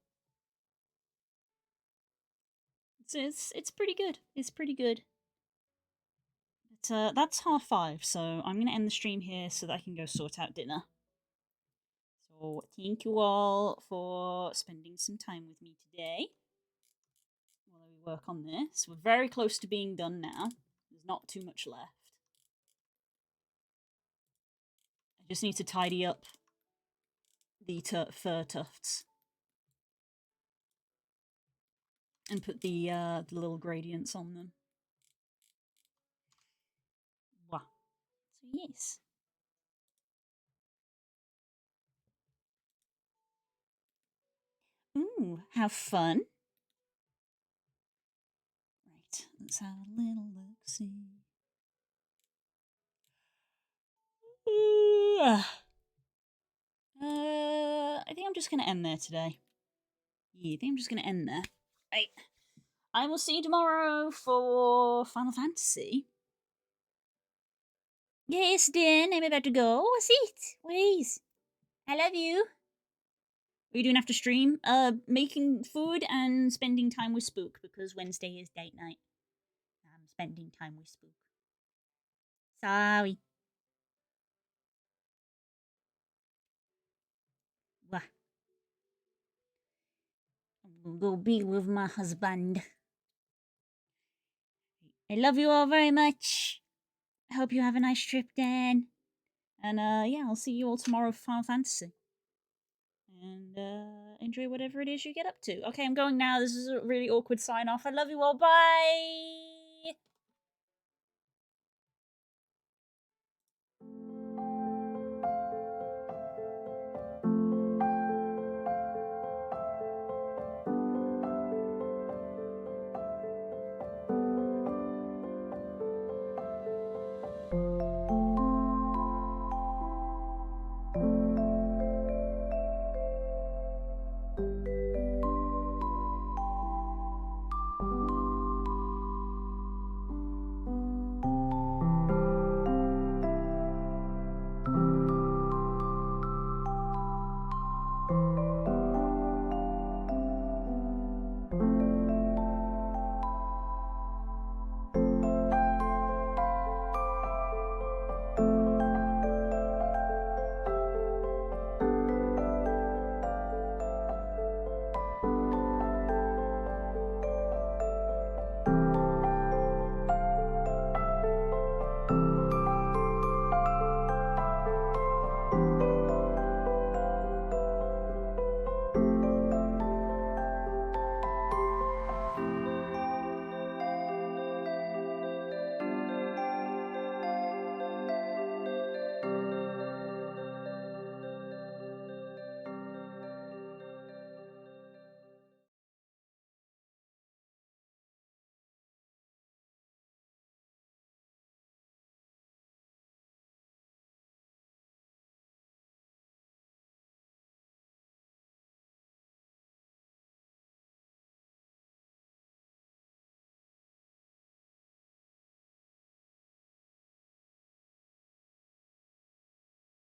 It's pretty good. It's pretty good. But, that's 5:30, so I'm going to end the stream here so that I can go sort out dinner. So thank you all for spending some time with me today while we work on this. We're very close to being done now. There's not too much left. I just need to tidy up the fur tufts and put the little gradients on them. Wow. So yes. Ooh, have fun. Right, let's have a little look-see. I think I'm just going to end there today. Yeah, I think I'm just going to end there. Right. I will see you tomorrow for Final Fantasy. Yes, Dan, I'm about to go. What's it? Please. I love you. What are you doing after stream? Making food and spending time with Spook, because Wednesday is date night. I'm spending time with Spook. Sorry. Wah. I'm gonna go be with my husband. I love you all very much. I hope you have a nice trip, Dan. And yeah, I'll see you all tomorrow for Final Fantasy. And enjoy whatever it is you get up to. Okay, I'm going now. This is a really awkward sign off. I love you all. Bye.